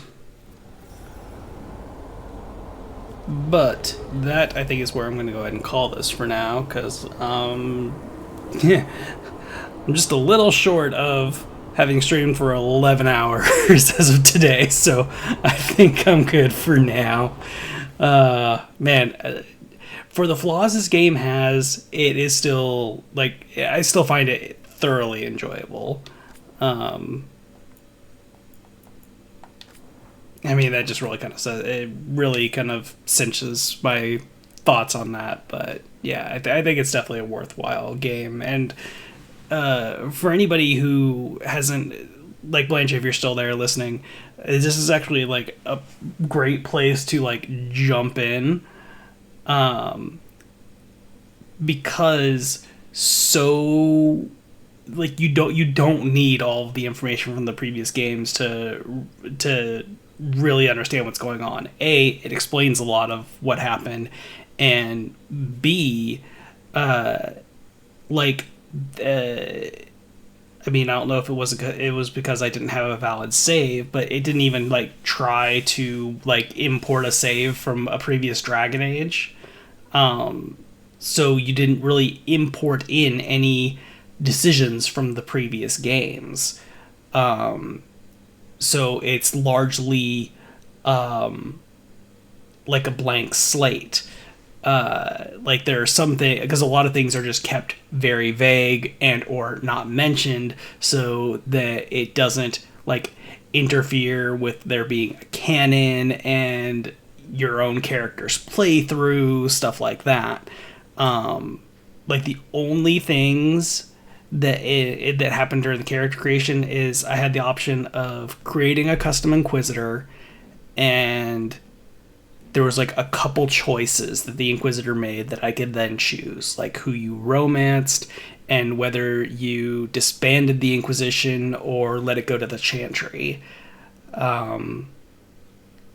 But that, I think, is where I'm going to go ahead and call this for now, because yeah, I'm just a little short of having streamed for 11 hours as of today, so I think I'm good for now. Man, for the flaws this game has, it is still, like, I still find it thoroughly enjoyable. I mean, that just really kind of says, it really kind of cinches my thoughts on that. But yeah, I think it's definitely a worthwhile game. And for anybody who hasn't, like Blanche, if you're still there listening, this is actually like a great place to like jump in, because so like you don't need all of the information from the previous games to really understand what's going on. A, it explains a lot of what happened, and B, I mean, I don't know if it was because I didn't have a valid save, but it didn't even like try to like import a save from a previous Dragon Age. So you didn't really import in any decisions from the previous games. So it's largely like a blank slate. Like there are some things, because a lot of things are just kept very vague and or not mentioned, so that it doesn't like interfere with there being a canon and your own character's playthrough, stuff like that. Like the only things that that happened during the character creation is I had the option of creating a custom Inquisitor, and there was like a couple choices that the Inquisitor made that I could then choose, like who you romanced and whether you disbanded the Inquisition or let it go to the Chantry.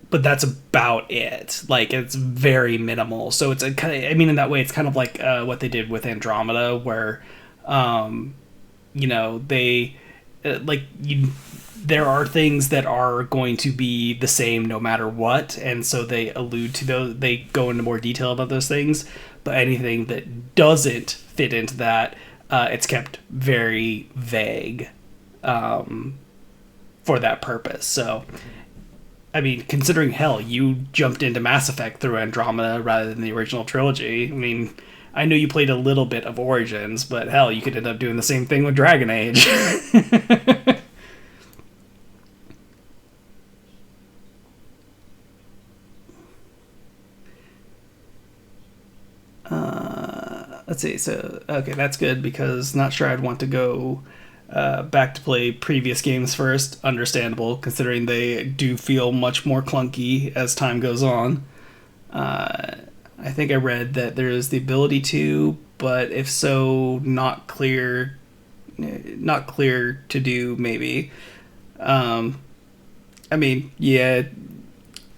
But that's about it. Like, it's very minimal. So it's a kind of, I mean, in that way, it's kind of like what they did with Andromeda, where, you know, they, there are things that are going to be the same no matter what, and so they allude to those, they go into more detail about those things, but anything that doesn't fit into that, it's kept very vague for that purpose. So, I mean, considering, hell, you jumped into Mass Effect through Andromeda rather than the original trilogy. I mean, I know you played a little bit of Origins, but hell, you could end up doing the same thing with Dragon Age. Let's see, so, okay, that's good, because not sure I'd want to go back to play previous games first. Understandable, considering they do feel much more clunky as time goes on. I think I read that there is the ability to, but if so, not clear to do, maybe. I mean, yeah,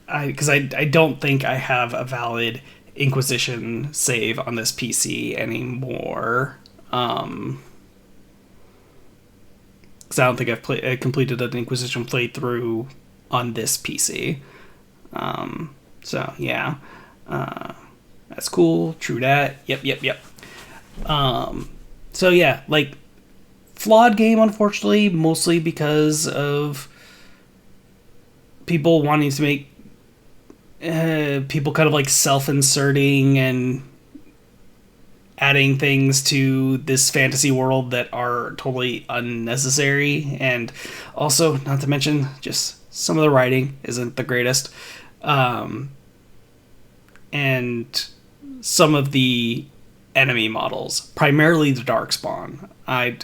because I don't think I have a valid Inquisition save on this PC anymore. Because I don't think I've completed an Inquisition playthrough on this PC. So yeah, that's cool. True that. Yep. So yeah, like, flawed game, unfortunately, mostly because of people wanting to make people kind of like self-inserting and adding things to this fantasy world that are totally unnecessary, and also, not to mention, just some of the writing isn't the greatest, and some of the enemy models, primarily the Darkspawn, I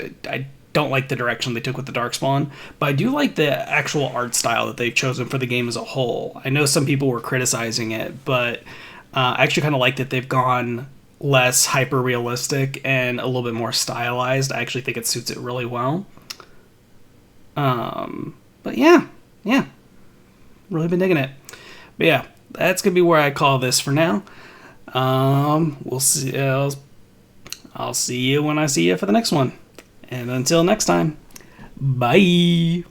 don't like the direction they took with the Darkspawn, but I do like the actual art style that they've chosen for the game as a whole. I know some people were criticizing it, but I actually kind of like that they've gone less hyper-realistic and a little bit more stylized. I actually think it suits it really well. But yeah, really been digging it. But yeah, that's gonna be where I call this for now. We'll see. I'll see you when I see you for the next one. And until next time, bye.